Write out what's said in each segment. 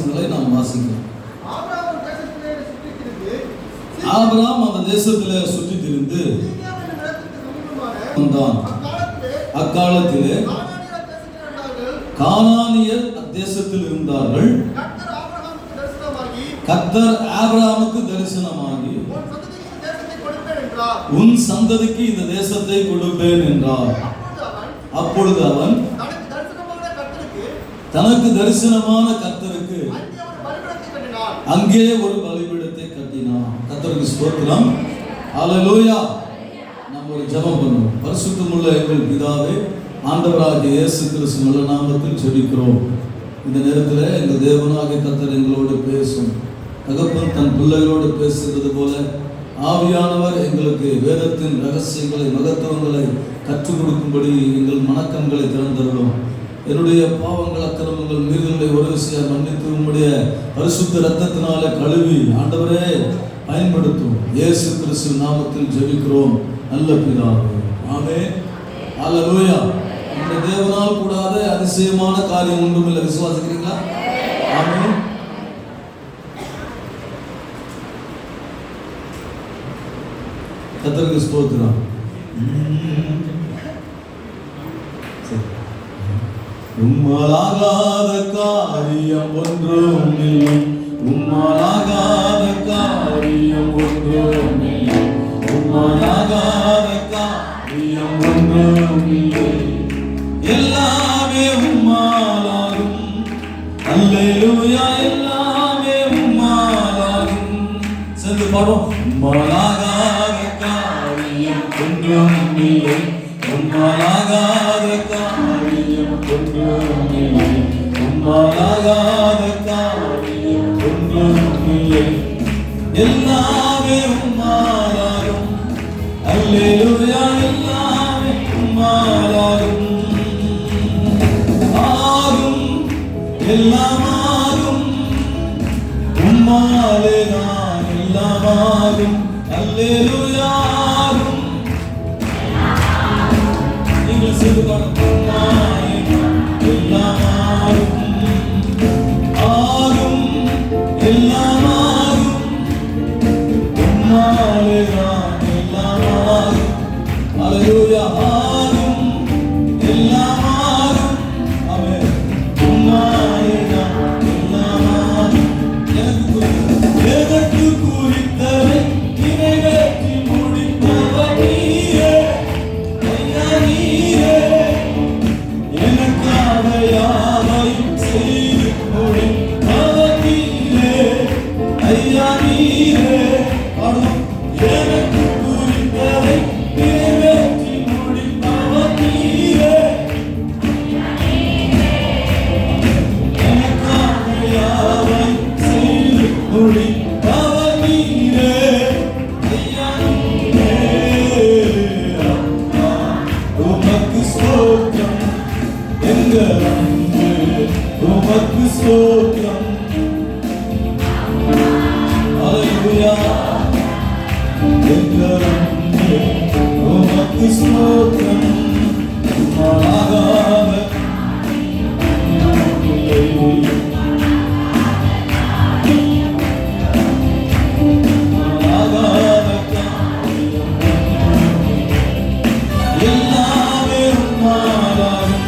வசனங்களை நாம் வாசிக்கிறோம். ஆபிரகாம் அந்த தேசத்திலே சுற்றி திரிந்து வந்தான். அக்காலத்திலே கானானியர் தேசத்தில் இருந்தார்கள். கர்த்தர் ஆபிரகாமுக்கு தரிசனமாகி உன் சந்ததிக்கு இந்த தேசத்தை கொடுப்பேன் என்றார். அப்பொழுது அவன் தனக்கு தரிசனமான கர்த்தருக்கு அங்கே ஒரு பலிபீடத்தை கட்டினான். கர்த்தருக்கு ஸ்தோத்திரம். ஹல்லேலூயா. நம்ம ஒரு ஜெபம் பண்ணுவோம். பரிசுத்தமுள்ள எங்கள் பிதாவே, ஆண்டவராகிய இயேசு கிறிஸ்து நல்ல நாமத்தில் ஜெபிக்கிறோம். இந்த நேரத்தில் எங்கள் தேவனாகிய கர்த்தர் எங்களோடு பேசும். தகப்பன் தன் பிள்ளைகளோடு பேசுகிறது போல ஆவியானவர் எங்களுக்கு வேதத்தின் ரகசியங்களை மகத்துவங்களை கற்றுக் கொடுக்கும்படி எங்கள் மனக்கண்களை திறந்தருளும். என்னுடைய பாவங்கள் அக்கிரமங்கள் மீறுதலை ஒரு விஷயம் மன்னித்து உம்முடைய பரிசுத்த இரத்தத்தினாலே கழுவி ஆண்டவரே பயன்படுத்தும். இயேசு கிறிஸ்து நாமத்தில் ஜெபிக்கிறோம் நல்ல பிதாவே. ஆமென். ஹல்லேலூயா. இந்த தேவனால் கூடாத அதிசயமான காரியம் ஒன்றுமில்லை. விசுவாசிக்கிறீங்களா? ஆமென். கர்த்தருக்கு ஸ்தோத்திரம். உம்மாலாகாத காரியம் ஒன்றும் இல்லை. உம்மாலாகாத காரியம் ஒன்றும் இல்லை. உம்மாலாகாத காரியம் ஒன்றும் இல்லை. எல்லாமே உம்மாலாகும். அல்லேலூயா. எல்லாமே உம்மாலாகும். சேர்ந்து பாடுவோம். உம்மாலாகாத காரியம் ஒன்றும் இல்லை. உம்மாலாகாத காரியம் ஒன்றும் இல்லை. உம்மாலாகாத காரியம் ஒன்றும் இல்லை. எல்லாமே உம்மாலாகும். அல்லேலூயா. எல்லாமே உம்மாலாகும். ஆகும், எல்லாம் ஆகும். உம்மாலே நான் எல்லாம் ஆகும். அல்லேலூயா. ஆகும். நீங்கள் செய்து எல்லாம் ஆகும். ஆகும், எல்லாம் ஆகும். உம்மாலே நான் எல்லாம் ஆகும். அல்லேலூயா. ஆகும், எல்லாம் ஆகும். ஆமென். உம்மாலே நான் எல்லாம் ஆகும். எனக்கு குறித்தவை நிறைவேற்றி முடிப்பவர் நீரே. ஐயா நீரே. எனக்காக யாவையும் செய்து முடிப்பவர் நீரே. ஐயா நீரே. எனக்கு குறித்தவை நிறைவேற்றி முடிப்பவர் நீரே. எனக்காக யாவையும் செய்து முடிப்பவர் நீரே. ஐயா நீரே. உமக்கு ஸ்தோத்திரம் எங்கள் அன்பு. உமக்கு ஸ்தோத்திரம். ஹல்லேலூயா. எங்கள் அன்பு. உமக்கு ஸ்தோத்திரம். உம்மாலாகாத எல்லாமே உம்மாலாகும்.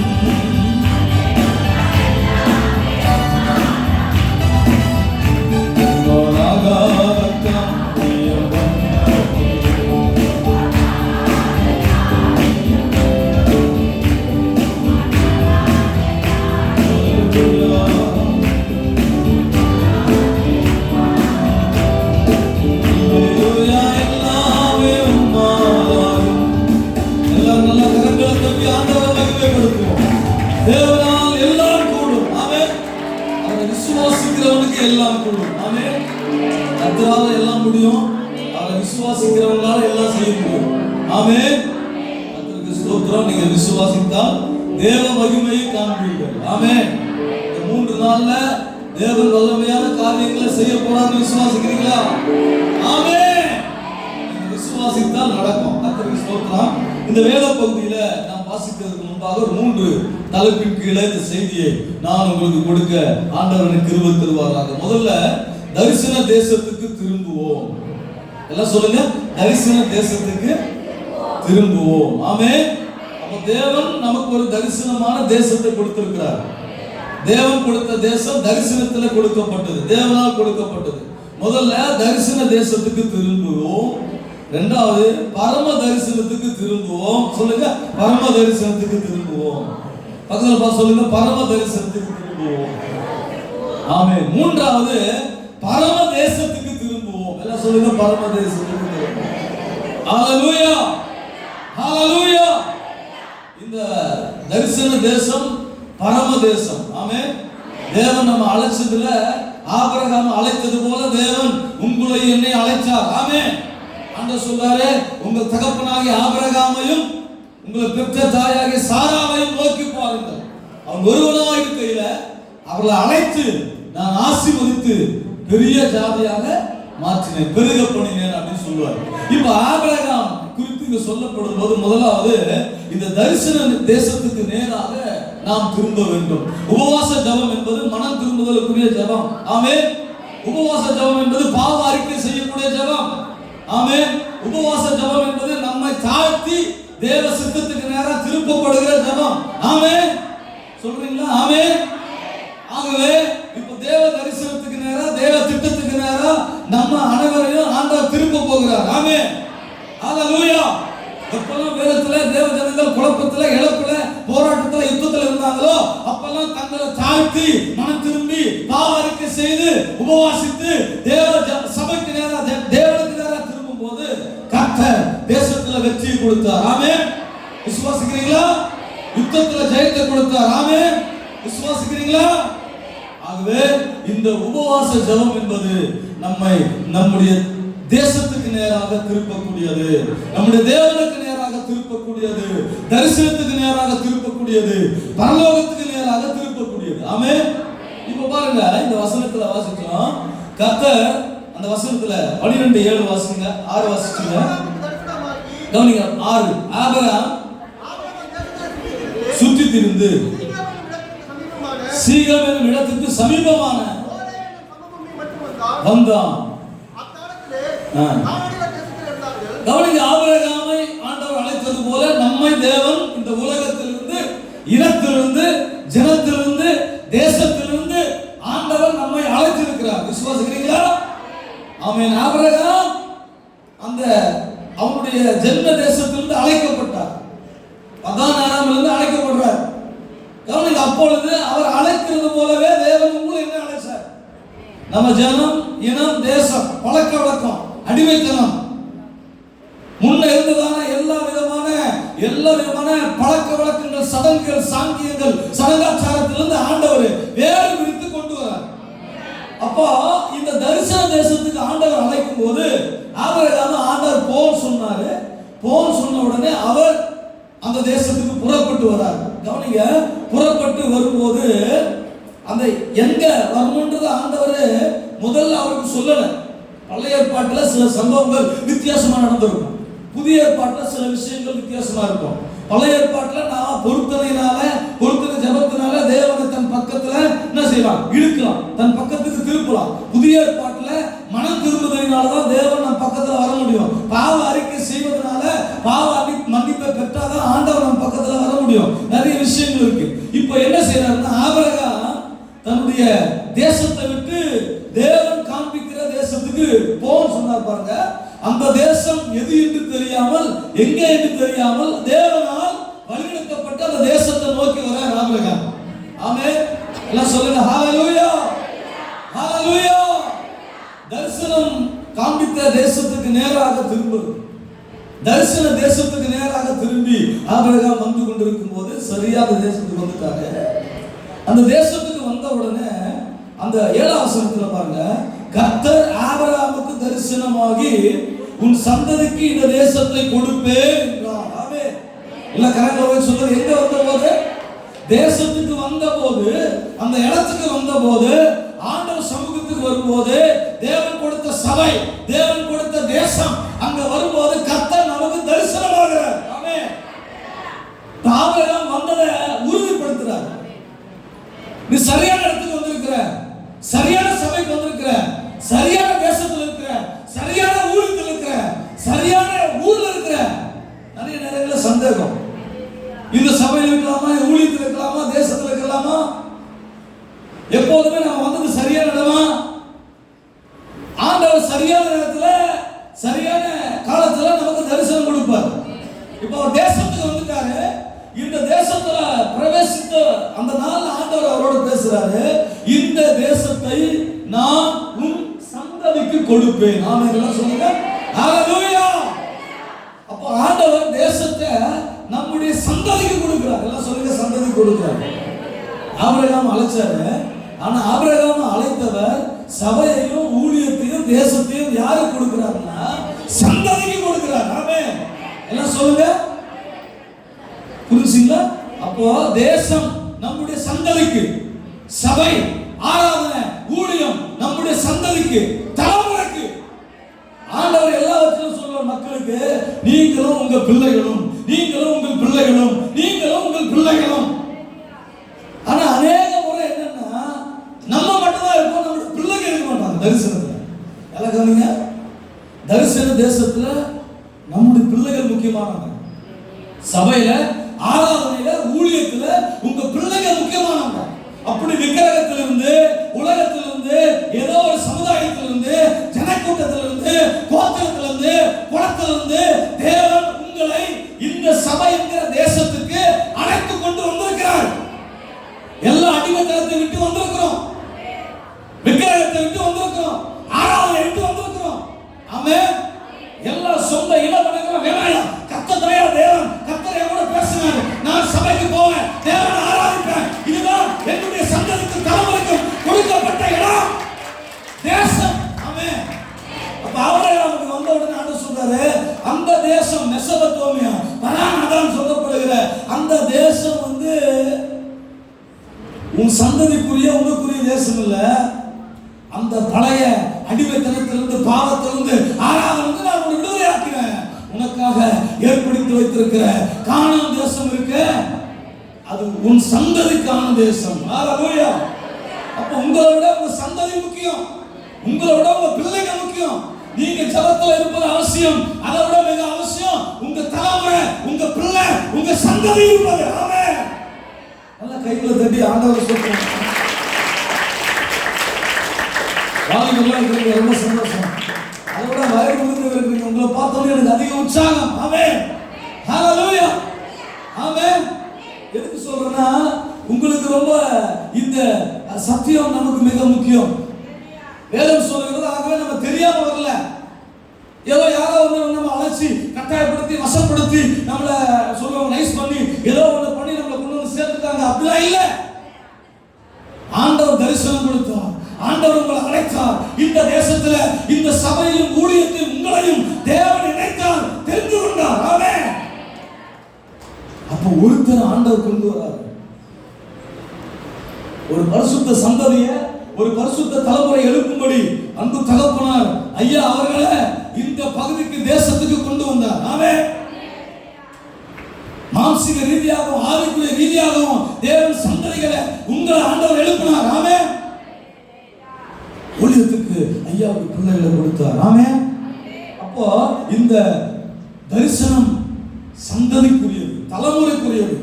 தேவனால் எல்லாம் கூடும். ஆமென். அவரை விசுவாசிக்கிறவனுக்கு எல்லாம் கூடும். ஆமென். கர்த்தரால எல்லாம் முடியும். அவரை விசுவாசிக்கிறவங்களால எல்லாம் செய்ய முடியும். ஆமென். கர்த்தருக்கு ஸ்தோத்திரம். நீங்க விசுவாசித்தால் தேவ மகிமையை காண்பீர்கள். ஆமென். இந்த 3 நாள்ல தேவன் வல்லமையான காரியங்களை செய்ய போறான்னு விசுவாசிக்கிறீங்களா? ஆமென். நீங்க விசுவாசித்தால் நடக்கும். கர்த்தருக்கு ஸ்தோத்திரம். இந்த வேத பகுதியில நாம் வாசிக்கிறதுக்கு முன்பாக ஒரு 3 தலைப்பின் கீழே இந்த செய்தியை நான் உங்களுக்கு கொடுக்க ஆண்டவரின் கிருபை தருவாராக. முதல்ல தரிசன தேசத்துக்கு திரும்புவோம். எல்லாம் சொல்லுங்க, தரிசன தேசத்துக்கு திரும்புவோம். ஆமென். அப்ப தேவன் நமக்கு ஒரு தரிசனமான தேசத்தை கொடுத்திருக்கிறார். தேவன் கொடுத்த தேசம் தரிசனத்தில் கொடுக்கப்பட்டது, தேவனால் கொடுக்கப்பட்டது. முதல்ல தரிசன தேசத்துக்கு திரும்புவோம். இரண்டாவது பரம தரிசனத்துக்கு திரும்புவோம். சொல்லுங்க, பரம தரிசனத்துக்கு திரும்புவோம். பக்கத்துல பார்த்து சொல்லுங்க, பரம தரிசனத்துக்கு திரும்புவோம். ஆமென். மூன்றாவது பரம தேசத்துக்கு திரும்புவோம். எல்லாம் சொல்லுங்க, பரம தேசத்துக்கு திரும்புவோம். ஹalleluya, ஹalleluya. இந்த தரிசன தேசம் பரம தேசம். ஆமென். தேவன் நம்ம அழைச்சதுல ஆபிரகாம் அழைத்தது போல தேவன் உங்களை என்னை அழைச்சார். ஆமென். ஆண்டவர் சொல்றாரு, உங்கள் தகப்பனாகிய ஆபிரகாமையும் உங்களை பெற்ற தாயாகிய சாராவையும் நோக்கி பாருங்கள். அவன் ஒருவனாக இருக்கையில அவர்களை அழைத்து நான் ஆசீர்வதித்து பெரிய ஜாதியாக மாற்றினேன், பெருக பண்ணினேன் அப்படின்னு சொல்லுவார். இப்ப ஆபிரகாம் குறித்து இங்க சொல்லப்படும் போது முதலாவது இந்த தரிசன தேசத்துக்கு நேராக நாம் திரும்ப வேண்டும். உபவாச ஜெபம் என்பது மனம் திரும்புதலுக்குரிய ஜெபம். ஆமென். உபவாச ஜெபம் என்பது பாவ அறிக்கை செய்யக்கூடிய ஜெபம். ஆமென். உபவாச ஜெபம் என்பது நம்மை தாழ்த்தி தேவ சித்தத்துக்கு நேரா திருப்பப்படுகிற ஜெபம். ஆமென். சொல்றீங்களா? ஆமென். ஆகவே இப்ப தேவ தரிசனத்துக்கு நேரா, தேவ திட்டத்துக்கு நேரா நம்ம அனைவரையும் ஆண்டவர் திரும்ப போகிறார். ஆமென். ஹalleluya. எப்பெல்லாம் வேதத்துல தேவ ஜனங்கள் குழப்பத்துல, இழப்புல, போராட்டத்துல, யுத்தத்துல இருந்தாங்களோ அப்பெல்லாம் தங்களை தாழ்த்தி மனம் திரும்பி பாவ அறிக்கை செய்து உபவாசித்து தேவ சபைக்கு நேரா, தேவனுக்கு நேரா திரும்பும் போது கர்த்தர் தேசத்துல வெற்றி கொடுத்தார். ஆமென். விசுவாசிக்கிறீங்களா? யுத்தத்துல ஜெயத்தை கொடுத்தார். ஆமென். விசுவாசிக்கிறீங்களா? ஆகவே இந்த உபவாச ஜெபம் என்பது நம்மை நம்முடைய தேசத்துக்கு நேராக திருப்பக்கூடியது, நம்முடைய தேவனுக்கு நேராக திருப்பக்கூடியது, தரிசனத்துக்கு நேராக திருப்பக்கூடியது, பரலோகத்துக்கு நேராக திருப்பக்கூடியது. ஆமென். இப்ப பாருங்க, இந்த வசனத்துல வாசிக்கிறோம். கர்த்தர் அந்த வசனத்துல 12:7 வாசிங்க, 6 வாசிச்சுங்க. கவனிங்க, 6 ஆபிரகாம் சுற்றி திரிந்து சீகேம் என்னும் இடத்துக்கு சமீபமான வந்தான். கவனிங்க, ஆபிரகாமை ஆண்டவர் அழைத்தது போல நம்மை தேவன் இந்த உலகத்திலிருந்து, இனத்திலிருந்து, ஜனத்திலிருந்து, தேசத்திலிருந்து ஆண்டவர் நம்மை அழைத்திருக்கிறார். விசுவாசிக்கிறீங்களா? ஆமென். ஆபிரகாம் அந்த அவருடைய ஜென்ம தேசத்திலிருந்து அழைக்கப்பட்டார், பதான் ஆராமிலிருந்து அழைக்கப்படுறார். கவனிங்க, அப்பொழுது அவர் அழைக்கிறது போலவே தேவன் உங்களை என்ன அழைச்சார்? நம்ம ஜனம், இனம், தேசம், பழக்க வழக்கம், அடிமைத்தனம், முன்ன இருந்ததான எல்லா விதமான பழக்க வழக்கங்கள், சடங்குகள், சாங்கியங்கள், சடங்காச்சாரத்திலிருந்து ஆண்டவர் வேறு விரித்து கொண்டு வரார். அப்போ இந்த தரிசன தேசத்துக்கு ஆண்டவர் அழைக்கும் போது ஆபிரகாம் ஆண்டவர் போன்னு சொன்னாரு. போன்னு சொன்ன உடனே அவர் அந்த தேசத்துக்கு புறப்பட்டு வரார். கவனிங்க, புறப்பட்டு வரும்போது அந்த எங்க வரணும்ன்றது ஆண்டவர் முதல்ல அவருக்கு சொல்லல. பழைய ஏற்பாட்டுல சில சம்பவங்கள் வித்தியாசமா நடந்திருக்கும், புதிய ஏற்பாட்டுல சில விஷயங்கள் வித்தியாசமா இருக்கும். பழைய ஏற்பாட்டுல நான் பொருத்தனை ஜபத்தினால தேவனை தன் பக்கத்துல என்ன செய்யலாம்? இழுக்கலாம், தன் பக்கத்துக்கு திருப்பலாம். புதிய ஏற்பாட்டுல மனம் திரும்புதலினாலதான் தேவன் நம் பக்கத்துல வர முடியும். பாவ அறிக்கை செய்வதனால, பாவ மன்னிப்பை பெற்றாதான் ஆண்டவர் நம் பக்கத்துல வர முடியும். நிறைய விஷயங்கள் இருக்கு. இப்போ என்ன செய்யறாருன்னா, ஆபிரகாம் தன்னுடைய தேசத்தை விட்டு தேவன் காண்பிக்கிற தேசத்துக்கு போன்னு சொன்னார். பாருங்க, அந்த தேசம் எது என்று தெரியாமல், எங்கே என்று தெரியாமல் தேவனால் வழிநடத்தப்பட்ட அந்த தேசத்தை நோக்கி வர ஆபிரகாம். ஆமென். எல்லாம் சொல்லுங்க, ஹalleluya, ஹalleluya. தரிசனம் காண்பித்த தேசத்துக்கு நேராக திரும்புவது. தரிசன தேசத்துக்கு நேராக திரும்பி ஆபிரகாம் வந்து கொண்டிருக்கும் போது சரியான தேசத்துக்கு வந்துட்டாரு. அந்த தேசத்துக்கு வந்த உடனே அந்த 7ஆம் வசனத்துல பாருங்க, கர்த்தர் ஆபிரகாமுக்கு தரிசனமாகி உன் சந்ததிக்கு இந்த தேசத்தை கொடுப்பேன் என்றார். ஆமென். இல்ல கரெக்டா சொல்றது, எங்க வந்த போது? தேசத்துக்கு வந்த போது, அந்த இடத்துக்கு வந்த போது, ஆண்டவர் சமூகத்துக்கு வரும்போது, தேவன் கொடுத்த சபை, தேவன் கொடுத்த தேசம் அங்க வரும்போது கர்த்தர் நமக்கு தரிசனமாகிறார். ஆமென். சரியான இடத்துக்கு வந்திருக்கிற, சரியான சபைக்கு வந்திருக்கிற, சரியான தேசத்துல இருக்கிற, சரியான ஊருக்கு இருக்கிற, சரியான ஊர்ல இருக்கிற. நிறைய நேரங்களில் சந்தேகம், இந்த சபையில் இருக்கலாமா, ஊழியத்தில் இருக்கலாமா, தேசத்தில் இருக்கலாமா? எப்போதுமே நம்ம வந்தது சரியான இடமா? ஆண்டவர் சரியான நேரத்தில் சரியான காலத்துல நமக்கு தரிசனம் கொடுப்பார். இப்போ தேசத்துக்கு வந்துட்டாரு, இந்த தேசத்துல பிரவேசித்த அந்த நாள் ஆண்டவர் அவரோட பேசுறாரு, இந்த தேசத்தை நான் உன் சந்ததிக்கு கொடுப்பேன். ஆமென் எல்லாம் சொல்லுங்க. ஹalleluya. அப்ப ஆண்டவர் தேசத்தை நம்முடைய சந்ததிக்கு கொடுக்கிறார். எல்லாம் சொல்லுங்க, சந்ததிக்கு கொடுக்கிறார். ஆபிரகாம் அழைச்சாரு, ஆனா ஆபிரகாம் அழைத்தவர் சபையையும் ஊழியத்தையும் தேசத்தையும் யாருக்கு கொடுக்கிறார்னா சந்ததிக்கு கொடுக்கிறார். ஆமென் எல்லாம் சொல்லுங்க. புரிஞ்சுங்களா? அப்போ தேசம் நம்முடைய சந்ததிக்கு, சபை ஆராதனை ஊழியம் நம்முடைய சந்ததிக்கு, தலைமுறைக்கு. ஆண்டவர் எல்லாவற்றையும் சொல்ற மக்களுக்கு, நீங்களும் உங்க பிள்ளைகளும், நீங்களும் உங்கள் பிள்ளைகளும், நீங்களும் உங்கள் பிள்ளைகளும். ஆனா அநேக முறை என்னன்னா நம்ம மட்டும்தான் இருப்போம், நம்மளுடைய பிள்ளைங்க இருக்க மாட்டாங்க தரிசனத்துல. எல்லாம் கவனிங்க, தரிசன தேசத்துல நம்முடைய பிள்ளைகள் முக்கியமானவங்க. சபையில ஆராதனையில ஊழியத்துல உங்க பிள்ளைகள் முக்கியமானவங்க. அப்படி விக்கிரகத்திலிருந்து, உலகத்திலிருந்து, ஏதோ ஒரு சமுதாயத்திலிருந்து, ஜனக்கூட்டத்திலிருந்து, கோத்திரத்திலிருந்து, குலத்திலிருந்து தேவன் உங்களை இந்த சபை என்கிற தேசத்துக்கு அழைத்து கொண்டு வந்திருக்கிறார். எல்லா அடிமைத்தனத்தை விட்டு வந்திருக்கிறோம், விக்கிரகத்தை விட்டு வந்திருக்கிறோம், ஆராதனை விட்டு வந்திருக்கிறோம். ஆமென். எல்லா சொந்த இனவனங்களும் வேலையம் கர்த்தரையா தேவன் கர்த்தரை கூட பேசினாரு, நான் சபைக்கு போவேன், தேவனை ஆராதிப்பேன். இதுதான் என்னுடைய சந்ததிக்கு தலைமுறைக்கு கொடுக்கப்பட்ட இடம், தேசம். ஆமென். அப்ப ஆபிரகாமுக்கு வந்த உடனே ஆண்டவர் சொல்றாரு, அந்த தேசம் மெசொப்பொத்தேமியா, கனான் சொல்லப்படுகிற அந்த தேசம் உன் சந்ததிக்குரிய உனக்குரிய தேசம் இல்ல. அந்த பழைய அடிமைத்தனத்திலிருந்து, பாவத்திலிருந்து, ஆராதனை நான் உன்னை விடுதலை ஆக்கிறேன். உனக்காக ஏற்படுத்தி வைத்திருக்கிற கானான் தேசம் இருக்கு, அது உன் சந்ததிக்கான தேசம். ஹalleluya. அப்ப உங்களை விட உங்க சந்ததி முக்கியம், உங்களை விட உங்க பிள்ளைகள் முக்கியம். நீங்க ஜபத்துல இருப்பது அவசியம், அதை விட மிக அவசியம் உங்க தலைமுறை, உங்க பிள்ளை, உங்க சந்ததி இருப்பது. ஆமென். நல்ல கைகளை தட்டி ஆண்டவரை சொல்லுங்க. வாலிபெல்லாம் இருக்கிறது ரொம்ப சந்தோஷம். அதோட வயது முதிர்ந்தவர்கள் உங்களை பார்த்தோன்னே எனக்கு அதிக உற்சாகம். ஆமென். ஹalleluya. ஆமென். எதுக்கு சொல்றேன்னா, உங்களுக்கு ரொம்ப இந்த சத்தியம் நமக்கு மிக முக்கியம். வேதம் சொல்கிறது, ஆகவே நம்ம தெரியாம வரல, ஏதோ யாரோ நம்ம அழைச்சி கட்டாயப்படுத்தி வசப்படுத்தி நம்மளை சொல்லுவாங்க நைஸ் பண்ணி ஏதோ ஒன்று பண்ணி நம்மளை கொண்டு வந்து சேர்த்துட்டாங்க. அப்படிலாம் இல்லை. ஆண்டவர் தரிசனம் கொடுத்தார், ஆண்டவர் உங்களை அழைத்தார். இந்த தேசத்துல இந்த சபையும் ஊழியத்தையும் உங்களையும் தேவன் இணைத்தார், தெரிந்து கொண்டார். ஆமென். அப்ப ஒருத்தர் ஆண்டவர் கொண்டு வரார், ஒரு பரிசுத்த சந்ததியை, ஒரு பரிசுத்த தலைமுறை எழுப்பும்படி அன்பு தகப்பனார் ஐயா அவர்களை இந்த பகுதிக்கு, தேசத்துக்கு கொண்டு வந்தார். ஆமென். மாம்சீக ரீதியாகவும் ஆவிக்குரிய ரீதியாகவும் தேவன் சந்ததிகளை உங்களை ஆண்டவர் எழுப்பினார். ஆமென். ஊழியத்துக்கு ஐயாவுக்கு பிள்ளைகளை கொடுத்தார். ஆமென். அப்போ இந்த தரிசனம் சந்ததிக்குரியது, தலைமுறைக்குரியது.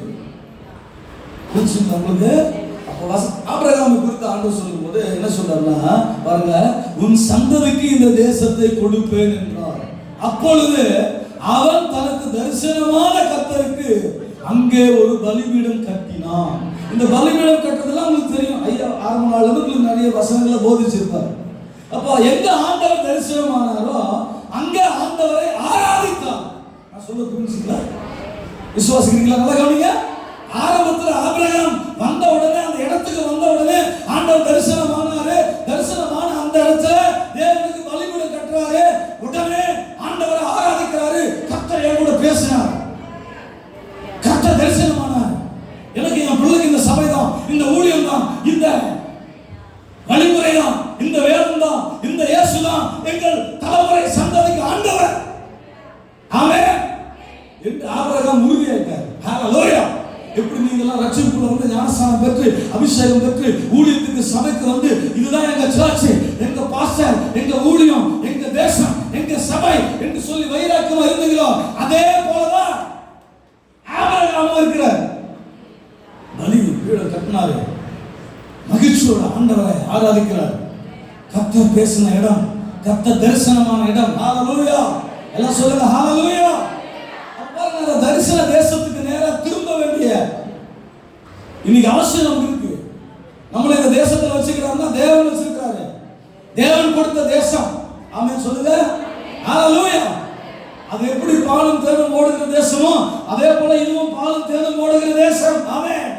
உங்களுக்கு ஆபிரகாமை குறித்து ஆண்டவர் சொல்லும்போது என்ன சொல்றாருன்னா, பாருங்க, உன் சந்ததிக்கு இந்த தேசத்தை கொடுப்பேன் என்றார். அப்பொழுது அவன் தனக்கு தரிசனமான கர்த்தருக்கு அங்கே ஒரு பலிபீடம் கட்டினான். இந்த பலிபீடம் கட்டுறதெல்லாம் உங்களுக்கு தெரியும். ஐயா ஆரம்ப நாள்ல உங்களுக்கு நிறைய வசனங்களை போதிச்சிருப்பார். அப்போ எங்க ஆண்டவர் தரிசனமானாரோ அங்கே ஆண்டவரை ஆராதித்தார். நான் சொல்ல புரிஞ்சுங்களா? விசுவாசிக்கிறீங்களா? நல்லா கவனிங்க. ஆரம்பத்தில் ஆபிரகாம் வந்த உடனே, அந்த இடத்துக்கு வந்த உடனே ஆண்டவர் தரிசனமானாரு. தரிசனமான அந்த இடத்துல தேவனுக்கு பலிபீடம் கட்டுறாரு. உடனே ஆண்டவரை ஆராதிக்கிறாரு. கர்த்தர் கூட பேசினார். கர்த்தர் தரிசனமானார். எனக்கு என் பிள்ளைக்கு இந்த சபை தான், இந்த ஊழியம் தான், இந்த வழிமுறை தான், இந்த வேதம் தான், இந்த இயேசு தான் எங்கள் தலைமுறை சந்ததிக்கு ஆண்டவர். ஆமென் என்று ஆபிரகாம் உறுதியாயிட்டார். ஹalleluya. எப்படி நீங்க எல்லாம் ரட்சிப்புக்குள்ள வந்து ஞானஸ்நானம் பெற்று அபிஷேகம் பெற்று ஊழியத்துக்கு சபைக்கு வந்து இதுதான் எங்க சர்ச், எங்க பாஸ்டர், எங்க ஊழியம், எங்க தேசம், எங்க சபை என்று சொல்லி வைராக்கியமா இருந்தீங்களோ அதே போலதான் ஆபிரகாமும் இருக்கிறார். பலி பீடம் கட்டினாரு, மகிழ்ச்சியோட ஆண்டவரை ஆராதிக்கிறார். கர்த்தர் பேசின இடம், கர்த்தர் தரிசனமான இடம். ஹalleluya, எல்லாம் சொல்லுங்க ஹalleluya. அப்ப தரிசன தேசத்துக்கு நேரா திரும்ப வேண்டிய இன்னைக்கு அவசியம் நமக்கு இருக்கு. நம்மள இந்த தேசத்துல வச்சுக்கிறாருன்னா தேவன் வச்சிருக்காரு, தேவன் கொடுத்த தேசம். ஆமென் சொல்லுங்க ஹalleluya. அது எப்படி பாலும் தேனும் ஓடுகிற தேசமோ அதே போல இதுவும் பாலும் தேனும் ஓடுகிற தேசம். ஆமென்,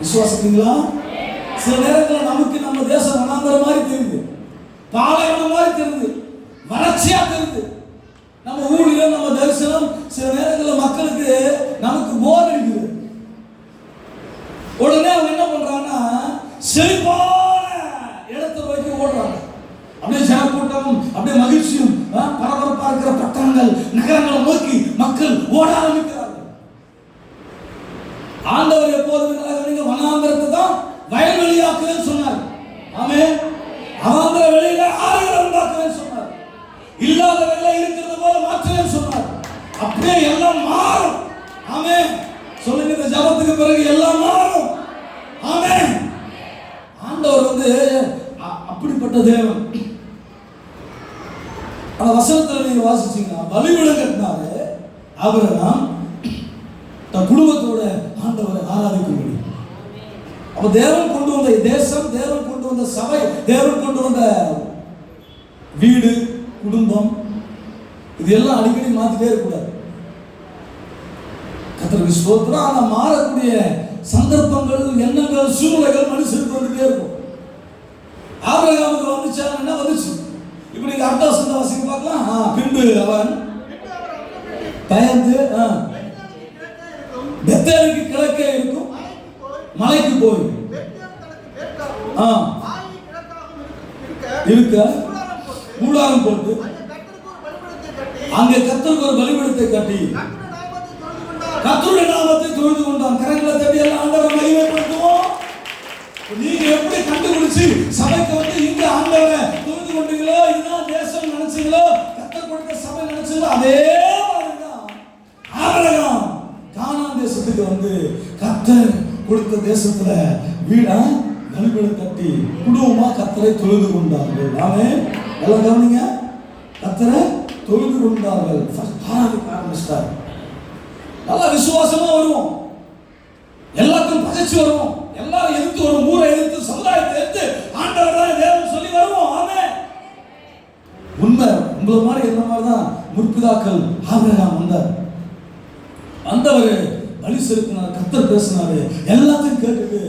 விசுவாசிக்கிறீங்களா? சில நேரத்தில் நமக்கு நம்ம தேசம் வனாந்தரம் மாதிரி தெரியுது, பாலைவனம் மாதிரி தெரியுது, வறட்சியா தெரியுது. நம்ம ஊழியம், நம்ம தரிசனம் சில நேரங்களில் மக்களுக்கு நமக்கு போர் அடிக்குது. உடனே அவங்க என்ன பண்றாங்கன்னா செழிப்பான இடத்தை நோக்கி ஓடுறாங்க. அப்படியே ஜனக்கூட்டமும் அப்படியே மகிழ்ச்சியும் பரபரப்பா இருக்கிற பட்டணங்கள் நகரங்களை நோக்கி மக்கள் ஓட ஆரம்பிக்கிறார்கள். ஆண்டவர் எப்போதுமே வனாந்தரத்தை தான் வயல்வெளியாக்குவேன்னு சொன்னார். ஆமென், அவாந்தர வெளியில ஆறுகளை உண்டாக்குவேன்னு சொன்னார். இல்லாதவர்களை இருக்கிறது போல மாற்றுவேன்னு சொன்னார். அப்படியே எல்லாம் மாறும். ஆமென் சொல்லுங்க, இந்த ஜபத்துக்கு பிறகு எல்லாம் மாறும். ஆமென். ஆண்டவர் வந்து அப்படிப்பட்ட தேவன். அந்த வசனத்துல நீங்க வாசிச்சீங்கன்னா பலிபீடம் கட்டினாரு ஆபிரகாம் தன் குடும்பத்தோட ஆண்டவரை ஆராதிக்கும்படி. அப்ப தேவன் கொண்டு வந்த தேசம், தேவன் கொண்டு வந்த சபை, தேவன் கொண்டு வந்த வீடு, குடும்பம், இது எல்லாம் அடிக்கடி மாத்திட்டே இருக்கக்கூடாது. கர்த்தருக்கு ஸ்தோத்திரம். ஆனா மாறக்கூடிய சந்தர்ப்பங்கள், எண்ணங்கள், சூழ்நிலைகள் மனுஷனுக்கு வந்துட்டே இருக்கும். ஆபிரகாமுக்கு வந்துச்சா என்ன வந்துச்சு? இப்ப நீங்க அடுத்த வசனத்தை வாசிக்க பார்க்கலாம். பின்பு அவன் பயந்து பெத்தேலுக்கு கிழக்கே இருக்கும் மலைக்கு போய் இருக்க கூடாரம் போட்டு அங்கே கர்த்தருக்கு ஒரு பலிபீடத்தை கட்டி கர்த்தருடைய நாமத்தை தொழுது கொண்டான். கரங்களை தட்டி எல்லாம் ஆண்டவரை மகிமைப்படுத்துவோம். நீங்க எப்படி கண்டுபிடிச்சு சபைக்கு வந்து இங்க ஆண்டவரை தொழுது கொண்டீங்களோ, இதுதான் தேசம் நினைச்சீங்களோ, கர்த்தர் கொடுத்த சபை நினைச்சீங்களோ, அதே மாதிரிதான் ஆபிரகாம் கானான் தேசத்துக்கு வந்து கர்த்தர் கொடுத்த தேசத்துல வீடா பலிபீடம் கட்டி குடும்பமா கர்த்தரை தொழுது கொண்டார்கள். ஆமென், எல்லாம் கவனிங்க, கர்த்தரை தொழுது கொண்டார்கள். ஆராதிக்க ஆரம்பிச்சிட்டார். நல்லா விசுவாசமா வருவோம், எல்லாத்தையும் பகைச்சு வருவோம், எல்லாரும் எதிர்த்து வரும், ஊரை எதிர்த்து, சமுதாயத்தை எதிர்த்து ஆண்டவர் தான் தேவன் சொல்லி வருவோம். ஆமென், உண்மை. உங்களை மாதிரி என்ன மாதிரி தான் முற்பிதாக்கள் ஆபிரகாம் வந்தார். வந்தவர் பலி செலுத்தினார், கர்த்தர் பேசினாரு, எல்லாத்தையும் கேட்டுட்டு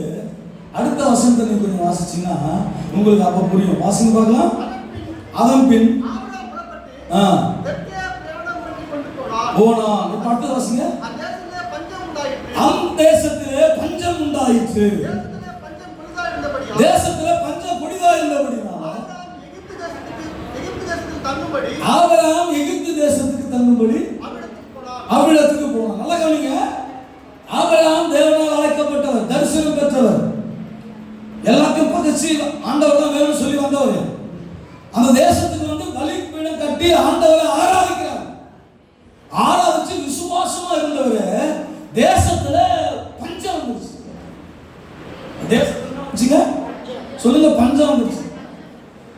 அடுத்த வசனத்தை நீங்க கொஞ்சம் வாசிச்சீங்கன்னா உங்களுக்கு அப்ப புரியும். வாசிங்க பார்க்கலாம். அதன் பின் போனான். அடுத்த வாசிங்க. அந்த தேசத்திலே பஞ்சம் உண்டாயிற்று. தேசத்திலே பஞ்சம் கொடிதா இருந்தபடினால ஆபிரகாம் எகிப்து தேசத்துக்கு தங்கும்படி அவ்விடத்துக்கு போனான். நல்லா கவனிங்க, ஆபிரகாம் தேவனால் அழைக்கப்பட்டவர், தரிசனம் பெற்றவர், எல்லாத்தையும் பகைச்சு ஆண்டவர் தான் வேணும்னு சொல்லி வந்தவர். அந்த தேசத்துக்கு வந்து பலிபீடம் கட்டி ஆண்டவரை ஆராதிக்கிறார். ஆராதிச்சு விசுவாசமா இருந்தவர் தேசத்துல பஞ்சம் வந்துருச்சு. சொல்லுங்க, பஞ்சம் வந்துருச்சு.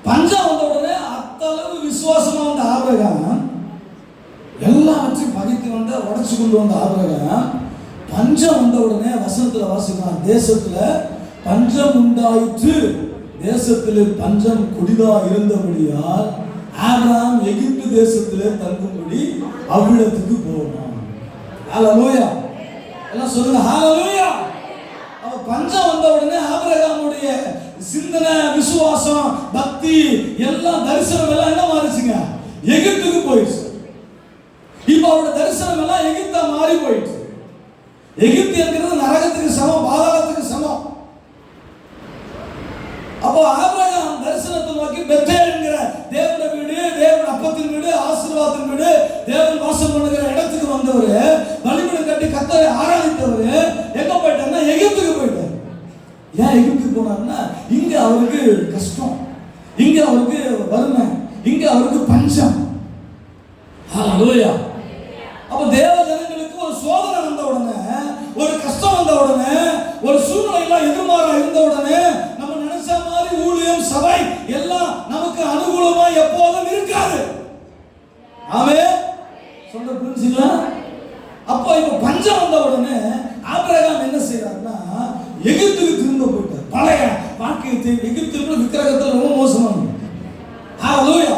பஞ்சம் வந்த உடனே அத்தளவு விசுவாசமா வந்த ஆபிரகாம், எல்லாவற்றையும் பகைத்து வந்த உடைச்சு கொண்டு வந்த ஆபிரகாம், பஞ்சம் வந்த உடனே வசனத்துல வாசிக்கலாம், தேசத்துல பஞ்சம் உண்டாயிற்று. தேசத்திலே பஞ்சம் கொடிதா இருந்தபடியால் ஆபிரகாம் எகிப்து தேசத்திலே தங்கும்படி அவ்விடத்துக்கு போனான். ஹalleluya, எல்லாம் சொல்லுங்க ஹalleluya. அவ பஞ்சம் வந்த உடனே ஆபிரகாமுடைய சிந்தனை, விசுவாசம், பக்தி, எல்லாம் தரிசனம் எல்லாம் என்ன மாறிச்சுங்க? எகிப்துக்கு போயிடுச்சு. இப்ப அவருடைய தரிசனம் எல்லாம் எகிப்தா மாறி போயிடுச்சு. எகிப்து என்கிறது நரகத்துக்கு சமம், பாதாளத்துக்கு சமம். அப்போ ஆபிரகாம் தரிசனத்தை நோக்கி பெத்தேல் என்கிற தேவனுடைய வீடு, தேவன் அப்பத்தின் வீடு, ஆசீர்வாதத்தின் வீடு, தேவன் வாசம் பண்ணுகிற இடத்துக்கு வந்தவர் பலிபீடம் கட்டி கர்த்தரை கர்த்தரை ஆராதித்தவர் எங்க போயிட்டாருன்னா எகிப்துக்கு போயிட்டார். ஏன் எகிப்துக்கு போனார்னா இங்க அவருக்கு கஷ்டம், இங்க அவருக்கு வறுமை, இங்க அவருக்கு பஞ்சம். ஹalleluya. அப்ப தேவ ஜனங்களுக்கு ஒரு சோதனை வந்த உடனே, ஒரு கஷ்டம் வந்த உடனே, ஒரு சூழ்நிலை எல்லாம் எதிர்மாறா இருந்த உடனே நம்ம நினைச்ச மாதிரி ஊழியம் சபை எல்லாம் நமக்கு அனுகூலமா எப்போதும் இருக்காது. ஆமென். சொல்ற புரிஞ்சுங்களா? அப்போ இப்ப பஞ்சம் வந்த உடனே ஆபிரகாம் என்ன செய்யறாருன்னா எகிப்துக்கு திரும்ப போயிட்டார். பழைய வாழ்க்கையை எகிப்துல விக்கிரகத்துல ரொம்ப மோசமானது. ஹalleluya.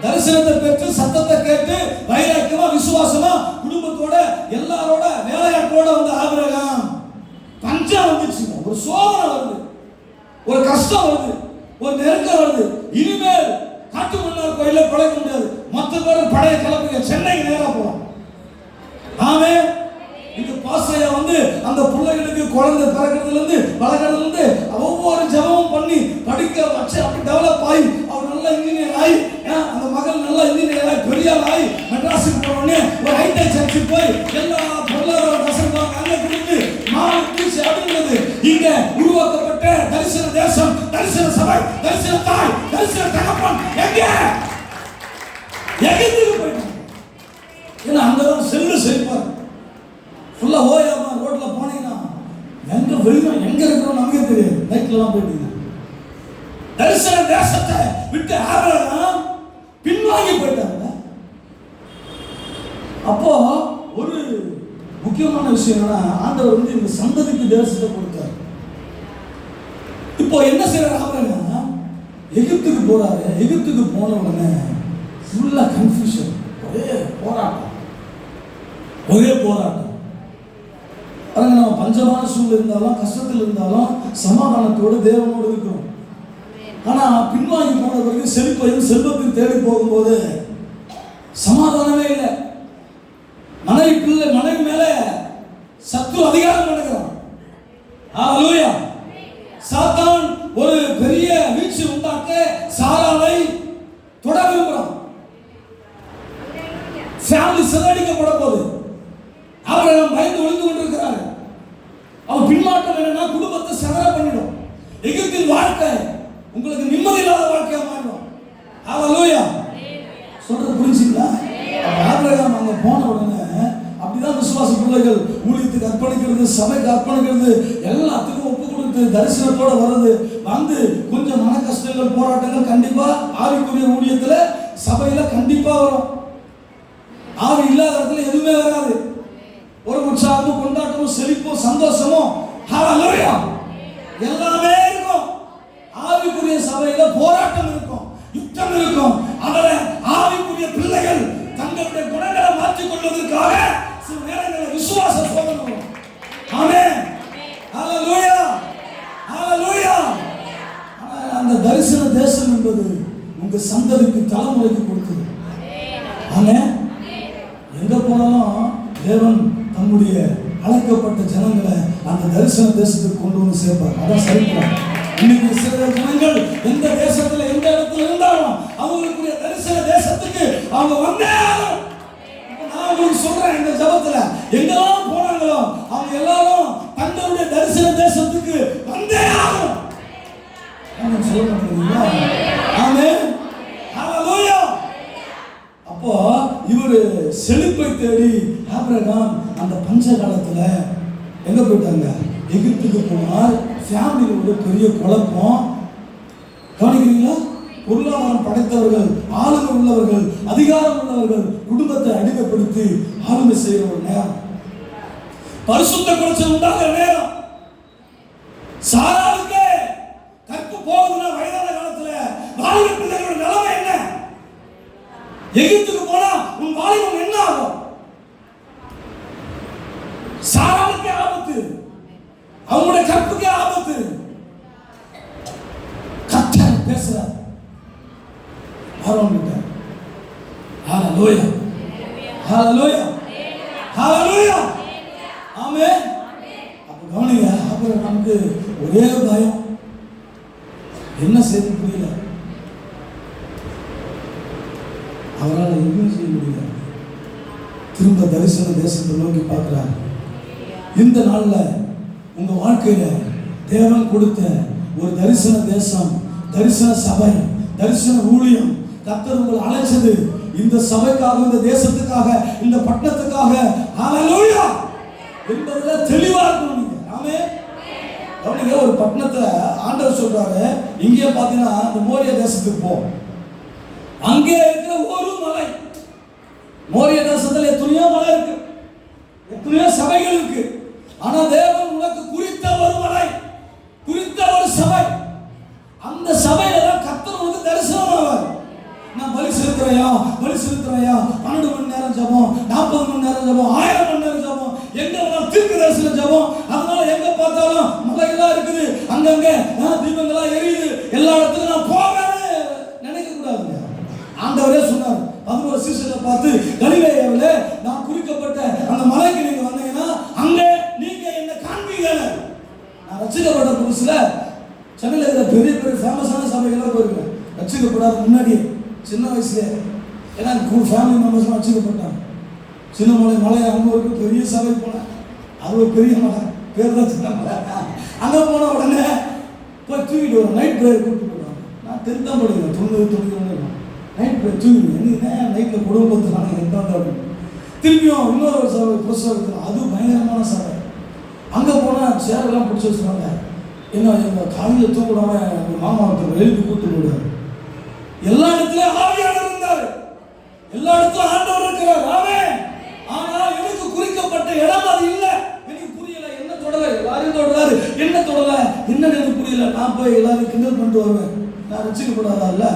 தரிசனத்தை பெற்று சத்தத்தை கேட்டு வைராக்கியமா விசுவாசமா குடும்பத்தோட எல்லாரோட வேலையாட்களோட வந்த ஆபிரகாம் பஞ்சம் வந்துச்சு. ஒரு சோதனை வருது, ஒரு கஷ்டம் வருது, ஒரு நெருக்கம் வருது. இனிமேல் காட்டு மன்னார் கோயில பிழைக்க முடியாது, மொத்த பேரும் பழைய கிளம்புங்க, சென்னைக்கு நேரா போறோம். ஆமென். இந்த பாசையா வந்து அந்த பிள்ளைகளுக்கு குழந்தை பிறக்கிறதுல இருந்து வளர்க்கறதுல இருந்து ஒவ்வொரு ஜபமும் பண்ணி படிக்க வச்சு அப்படி டெவலப் ஆகி அவர் நல்ல இன்ஜினியர் ஆகி, அந்த மகள் நல்ல இன்ஜினியர் ஆகி பெரிய ஆகி மெட்ராஸுக்கு போனோடனே ஒரு ஹைடெக் சர்ச்சுக்கு போய் எல்லா பொருளாதார வசதிகளும் அங்கே கொடுத்து மாவு தீச்சு அப்படிங்கிறது இங்க உருவாக்கப்பட்ட தரிசன தேசம், தரிசன சபை, தரிசன தாய், தரிசன தகப்பன் எங்கே எகிப்துக்கு போயிட்டாங்க. ஏன்னா அங்கதான் செல்லு செழிப்பார். ஃபுல்லா ஓயாம ரோட்ல போனீங்கன்னா எங்க வெளியும் எங்க இருக்கிறோம் நமக்கே தெரியாது. நைட்லாம் போயிட்டீங்க. தரிசன தேசத்தை விட்டு ஆபிரகாம் பின்வாங்கி போயிட்டாங்க. அப்போ ஒரு முக்கியமான விஷயம் என்னன்னா, ஆண்டவர் வந்து இந்த சந்ததிக்கு தேசத்தை கொடுத்தார். இப்போ என்ன செய்யறாரு ஆபிரகாம்? எகிப்துக்கு போறாரு. எகிப்துக்கு போன உடனே ஃபுல்லா கன்ஃபியூஷன், ஒரே போராட்டம், ஒரே போராட்டம். பாருங்க, நம்ம பஞ்சமான சூழ்நிலை இருந்தாலும் கஷ்டத்தில் இருந்தாலும் சமாதானத்தோடு தேவனோடு இருக்கிறோம். ஆனா பின்வாங்கி போன பிறகு செழிப்பையும் செல்வத்தையும் தேடி போகும்போது சமாதானமே இல்லை. மனைவி மேல சத்து அதிகாரம் பண்ணுகிறான். ஹalleluya. சாத்தான் ஒரு பெரிய வீழ்ச்சி உண்டாக்க சாராளை தொட விரும்புறான். ஃபேமிலி சிதறடிக்கப்பட போகுது. ஆபிரகாம் பயந்து ஒளிந்து கொண்டிருக்கிறார். அவன் பின்மாற்றம் என்னன்னா குடும்பத்தை சிதற பண்ணிடும். எகிப்தின் வாழ்க்கை உங்களுக்கு நிம்மதி இல்லாத வாழ்க்கையா மாறும். ஹalleluya. சொல்றது புரிஞ்சுங்களா? ஆபிரகாம் அங்க போன உடனே அப்படிதான் விசுவாச பிள்ளைகள் ஊழியத்துக்கு அர்ப்பணிக்கிறது, சபைக்கு அர்ப்பணிக்கிறது, எல்லாத்துக்கும் ஒப்பு கொடுத்து தரிசனத்தோட வர்றது. வந்து கொஞ்சம் மன கஷ்டங்கள் போராட்டங்கள் கண்டிப்பா ஆவிக்குரிய ஊழியத்துல சபையில கண்டிப்பா வரும். ஆவி இல்லாத இடத்துல எதுவுமே வராது. ஒரு உற்சாகமும் கொண்டாட்டமும் செழிப்பும் சந்தோஷமும் ஹalleluya எல்லாமே இருக்கும். ஆவிக்குரிய சபையில போராட்டம் இருக்கும், யுத்தம் இருக்கும். அதனால ஆவிக்குரிய பிள்ளைகள் தங்களுடைய குணங்களை மாற்றிக் கொள்வதற்காக சில நேரங்களில் விசுவாச சோதனை வரும். ஆமென். ஹalleluya ஹalleluya. அந்த தரிசன தேசம் என்பது உங்க சந்ததிக்கு தலைமுறைக்கு கொடுத்தது. ஆமென். எங்க போனாலும் தேவன் தம்முடைய அழைக்கப்பட்ட ஜனங்களை அந்த தரிசன தேசத்துக்கு கொண்டு வந்து சேர்ப்பார். அதான் சரித்திரம். இன்னைக்கு சில ஜனங்கள் எந்த தேசத்துல எந்த இடத்துல இருந்தாலும் அவங்களுக்குரிய தரிசன தேசத்துக்கு அவங்க வந்தே ஆகணும். நான் உங்களுக்கு சொல்றேன், இந்த ஜபத்துல எங்கெல்லாம் போனாங்களோ அவங்க எல்லாரும் தங்களுடைய தரிசன தேசத்துக்கு வந்தே ஆகணும். சொல்ல மாட்டீங்களா? ஆமென். ஹalleluya. அப்போ இவரு செழிப்பை தேடி ஆபிரகாம் அந்த பஞ்ச காலத்துல எங்க போயிட்டாங்க? எகிப்துக்கு போனார். ஃபேமிலியோட பெரிய குழப்பம். கவனிக்கிறீங்களா? பொருளாதாரம் படைத்தவர்கள், ஆளுமை உள்ளவர்கள், அதிகாரம் உள்ளவர்கள் குடும்பத்தை அடிமைப்படுத்தி ஆளுமை செய்கிற ஒரு நேரம், பரிசுத்த குறைச்சல் உண்டாகிற நேரம். சாராளுக்கு கற்பு போகுதுன்னா வயதான காலத்துல வாலிப பிள்ளைகளோட நிலைமை என்ன? எகிப்துக்கு போனா உன் வாலிபம் என்ன ஆகும்? சாராளுக்கு ஆபத்து, அவங்களுடைய கற்புக்கு ஆபத்து. கர்த்தர் பேசுறார் ஆரோன்கிட்ட. ஹalleluya ஹalleluya ஹalleluya. ஆமென். அப்ப கவனிங்க, அப்புறம் நமக்கு ஒரே பயம், என்ன செய்ய புரியல, அவரால் எதுவும் செய்ய முடியல. திரும்ப தரிசன தேசத்தை நோக்கி பார்க்கிறார். இந்த நாள்ல உங்க வாழ்க்கையில தேவன் கொடுத்த ஒரு தரிசன தேசம், தரிசன சபை, தரிசன ஊழியம், கர்த்தர் உங்களை அழைச்சது இந்த சபைக்காக, இந்த தேசத்துக்காக, இந்த பட்டணத்துக்காக. ஹல்லேலூயா என்பதுல தெளிவா இருக்கணும் நீங்க. ஆமென். கவனிங்க, ஒரு பட்டணத்தை ஆண்டவர் சொல்றாரு, இங்கே பாத்தீங்கன்னா இந்த மோரிய தேசத்துக்கு போ. அங்கே இருக்கிற ஒரு மலை, மோரிய தேசத்துல எத்தனையோ மலை இருக்கு, எத்தனையோ சபைகள் இருக்கு. ஆனா தேவன் உனக்கு குறித்த ஒரு மலை, குறித்த ஒரு சபை, அந்த சபையில தான் கர்த்தர் உனக்கு தரிசனம் ஆவார். நான் பலி செலுத்துறையா, பலி செலுத்துறையா, 12 மணி நேரம் ஜெபம், 40 மணி நேரம் ஜெபம், 1000 மணி நேரம் ஜெபம், எங்க தீர்க்க தரிசன ஜெபம். அதனால எங்க பார்த்தாலும் மலைகளா இருக்குது, அங்கங்க தீபங்களா எரியுது, எல்லா இடத்துக்கும் நான் போவேன்னு நினைக்க கூடாதுங்க. ஆண்டவரே சொன்னார், 11 சீசனை பார்த்து, கலிலேயாவிலே நான் குறிக்கப்பட்ட அந்த மலைக்கு நீங்க வந்தீங்கன்னா அங்க நீங்க என்ன காண்பீங்க. நான் ரட்சிக்கப்பட்ட புதுசுல சென்னையில் இருக்கிற பெரிய பெரிய ஃபேமஸான சபைகள்லாம் போயிருக்கேன். ரட்சிக்கப்படாத முன்னாடியே சின்ன வயசுலேயே, ஏன்னா ஃபேமிலி மெம்பர்ஸ்லாம் ரட்சிக்கப்பட்டாங்க. சின்ன மலை அங்கே ஒரு பெரிய சபை போனேன். அது ஒரு பெரிய மலை, பேர் தான் சின்ன மலை. அங்கே போன உடனே போய் தூக்கிட்டு வரும், நைட் ப்ரேயர் கூப்பிட்டு போடுவாங்க. நான் 10th தான் படிக்கிறேன், 90 நைட் ப்ரேயர் தூக்கிடுவேன். என்ன நைட்டில் குடும்பத்துக்கான எந்த திரும்பியும் இன்னொரு சபை புதுசாக இருக்குது, அது பயங்கரமான சபை. அங்கே போனால் சேரெல்லாம் பிடிச்சி வச்சுருவாங்க. என்ன எங்கள் காலையில் தூக்கிடாம எங்கள் மாமாவத்தை எழுதி கூட்டு போடுவார். எல்லா இடத்துலையும் ஆவியானவர் இருந்தார், எல்லா இடத்துலையும் ஆண்டவர் இருக்கிறார். ஆமென். ஆனால் எனக்கு குறிக்கப்பட்ட இடம் அது இல்லை. எனக்கு புரியல, என்ன தொடலை, எல்லாரையும் தொடராரு, என்ன தொடலை, என்னன்னு எனக்கு புரியல. நான் போய் எல்லாரும் கிண்டல் பண்ணிட்டு வருவேன். நான் ரசிக்கப்படாதா இல்லை.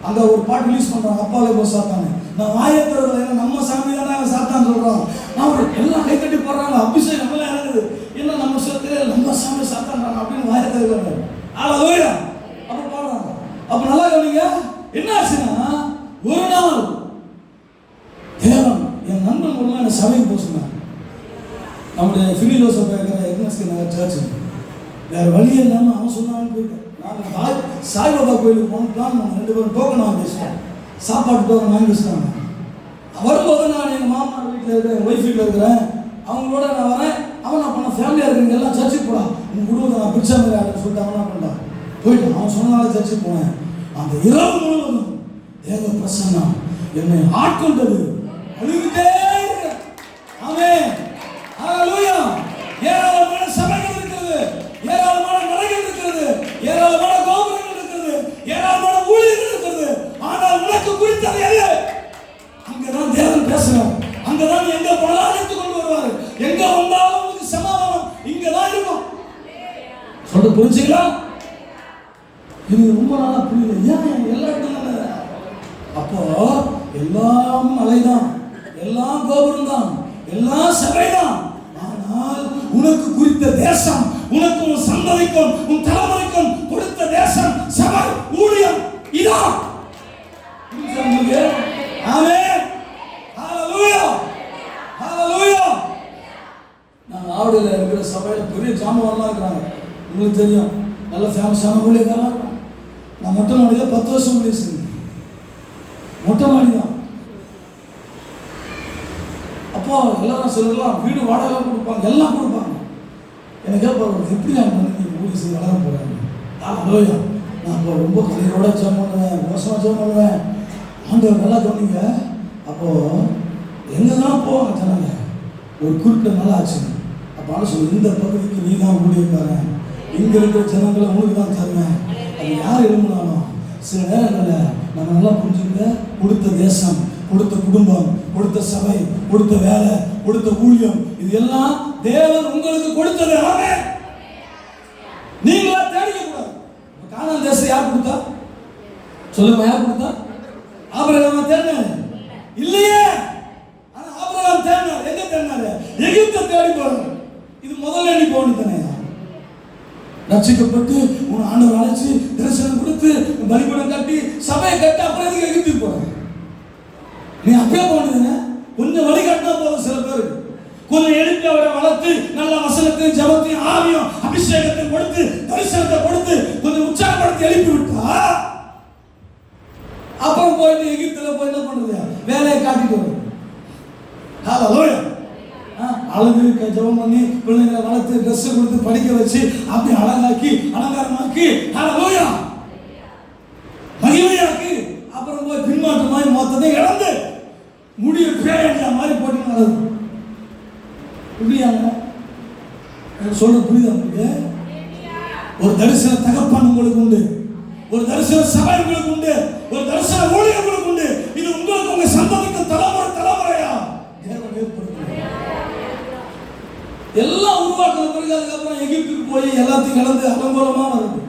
அங்கே ஒரு பாட்டு ரிலீஸ் பண்ணுறாங்க, அப்பாலே போய் சாத்தாங்க. நான் வாயத்திறதில்லை, நம்ம சாமி தானே சாத்தான்னு சொல்கிறோம். நான் எல்லாம் கை கட்டி போடுறாங்க, அபிஷேகம் நம்மளாம் இறங்குது. என்ன நம்ம சொல்ல நம்ம சாமி சாத்தான்றாங்க அப்படின்னு வாயத்திறங்க. ஹல்லேலூயா. அப்போ பாடுறாங்க. அப்போ நல்லா கவனிங்க, என்ன ஆச்சுன்னா ஒரு நாள் தேவன் என் நண்பன் மூலமா என்ன சபைக்கு போக சொன்னார். நம்முடைய ஃபிலிலோசப் இருக்கிற எக்னஸ்கி நகர் சர்ச்சு, வேற வழி இல்லாமல் அவன் சொன்னான்னு போயிட்டேன். நாங்கள் சாய்பாபா கோயிலுக்கு போகணும் பிளான் பண்ணோம். 2 பேரும் டோக்கன் வாங்கி வச்சுட்டோம், சாப்பாட்டு டோக்கன் வாங்கி வச்சுட்டாங்க. வரும்போது நான் எங்கள் மாமா வீட்டில் இருக்கிற ஒய்ஃப் வீட்டில் இருக்கிறேன், அவங்களோட நான் வரேன். அவன் நான் பண்ண ஃபேமிலியாக இருக்கிறவங்க எல்லாம் சர்ச்சுக்கு போடா, உங்கள் குடும்பத்தை நான் பிடிச்ச மாதிரி ஆடுன்னு சொல்லிட்டு அவன் பண்ணான். போயிட்டான். அவன் சொன்னதால சர்ச்சுக்கு போனேன். அந்த இரவு முழுவதும் தேவ பிரசன்னம் என்னை ஆட்கொண்டது. அழுகிட்டே இருக்கிறேன். ஆமென். ஹல்லேலூயா. ஏராளமான சபைகள் இருக்கிறது, ஏராளமான மலைகள் இருக்கிறது, ஏராளமான கோபுரங்கள் இருக்கிறது, ஏராளமான ஊழியர்கள் இருக்கிறது. ஆனால் உனக்கு குறித்தது எது? அங்கதான் தேவன் பேசுறார். அங்கதான் எங்க போனாலும் அழைத்து கொண்டு வருவார். எங்க வந்தாலும் உங்களுக்கு சமாதானம் இங்கதான் இருக்கும். சொல்ல புரிஞ்சுங்களா? இது ரொம்ப நாளா புரியல. ஏன் எல்லா இடத்துல அப்போ எல்லாம் மலைதான், எல்லாம் கோபுரம் தான், எல்லாம் சபைதான். ஆனால் உனக்கு குறித்த தேசம், உனக்கு உன் சந்ததிக்கும் உன் தலைமுறைக்கும் கொடுத்த தேசம், சபை, ஊழியம் இதான். ஆமென். ஹல்லேலூயா. ஹல்லேலூயா. நான் ஆவடியில் இருக்கிற சபையில் பெரிய ஜாமவான்லாம் இருக்கிறாங்க, உங்களுக்கு தெரியும். நல்ல ஃபேமஸான ஊழியக்காரலாம். நான் மொட்டை மாடியில் 10 வருஷம் ஊழியம் செஞ்சேன். மொட்டை மாடி தான். அப்போ எல்லாரும் சொல்லலாம், வீடு வாடகை கொடுப்பாங்க, எல்லாம் கொடுப்பாங்க. எனக்கு கேட்பாரு, எப்படி நான் பண்ணி ஊழியம் செய்ய வளர போகிறாங்க. ஹல்லேலூயா. நான் அப்போ ரொம்ப கலையோட ஜெபம் பண்ணுவேன், மோசமாக ஜெபம் பண்ணுவேன். ஆண்டவர் நல்லா தோணிங்க. அப்போது எங்கெல்லாம் போவாங்க ஜனங்க, ஒரு குறிப்பிட்ட நாள் ஆச்சு. அப்போ ஆனால் சொல்லு, இந்த பகுதிக்கு நீ தான் ஊழியக்காரன், இங்கே இருக்கிற ஜனங்களை உங்களுக்கு தான் தருவேன். அது யார் எழுப்பினாலும் சில நேரங்களில் நம்ம நல்லா புரிஞ்சுக்கிட்ட, கொடுத்த தேசம், கொடுத்த குடும்பம், கொடுத்த சபை, கொடுத்த வேலை, கொடுத்த ஊழியம், இது எல்லாம் தேவன் உங்களுக்கு கொடுத்தது. ஆமென். நீங்களா தேடிக்க கூடாது. கானான் தேசம் யார் கொடுத்தா சொல்லுங்க, யார் கொடுத்தா? ஆபிரகாம் தேடினாரு இல்லையே. ஆனா ஆபிரகாம் தேடினார். எங்க தேடினாரு? எகிப்தை தேடி போறாரு. இது முதல்ல நீ போகணும் தானே. ரட்சிக்கப்பட்டு உன் ஆண்டவர் அழைச்சி தரிசனம் கொடுத்து பலிபீடம் கட்டி சபையை கட்டி அப்புறம் எதுக்கு எகிப்துக்கு போறாங்க? நீ அப்படியே போனதுங்க. கொஞ்சம் வழி கட்டினா போதும். சில பேர் கொஞ்சம் எழுப்பி அவரை வளர்த்து நல்ல வசனத்தையும் ஜபத்தையும் ஆவியும் அபிஷேகத்தையும் கொடுத்து தரிசனத்தை கொடுத்து கொஞ்சம் உற்சாகப்படுத்தி எழுப்பி விட்டா அப்புறம் போயிட்டு எகிப்துல போய் என்ன பண்றது? வேலையை காட்டிட்டு வரும். ஹல்லேலூயா. அழுது ஜெபம் பண்ணி பிள்ளைங்களை வளர்த்து ட்ரெஸ் கொடுத்து படிக்க வச்சு அப்படி அழகாக்கி அலங்காரமாக்கி ஹல்லேலூயா மகிமையாக்கி அப்புறம் போய் பின்மாற்றமாய் மொத்தத்தை இழந்து முடிய பேயடிச்ச மாதிரி போட்டு நடக்குது. புரியாங்க சொல்ல புரியுதா உங்களுக்கு? ஒரு தரிசன தகப்பன் உங்களுக்கு உண்டு, ஒரு தரிசன சபை உங்களுக்கு உண்டு, ஒரு தரிசன ஊழியர் உங்களுக்கு உண்டு. இது உங்களுக்கு உங்க சந்ததிக்கு தலைமுறை தலைமுறையா தேவன் ஏற்படுத்தும். எல்லாம் உருவாக்குற பிறகு அதுக்கப்புறம் எகிப்துக்கு போய் எல்லாத்தையும் கலந்து அலங்கோலமா வருது.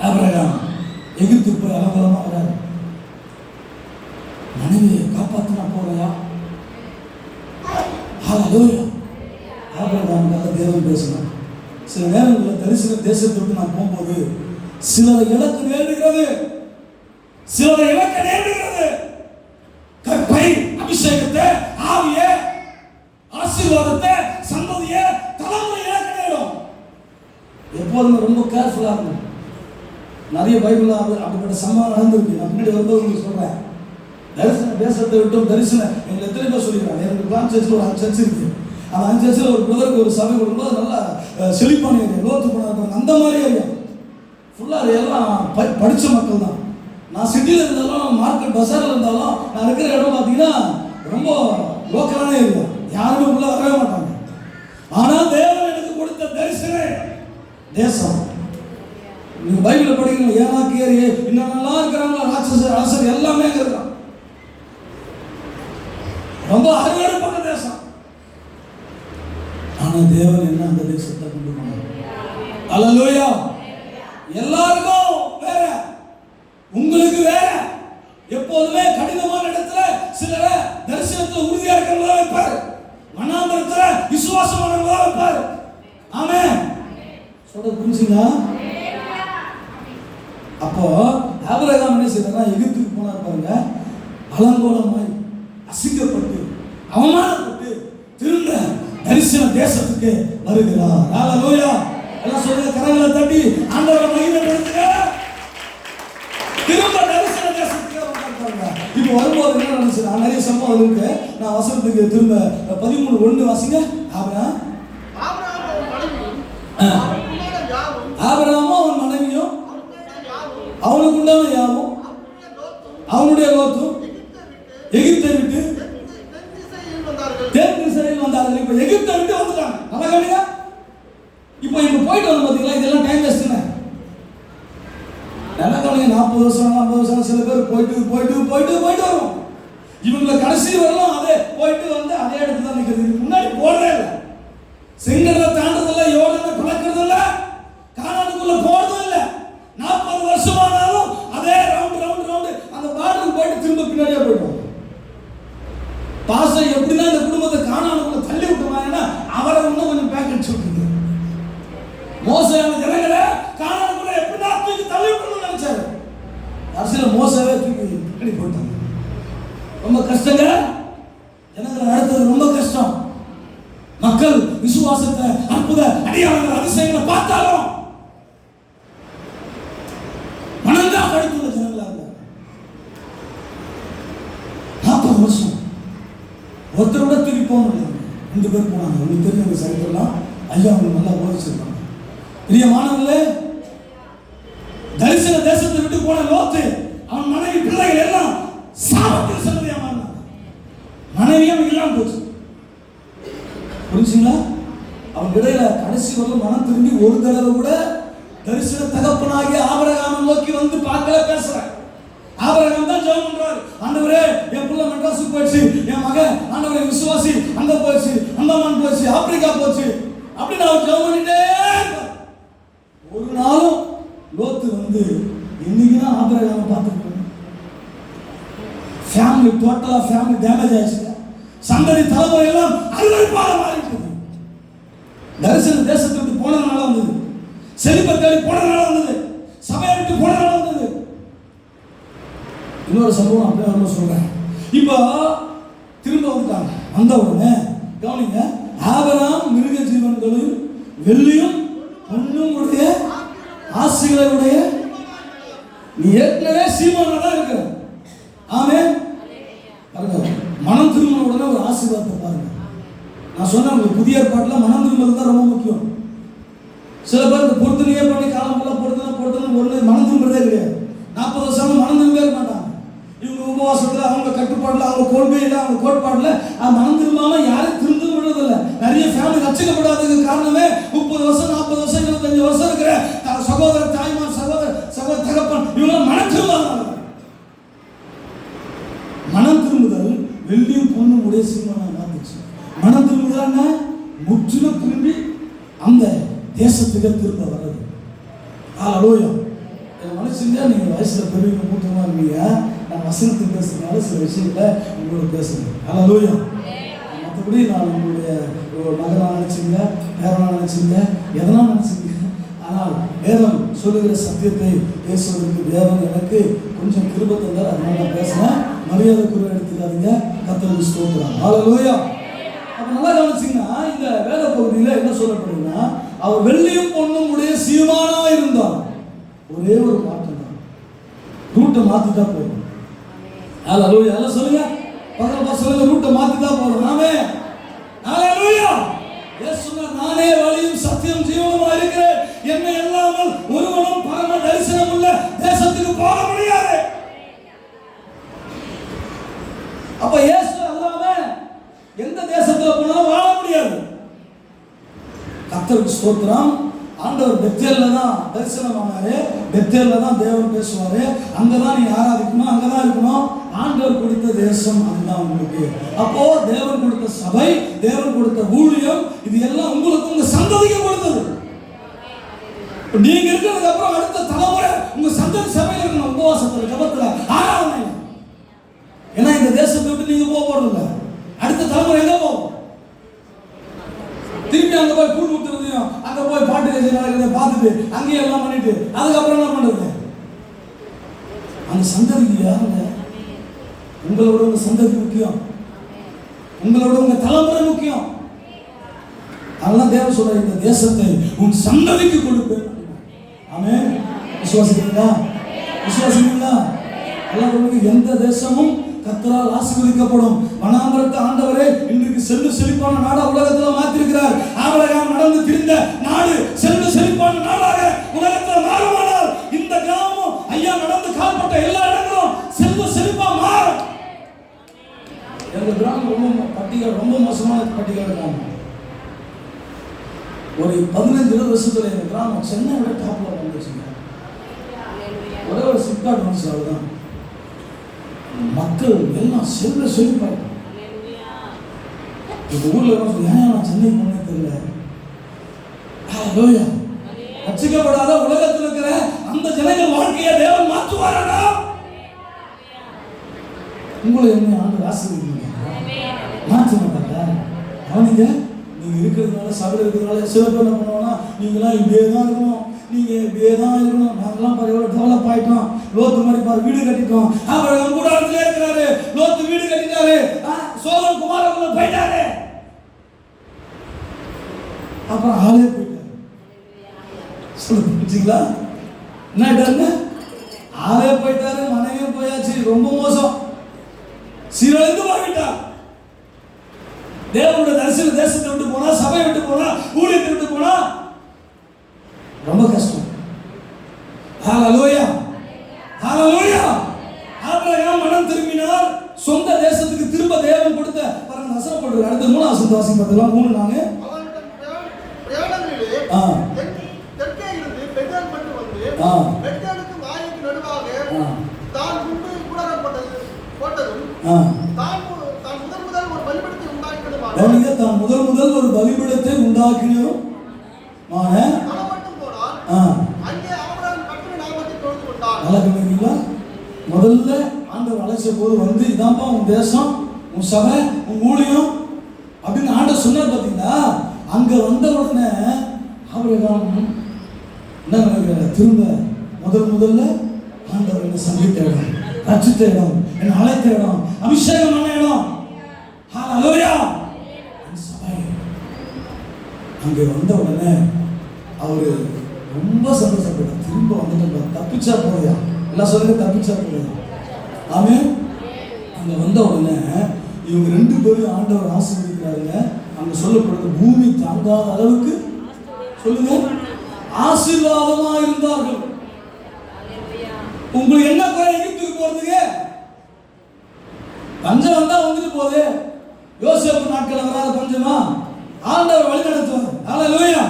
ஆபிரகாம் எகிப்துக்கு போய் அலங்கோலமா வராது. மனைவியை காப்பாற்றினா போறையா? ஹல்லேலூயா. ஆபிரகாமுக்காக தேவன் பேசினார். சில நேரங்களில் தரிசன தேசத்துக்கு நான் போகும்போது சிலரை இழக்க நேரிடுகிறது, சிலரை இழக்க நேரிடுகிறது. கற்பை அபிஷேகத்தை, ஆவியை, ஆசீர்வாதத்தை, சந்ததியை, தலைமுறை இழக்க நேரும். எப்போதுமே ரொம்ப கேர்ஃபுல்லா இருக்கும். நிறைய பைபிள் அப்படிப்பட்ட சம்பவம் நடந்திருக்கு. நான் பின்னாடி வந்து உங்களுக்கு சொல்றேன். தரிசன தேசத்தை விட்டும் தரிசனம் எங்களை எத்தனை பேர் சொல்லிக்கிறாங்க. எனக்கு பிளான் சர்ச்சில் ஒரு 5 சர்ச் இருக்கு. அந்த 5 சர்ச்சில் ஒரு பிரதருக்கு ஒரு சபை கொடுக்கும்போது நல்லா செழிப்பான ஏரியா, லோத்து போனாங்க அந்த மாதிரி ஏரியா ஃபுல்லாக எல்லாம் படித்த மக்கள் தான். நான் சிட்டியில் இருந்தாலும் மார்க்கெட் பஸாரில் இருந்தாலும் நான் இருக்கிற இடம் பார்த்தீங்கன்னா ரொம்ப லோக்கலான ஏரியா, யாருமே உள்ள வரவே மாட்டாங்க. ஆனால் தேவன் எனக்கு கொடுத்த தரிசன தேசம். நீங்கள் பைபிளை படிக்கணும். ஏனாக்கு ஏரி இன்னும் நல்லா இருக்கிறாங்களோ ராட்சச அரசர் எல்லாமே இருக்கிறான். ரொம்ப அருமையான தேசம். ஆனால் தேவன் என்ன அந்த தேசத்தை கொண்டு போனார். ஹல்லேலூயா. எல்லாருக்கும் வேற, உங்களுக்கு வேற. எப்போதுமே கடினமான இடத்துல சிலரை தரிசனத்தில் உறுதியா இருக்கிறவங்களா வைப்பார், மனாந்தரத்துல விசுவாசமானவங்களா வைப்பார். ஆமென். சொல்ல புரிஞ்சுங்களா? அப்போ ஆபிரகாம் என்ன செய்யறா? எகிப்துக்கு போனார் பாருங்க. அலங்கோலமாய் அசிங்கப்பட்டு அவமானப்பட்டு திரும்ப தரிசன தேசத்துக்கு வருகிறார். ஹல்லேலூயா. எல்லாம் சொல்லுங்க, கரங்களை தட்டி ஆண்டவரை மகிமைப்படுத்துங்க. திரும்ப தரிசன தேசத்துக்கு வந்தாங்க. இப்போ வரும்போது என்ன நடந்துச்சு? நான் நிறைய சம்பவம் இருக்கு. நான் வசனத்துக்கு திரும்ப 13:1 வாசிங்க. ஆபிரகாமும் அவன் மனைவியும் அவனுக்கு உண்டான யாவும் அவனுடைய லோத்தும் எகிப்தை விட்டு தென் திசையில் வந்தார்கள். இப்போ எகிப்தை விட்டு வந்துட்டாங்க. நல்லா கவனிங்க. இப்போ இங்க போயிட்டு வந்து பார்த்தீங்களா, இதெல்லாம் டைம் வேஸ்ட்டுங்க. நல்லா கவனிங்க. 40 வருஷம் 50 வருஷம் சில பேர் போயிட்டு வரும். இவங்களை கடைசி வரலாம் அதே போயிட்டு வந்து அதே இடத்துல தான் நிற்கிறது. முன்னாடி போறதே இல்லை, செங்கடலை தாண்டதில்லை, யோர்தானை பிளக்கிறதில்ல, கானானுக்குள்ள போறதும் இல்லை. 40 வருஷமானாலும் அதே ரவுண்ட் அந்த பார்டருக்கு போயிட்டு திரும்ப பின்னாடியே போயிடுவோம். பாஸ்டர் எப்படின்னா இந்த குடும்பத்தை கானானுக்குள்ள தள்ளி விட்டுருவாங்கன்னா அவரை இன்னும் கொஞ்சம் பேக்கெட் சொல்லுங்க. மோசையான ஜனங்களை கானானுக்குள்ள எப்படின்னா தூக்கி தள்ளி விடணும்னு நினைச்சாரு. அரசியல் மோசவே தூக்கி பின்னாடி போயிட்டாங்க. ரொம்ப கஷ்டங்க. ஜனங்களை நடத்துறது ரொம்ப கஷ்டம். மக்கள் விசுவாசத்தை, அற்புத அடியாளங்கள், அதிசயங்களை பார்த்தாலும் மனந்தான் படித்துள்ள ஜனங்களா இருந்தாங்க. 40 வருஷம் ஒருத்தரோட தூக்கி போகணும். 2 பேர் போனாங்க. உங்களுக்கு தெரிஞ்ச சரித்திரம்லாம் ஐயா அவங்க நல்லா போதிச்சிருக்காங்க. பெரிய மாணவர்களே, தரிசன தேசத்தை விட்டு போன லோத்து அவன் மனைவி பிள்ளைகள் எல்லாம் சாபத்தில் சந்ததியா மாறினாங்க. மனைவியும் இல்லாம போச்சு. புரிஞ்சுங்களா? அவன் இடையில கடைசி வரலும் மனம் திரும்பி ஒரு தடவை கூட தரிசன தகப்பனாகி ஆபிரகாமை நோக்கி வந்து பார்க்கல, பேசுற. ஆபிரகாம் தான் ஜெபம் பண்றாரு. ஆண்டவரே, என் புள்ள மெட்ராஸுக்கு போயிடுச்சு, என் மகன் ஆண்டவரே விசுவாசி அங்க போயிடுச்சு, அந்தமான் போயிடுச்சு, ஆப்பிரிக்கா போச்சு அப்படின்னு அவர் ஜெபம் பண்ணிட்டே இருப்பார். ஒரு நாளும் லோத்து வந்து இன்னைக்குதான் ஆபிரகாமை பார்த்துருக்கோம். ஃபேமிலி டோட்டலா ஃபேமிலி டேமேஜ் ஆயிடுச்சு. சந்ததி தலைமுறை எல்லாம் அருவருப்பாக மாறிட்டு. தரிசன தேசத்துக்கு போனதுனால வந்தது, செழிப்பை தேடி போனதுனால வந்தது, சபையை விட்டு போனதுனால வந்தது. இன்னொரு சம்பவம் அப்படியே வரும்போது சொல்றேன். இப்போ திரும்ப வந்துட்டாங்க. வந்த உடனே கவனிங்க, ஆபிரகாம் மிருக ஜீவன்களையும் வெள்ளியும் பொன்னும் உடைய ஆசைகளை உடைய நீ ஏற்கனவே சீமானா தான் இருக்க. ஆமென். மனம் திரும்பின உடனே ஒரு ஆசீர்வாதத்தை பாருங்க. நான் சொன்னேன் உங்களுக்கு புதிய ஏற்பாட்டில் மனம் திரும்புறது தான் ரொம்ப முக்கியம். சில பேர் இந்த பொறுத்தனையே பண்ணி காலம் ஃபுல்லாக பொறுத்தனை ஒன்று மனம் திரும்புறதே கிடையாது. 40 வருஷம் மனம் திரும்பவே மாட்டாங்க. இவங்க உபவாசத்தில், அவங்க கட்டுப்பாட்டில், அவங்க கொள்கையில், அவங்க கோட்பாட்டில் மனம் திரும்பாமல் யாரும் திரும்ப விடுறதில்லை. நிறைய ஃபேமிலி ரட்சிக்கப்படாததுக்கு காரணமே 30 வருஷம் 40 வருஷம் 25 வருஷம் இருக்கிற சகோதர தாய்மார், சகோதர தகப்பன் இவங்க மனம் திரும்பாத. மனம் திரும்புதல் வெள்ளியும் பொண்ணும் உடைய சீமானாக மாறிச்சு. மனம் திரும்புதல்னா முற்றிலும் திரும்பி அந்த தேசத்துக்கு திரும்ப வர்றது. ஹல்லேலூயா. மனுஷங்க நீங்கள் வயசில் பெரியவங்க மூத்தமாக இருந்தீங்க, நான் வசனத்துக்கு பேசுறதுனால சில விஷயங்களை உங்களோட பேசுகிறேன். ஹல்லேலூயா. மற்றபடி நான் உங்களுடைய மகனாக நினச்சிங்க, பேரனாக நினச்சிங்க, எதனா நினச்சிங்க. ஆனால் வேதம் சொல்லுகிற சத்தியத்தை பேசுவதற்கு தேவன் எனக்கு கொஞ்சம் கிருபை தந்தார். அதனால நான் பேசுகிறேன். மரியாதை குறை எடுத்துக்காதீங்க. கர்த்தருக்கு ஸ்தோத்திரம். ஹல்லேலூயா. அப்போ நல்லா கவனிச்சிங்கன்னா இந்த வேத பகுதியில் என்ன சொல்லப்படுதுன்னா, அவர் வெள்ளியும் பொண்ணும் உடைய சீமானா இருந்தார். ஒரே ஒரு மாற்றம் தான், ரூட்டை மாற்றிட்டா போதும். ஹல்லேலூயா. எல்லாம் சொல்லுங்க, பக்கத்தில் சொல்லுங்க, ரூட்டை மாற்றிட்டா போதும். ஆமென். ஹல்லேலூயா. இயேசு சொன்னார், நானே வழியும் சத்தியம் ஜீவனுமாக இருக்கிறேன், என்னை இல்லாமல் ஒருவனும் பரம தரிசனம் உள்ள தேசத்துக்கு போக முடியாது. அப்ப இயேசு அல்லாம எந்த தேசத்துல போனாலும் வாழ முடியாது. கர்த்தருக்கு ஸ்தோத்திரம். ஆண்டவர் பெத்தேல்ல தான் தரிசனமானாரு, பெத்தேல்ல தான் தேவன் பேசுவாரு, அங்கதான் நீ ஆராதிக்கணும், அங்கதான் இருக்கணும். ஆண்டவர் கொடுத்த தேசம் அதுதான் உங்களுக்கு. அப்போ தேவன் கொடுத்த சபை, தேவன் கொடுத்த ஊழியம், இது எல்லாம் உங்களுக்கு உங்க சந்ததிக்கு கொடுத்தது. நீங்க இருக்கிறதுக்கு அப்புறம் அடுத்த தலைமுறை உங்க சந்ததி சபையில இருக்கணும், உபவாசத்துல, ஜபத்துல, ஆராதனை. ஏன்னா இந்த தேசத்தை விட்டு நீங்க போக போறதில்ல. அடுத்த தலைமுறை எங்க போகும்? திரும்பி அங்க போய் கூழ் ஊத்துறதையும், அங்க போய் பாட்டு கச்சேரி நடக்கிறத பார்த்துட்டு அங்கேயே எல்லாம் பண்ணிட்டு அதுக்கப்புறம் என்ன பண்றது? அந்த சந்ததிக்கு யாருங்க? உங்களோட உங்க சந்ததி முக்கியம், உங்களோட உங்க தலைமுறை முக்கியம். அதெல்லாம் தேவன் சொல்ற, இந்த தேசத்தை உன் சந்ததிக்கு கொடுப்பேன். ஆமென். விசுவாசிக்கிறீங்களா? விசுவாசிக்கிறீங்களா? எல்லாம் எந்த தேசமும் கர்த்தரால் ஆசீர்வதிக்கப்படும். வனாந்தரத்தை ஆண்டவரே இன்றைக்கு செல்வ செழிப்பான நாடா உலகத்தில் மாற்றிருக்கிறார். ஆபிரகாம் நடந்து திரிந்த நாடு செல்வ செழிப்பான நாடாக உலகத்தில் மாறுமானால் இந்த கிராமம் ஐயா நடந்து கால்பட்ட எல்லா இடங்களும் செல்வ செழிப்பா மாறும். எங்க கிராமம் ரொம்ப மோசமான பட்டியல் கிராமம். ஒரு 15-20 வருஷத்துல எங்க கிராமம் சென்னை விட டாப்ல வந்துச்சுங்க. ஒரே ஒரு சிப்காட் வந்துச்சு, அவ்வளவுதான். மக்கள் எல்லாம் செல்வ செழிப்பாங்க. இந்த ஊர்ல ஏன் நான் சென்னை போனே தெரியல. ஹல்லேலூயா. ரட்சிக்கப்படாத உலகத்தில் இருக்கிற அந்த ஜனங்கள் வாழ்க்கையை தேவன் மாற்றுவாரா? உங்களை என்ன ஆண்டு ஆசீர்வதிங்க, மாற்ற மாட்டாங்க. அவனுங்க நீங்க இருக்கிறதுனால, சபையில் இருக்கிறதுனால சில பேர் என்ன பண்ணுவாங்கன்னா, நீங்களாம் இப்படியே தான் இருக்கணும், நீங்க இப்படியே தான் இருக்கணும், நாங்களாம் பாரு எவ்வளோ டெவலப் ஆகிட்டோம், லோத்து மாதிரி பாரு வீடு கட்டிட்டோம். அவர் கூடாரத்திலே இருக்கிறாரு, லோத்து வீடு கட்டிட்டாரு, சோதம் குமாரகுள்ள போயிட்டாரு, அப்புறம் ஆளே போயிட்டாரு. சொல்லுங்களா? என்ன ஆளே போயிட்டாரு, மனைவியும் போயாச்சு, ரொம்ப மோசம், சீரழிந்து போய்விட்டார். தேவனுடைய தரிசன தேசத்தை விட்டு போனா, சபையை விட்டு போனா, ஊழியத்தை விட்டு போனா ரொம்ப கஷ்டம். ஹல்லேலூயா. ஹல்லேலூயா. ஆபிரகாம் மனம் திரும்பினார், சொந்த தேசத்துக்கு திரும்ப தேவன் கொடுத்த பாருங்க வசனம் போடுறாரு. அடுத்து 3 வசனம் வாசிங்க பார்த்தலாம். 3:4 பிரயாணங்களிலே தெற்கே இருந்து பெத்தேல் மட்டும் வந்து பெத்தேலுக்கு வாய்க்கு நடுவாக தான் முன்பு போட்டதும் தான் முதல் ஒரு பலிபீடத்தை உண்டாக்கினோம். முதல்ல ஆண்டவர் அழைச்ச போது வந்து இதான்ப்பா உன் தேசம், உன் சபை, உன் ஊழியம் அப்படின்னு ஆண்டவர் சொன்னார். பார்த்தீங்களா? அங்க வந்த உடனே ஆபிரகாம் என்ன நினைக்கிறார்? திரும்ப முதல்ல ஆண்டவர் என்ன சந்தித்த இடம், ரட்சித்த இடம், என்ன அழைத்த இடம், அபிஷேகமான இடம். ஹல்லேலூயா. அங்கே வந்த உடனே அவரு ரொம்ப சந்தோஷப்பட்டார். திரும்ப வந்துட்டு தப்பிச்சா போயா, எல்லாம் சொல்லுங்க, தப்பிச்சா போயா. ஆமென். அங்க வந்த உடனே இவங்க 2 பேரும் ஆண்டவர் ஆசீர்வதிக்கிறாருங்க. அங்க சொல்லப்படுது பூமி தாங்காத அளவுக்கு சொல்லுங்க ஆசீர்வாதமா இருந்தார்கள். உங்களுக்கு என்ன குறை? எகிப்துக்கு போறதுக்கு பஞ்சம் வந்தா வந்துட்டு போகுது. யோசேப்பு நாட்கள் வராத பஞ்சமா? ஆண்டவர் வழி நடத்துவார். ஹல்லேலூயா.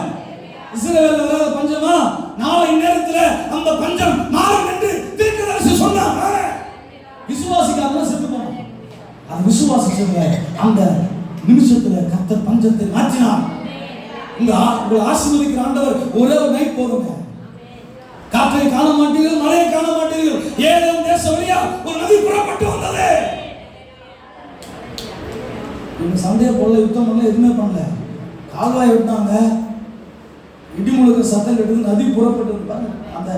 இஸ்ரவேல்ல வராத பஞ்சமா? நாளை நேரத்துல அந்த பஞ்சம் மாறும் என்று தீர்க்கதரிசி சொன்னாங்க. விசுவாசிக்காரங்க செத்து போனாங்க. அந்த விசுவாசிச்சவங்க அந்த நிமிஷத்துல கர்த்தர் பஞ்சத்தை மாற்றினார். உங்களை ஆசீர்வதிக்கிற ஆண்டவர் ஒரே ஒரு நைட் போதுங்க. காற்றை காண மாட்டீர்கள், மழையை காண மாட்டீர்கள். ஏதேனும் தேசம் வழியா ஒரு நதி புறப்பட்டு வந்தது. இவங்க சண்டையை போடல, யுத்தம் பண்ணல, எதுவுமே பண்ணல. கால்வாய் விட்டாங்க, இடி முழுக்க சத்தம் கெட்டது, நதி புறப்பட்டு அந்த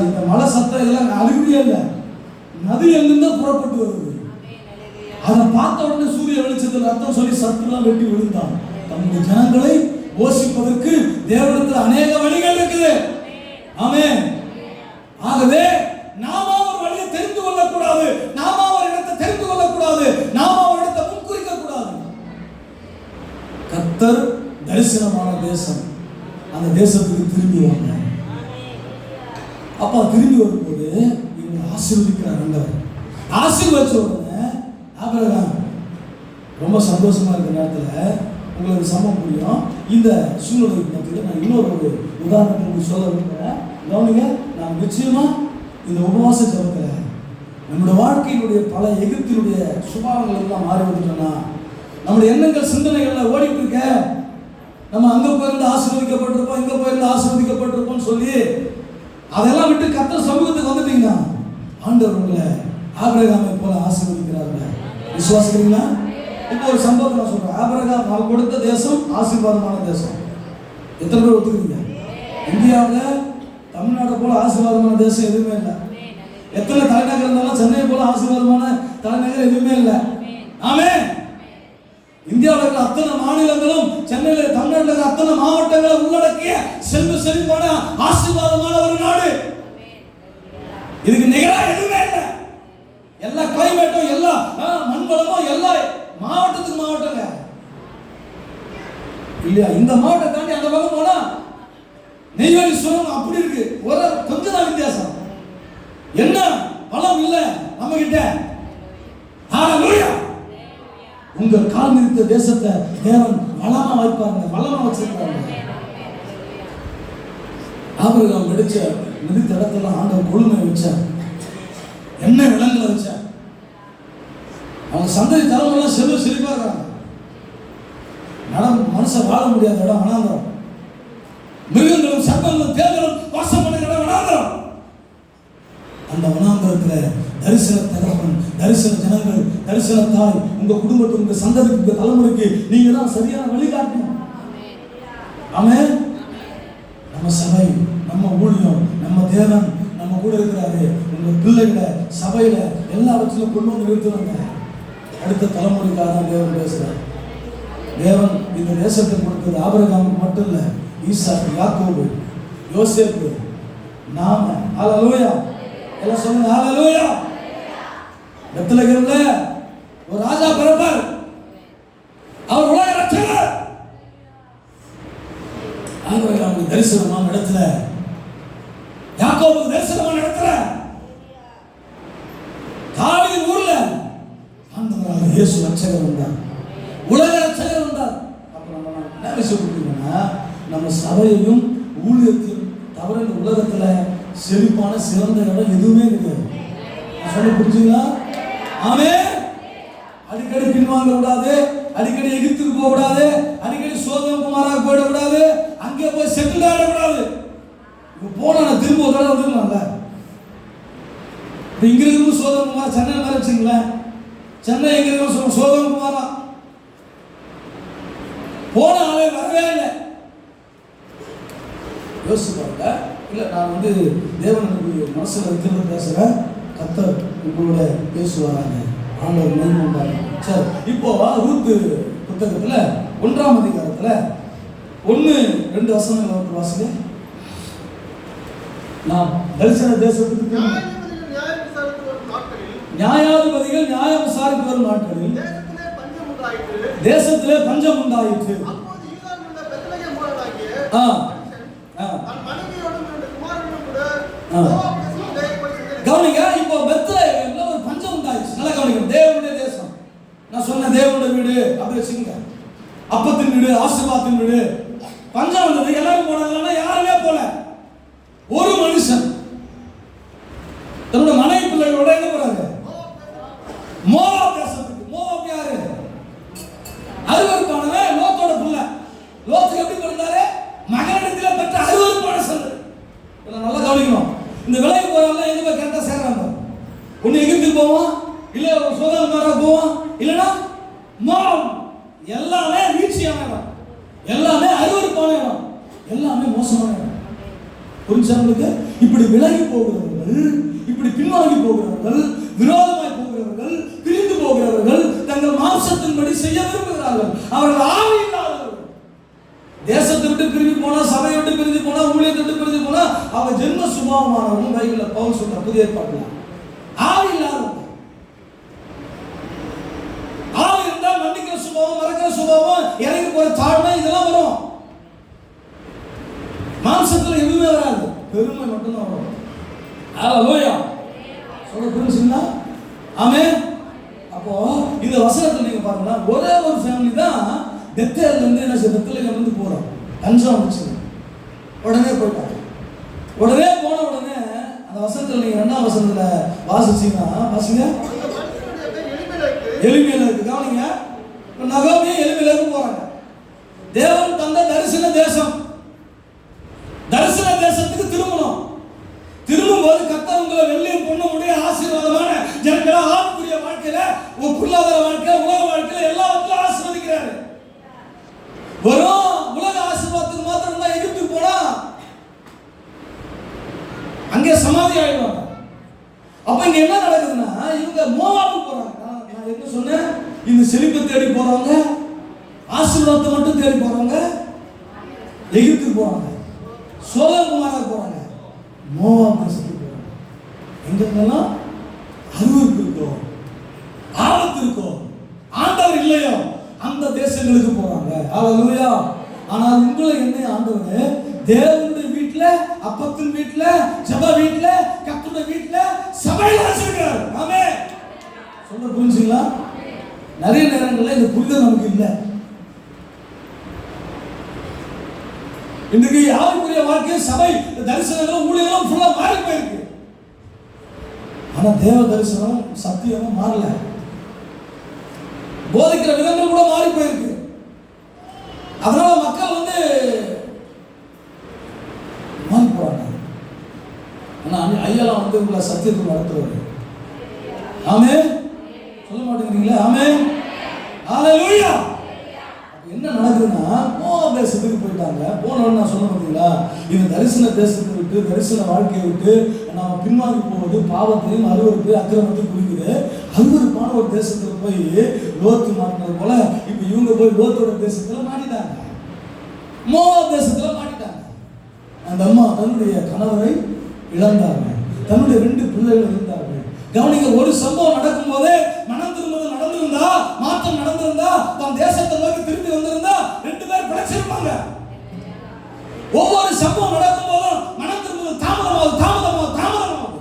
இந்த மழை சத்தம் இதெல்லாம் அறிகுறியே இல்லை. நதி எங்கிருந்தா புறப்பட்டு வருது. அதை பார்த்த உடனே சூரிய வெளிச்சத்தில் ரத்தம் சொல்லி சத்துலாம் வெட்டி விழுந்தான். தம்முடைய ஜனங்களை போஷிப்பதற்கு தேவனிடத்தில் அநேக வழிகள் இருக்குது. ஆமென். ஆகவே நாம ஒரு வழியை தெரிந்து கொள்ளக்கூடாது, நாம ஒரு இடத்தை தெரிந்து கொள்ளக்கூடாது, நாம ஒரு இடத்தை முன்குறிக்க கூடாது. கர்த்தர் தரிசனமான தேசம், அந்த தேசத்துக்கு திரும்பி வாங்க. அப்பா திரும்பி வரும்போது இவங்க ஆசீர்வதிக்கிறாங்க. ஆசீர்வதிச்ச உடனே ஆபிரகாம் ரொம்ப சந்தோஷமா இருக்கிற நேரத்தில் உங்களுக்கு சம்பவம் புரியும். இந்த சூழ்நிலைக்கு மத்தியில் நான் இன்னொரு உதாரணத்தை உங்களுக்கு சொல்ல விரும்புகிறேன். கவனிங்க. நான் நிச்சயமா இந்த உபவாச ஜபத்தில் நம்முடைய வாழ்க்கையினுடைய பல எகிப்தினுடைய சுபாவங்கள் எல்லாம் மாறி வந்துட்டோம்னா, நம்முடைய எண்ணங்கள் சிந்தனைகள்ல ஓடிட்டு இருக்க, நம்ம அங்க போயிருந்து ஆசீர்வதிக்கப்பட்டிருப்போம், இங்க போயிருந்து ஆசீர்வதிக்கப்பட்டிருப்போம்னு சொல்லி அதெல்லாம் விட்டு கர்த்தர் சமூகத்துக்கு வந்துட்டீங்கன்னா ஆண்டவர் உங்களை ஆபிரகாமை போல ஆசீர்வதிக்கிறார்கள். விசுவாசிக்கிறீங்களா? இப்போ ஒரு சம்பவத்தை நான் சொல்றேன். ஆபிரகாம் கொடுத்த தேசம் ஆசீர்வாதமான தேசம். எத்தனை பேர் ஒத்துக்கிறீங்க? இந்தியாவில் தமிழ்நாடு போல ஆசீர்வாதமான தேசம் எதுவுமே இல்லை. எத்தனை தலைநகர் இருந்தாலும் சென்னை போல ஆசீர்வாதமான தலைநகர் எதுவுமே இல்லை. ஆமென். இந்தியாவில் இருக்கிற அத்தனை மாநிலங்களும் சென்னையில் தமிழ்நாட்டில் இருக்கிற அத்தனை மாவட்டங்களை உள்ளடக்கிய செல்வ செழிப்பான ஆசீர்வாதமான ஒரு நாடு. இதுக்கு நிகரா எதுவுமே இல்லை. எல்லா கிளைமேட்டும், எல்லா மண்வளமும், எல்லா மாவட்டத்துக்கு மாவட்டங்க இல்லையா? இந்த மாவட்டம் தாண்டி அந்த பக்கம் போனா நெய்வேலி சுரம் அப்படி இருக்கு. ஒரு கொஞ்சம் தான் வித்தியாசம். என்ன பலம் இல்லை நம்ம கிட்ட. ஹல்லேலூயா. உங்க கால் மிதித்த தேசத்தை தேவன் வளமா வைப்பாங்க, வளமா வச்சிருக்காங்க. ஆபிரகாம் வெடிச்ச மிதித்த இடத்துல ஆண்டவர் கொழுமை வச்சார், எண்ணெய் விலங்குல வச்சார். அவங்க சந்ததி தலைமுறைலாம் செல்வ செழிப்பா இருக்காங்க. மனுஷன் வாழ முடியாத இடம் வனாந்தரம். மிருகங்களும் சர்ப்பங்களும் தேவர்களும் வாசம் பண்ணுகிற இடம் வனாந்தரம். அந்த வனாந்தரத்தில் தரிசன தகவல், தரிசன ஜனங்கள், தரிசன தாய், உங்க குடும்பத்துக்கு, உங்க சந்ததிக்கு, உங்க தலைமுறைக்கு நீங்க தான் சரியான வழிகாட்டணும். ஆமென். நம்ம சபை, நம்ம ஊழியம், நம்ம தேவன் நம்ம கூட இருக்கிறாரு. உங்க பிள்ளைகளை சபையில எல்லாவற்றிலும் கொண்டு வந்து நிறுத்துவாங்க. அடுத்த தலைமுறைக்காக தேவன் பேசுறார். தேவன் இந்த தேசத்தை கொடுத்தது ஆபிரகாமுக்கு மட்டும் இல்லை, ஈசாக்கு, யாக்கோபு, யோசேப்பு, நாம. ஹல்லேலூயா. எல்லாம் சொல்லுங்க ஹல்லேலூயா. பெத்லகேம்ல ஒரு ராஜா பிறப்பார். அவர் உலக ரட்சகர். ஆபிரகாமுக்கு தரிசனமான இடத்துல, யாக்கோபுக்கு தரிசனமான இடத்துல, தாவீது ஊர்ல ஆண்டவராக இயேசு ரட்சகர் வந்தார், உலக ரட்சகர் வந்தார். அப்ப நம்ம என்ன விஷயம் புரியுதுன்னா, நம்ம சபையையும் ஊழியத்தையும் தவிர இந்த உலகத்துல செழிப்பான சிறந்த இடம் எதுவுமே கிடையாது. சொல்ல புரிஞ்சுங்களா? ஆமென். அடிக்கடி பின்வாங்க கூடாது, அடிக்கடி எகிப்துக்கு போக கூடாது, அடிக்கடி சோதோம் குமாராக போயிடக்கூடாது, அங்கே போய் செட்டில் ஆகக்கூடாது. இப்போ போனா நான் திரும்ப ஒரு தடவை வந்துடலாம்ல. இப்போ இங்க இருக்கும் சோதோம் குமார் சென்னை மாதிரி வச்சுங்களேன். சென்னை எங்க இருக்கும் சோதோம் குமாரா போன ஆளே வரவே இல்லை. யோசிச்சு பாருங்க. இல்லை நான் வந்து தேவனுக்கு மனசில் இருக்கிறத பேசுகிறேன். கர்த்தர் உங்களோட பேசுவாராங்க, ஆண்டவர் மேற்கொண்டாங்க. சரி, இப்போ ரூத்து புத்தகத்தில் 1ஆம் அதிகாரத்தில் 1-2 வசனங்கள் வாசிங்க. நாம் தரிசன தேசத்துக்கு நியாயாதிபதிகள் நியாயம் விசாரித்து வரும் நாட்களில் தேசத்திலே பஞ்சம் உண்டாயிற்று. கவனிங்க, இப்போ பெத்லகேம்ல ஒரு பஞ்சம் உண்டாயிடுச்சு. நல்லா கவனிங்க, தேவனுடைய தேசம். நான் சொன்ன தேவனுடைய வீடு அப்படி வச்சுங்க, அப்பத்தின் வீடு, ஆசீர்வாதத்தின் வீடு. பஞ்சம் வந்தது, எல்லாரும் போனாங்கன்னா யாருமே போல. ஒரு மனுஷன் தன்னோட மனைவி பிள்ளைகளோட எங்க போறாங்க? மோவாப் தேசத்துக்கு. மோவாப் யாரு? அருவருப்பானவன், லோத்தோட பிள்ளை. லோத்துக்கு எப்படி பிறந்தாரு? மகனிடத்தில் பெற்ற அருவருப்பான சந்ததி. நல்லா கவனிக்கணும். இந்த விலைக்கு போறவங்க எங்க போய் கரெக்டா சேர்றாங்க? ஒண்ணு எகிப்துக்கு போவான், இல்ல சோதனமாரா போவான், இல்லனா மோவாப். எல்லாமே வீழ்ச்சியான இடம், எல்லாமே அருவருப்பான இடம், எல்லாமே மோசமான இடம். புரிஞ்சவங்களுக்கு இப்படி விலகி போகிறவர்கள், இப்படி பின்வாங்கி போகிறவர்கள், விரோதமாய் போகிறவர்கள், பிரிந்து போகிறவர்கள், தங்கள் மாம்சத்தின்படி செய்ய விரும்புகிறார்கள். அவர்கள் ஆவி இல்லாதவர்கள். தேசத்தை விட்டு பிரிஞ்சு போனா, சபையை விட்டு பிரிஞ்சு போனா, ஊழியத்தை விட்டு பிரிஞ்சு போனா, அவங்க ஜென்ம சுபாவமானவர்கள். பைபிள்ல பவுல் சொல்ற புதிய ஏற்பாட்டுல ஆவி இல்லாதவர்கள். ஆவி இருந்தா மன்னிக்கிற சுபாவம், மறக்கிற சுபாவம், இறங்கி போற தாழ்மை, இதெல்லாம் வரும். மாம்சத்துல எதுவுமே வராது, பெருமை மட்டும்தான் வரும். ஹல்லேலூயா. சொல்ல புரிஞ்சுங்களா? ஆமென். அப்போ இந்த வசனத்துல நீங்க பாருங்க, ஒரே ஒரு ஃபேமிலி தான் பெத்தேல்ல இருந்து என்ன செய்ய, பெத்லகேம் வந்து போறோம். பஞ்சம் வந்துச்சு, உடனே போயிட்டாங்க. உடனே போன உடனே அந்த வசனத்துல நீங்க என்ன வசனத்துல வாசிச்சீங்கன்னா, வாசிங்க. எலிமெலேக்கு. கவனிங்க, நகோமி எலிமெலேக்கு போறாங்க. தேவன் தந்த தரிசன தேசம், தரிசன தேசத்துக்கு திரும்பணும். திரும்பும்போது கர்த்தர் உங்களை வெள்ளியும் பொண்ணுடைய ஆசீர்வாதமான ஜனங்கள ஆவிக்குரிய வாழ்க்கையில, உங்க பொருளாதார வாழ்க்கை, உலக வாழ்க்கையில எல்லாவற்றிலும் ஆசீர்வதிக்கிறாரு. வெறும் உலக ஆசீர்வாதத்துக்கு மாத்திரம் தான் எகிப்துக்கு போனா அங்கே சமாதி ஆயிடுவாங்க. அப்ப இங்க என்ன நடக்குதுன்னா, இவங்க மோவாபுக்கு போறாங்க. நான் என்ன சொன்னேன்? இந்த செழிப்பை தேடி போறவங்க, ஆசீர்வாதத்தை மட்டும் தேடி போறவங்க எகிப்துக்கு போறாங்க, சோதோமுமாரா போறாங்க, மோவாப் தேசத்துக்கு போறாங்க. எங்கெல்லாம் அருவருப்பு இருக்கோ, ஆபத்து இருக்கோ, ஆண்டவர் இல்லையோ அந்த தேசங்களுக்கு போறாங்க. ஹல்லேலூயா. ஆனால் உங்களை என்ன ஆண்டவர் தேவனுடைய வீட்டுல, அப்பத்தின் வீட்டுல, ஜெப வீட்டுல, கர்த்தருடைய வீட்டுல, சபையில வச்சிருக்காரு. ஆமென். சொல்ல புரிஞ்சுங்களா? நிறைய நேரங்கள்ல இந்த புரிதல் நமக்கு இல்லை. இன்னைக்கு ஆவிக்குரிய வாழ்க்கை, சபை தரிசனங்களும் ஊழியர்களும் ஃபுல்லா மாறி போயிருக்கு. ஆனா தேவ தரிசனம் சத்தியமும் மாறல. போதிக்கிற விதங்கள் கூட மாறி போயிருக்கு. அதனால மக்கள் வந்து மாறி போறாங்க. ஆனா ஐயெல்லாம் வந்து உங்களை சத்தியத்தை நடத்துவாரு. ஆமென். சொல்ல மாட்டேங்கிறீங்களா? ஆமென். ஹல்லேலூயா. என்ன நடக்குதுன்னா, மோவாப் தேசத்துக்கு போயிட்டாங்க. போனோன்னு நான் சொல்ல பார்த்தீங்களா, இந்த தரிசன தேசத்தை விட்டு, தரிசன வாழ்க்கையை விட்டு நாம பின்வாங்கி போவது பாவத்தையும் அருவருப்பு அக்கிரமத்தையும் குறிக்குது. அருவருப்பான ஒரு தேசத்துல போய் லோத்து மாட்டினது போல இப்ப இவங்க போய் லோத்தோட தேசத்துல மாட்டிட்டாங்க, மோவாப் தேசத்துல மாட்டிட்டாங்க. அந்த அம்மா தன்னுடைய கணவரை இழந்தாங்க, தன்னுடைய 2 பிள்ளைகள் இருந்தார்கள். கவனிங்க, ஒரு சம்பவம் நடக்கும் போதே மனம் திரும்புதல் நடந்திருந்தா, மாற்றம் நடந்திருந்தா, தன் தேசத்தை நோக்கி திரும்பி வந்திருந்தா 2 பேர் பிழைச்சிருப்பாங்க. ஒவ்வொரு சம்பவம் நடக்கும் போதும் மனம் திரும்புதல் தாமதமாகுது.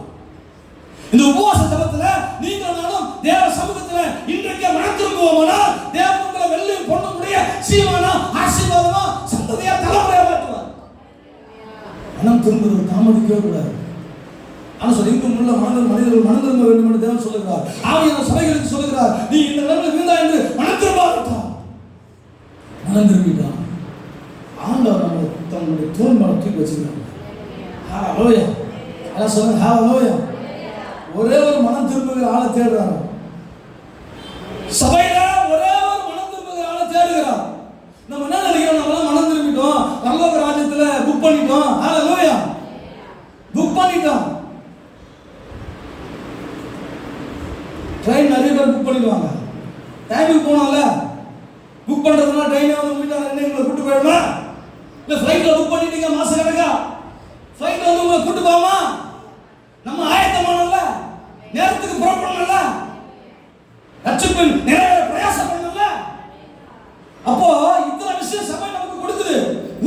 இந்த உபவாச ஜெபத்துல நீங்கள் நானும் தேவ சமூகத்துல இன்றைக்கு மனம் திரும்புவோமானால், தேவன் உங்களை வெள்ளியும் பொண்ணுடைய சீமானா, ஆசீர்வாதமா, சந்ததியா, தலைமுறையா மாற்றுவார். மனம் திரும்புதல் தாமதிக்கவே கூடாது. ஆனா சொல்ல இங்கும் உள்ள மனிதர்கள் மனம் திரும்ப வேண்டும் என்று தேவன் சொல்லுகிறார். ஆவியான சபைகளுக்கு சொல்லுகிறார், நீ இந்த நிலைமையில் இருந்தா என்று மனம் திரும்பாவிட்டான். மனம் திரும்பிட்டான். ஆண்டவர் நம்மளை தன்னுடைய தோல் மேல தூக்கி வச்சுக்கிறாங்க. ஹல்லேலூயா. அதான் சொல்லுங்க, ஹல்லேலூயா. ஒரே ஒரு மனம் திரும்புகிற ஆளை தேடுறாங்க. சபையில ஒரே ஒரு மனம் திரும்புகிற ஆளை தேடுகிறார். நம்ம என்ன நினைக்கிறோம்? நம்ம மனம் திரும்பிட்டோம், பரலோக ராஜ்யத்துல புக் பண்ணிட்டோம். ஹல்லேலூயா. புக் பண்ணிட்டோம். ட்ரெயின் நிறைய பேர் புக் பண்ணிடுவாங்க. டைமுக்கு போனோம்ல, புக் பண்றதுனா ட்ரெயினே வந்து உங்ககிட்ட என்ன உங்களை கூட்டு போயிடுமா? இல்லை ஃப்ளைட்டில் புக் பண்ணிட்டீங்க மாசம் கணக்கா, ஃப்ளைட் வந்து உங்களை கூட்டு போமா? நம்ம ஆயத்தமானோம்ல, நேரத்துக்கு புறப்படணும்ல, ரட்சிப்பின் நிறைய பிரயாசம் பண்ணணும்ல, அப்போ இத்தனை விஷயம் சபை நமக்கு கொடுக்குது,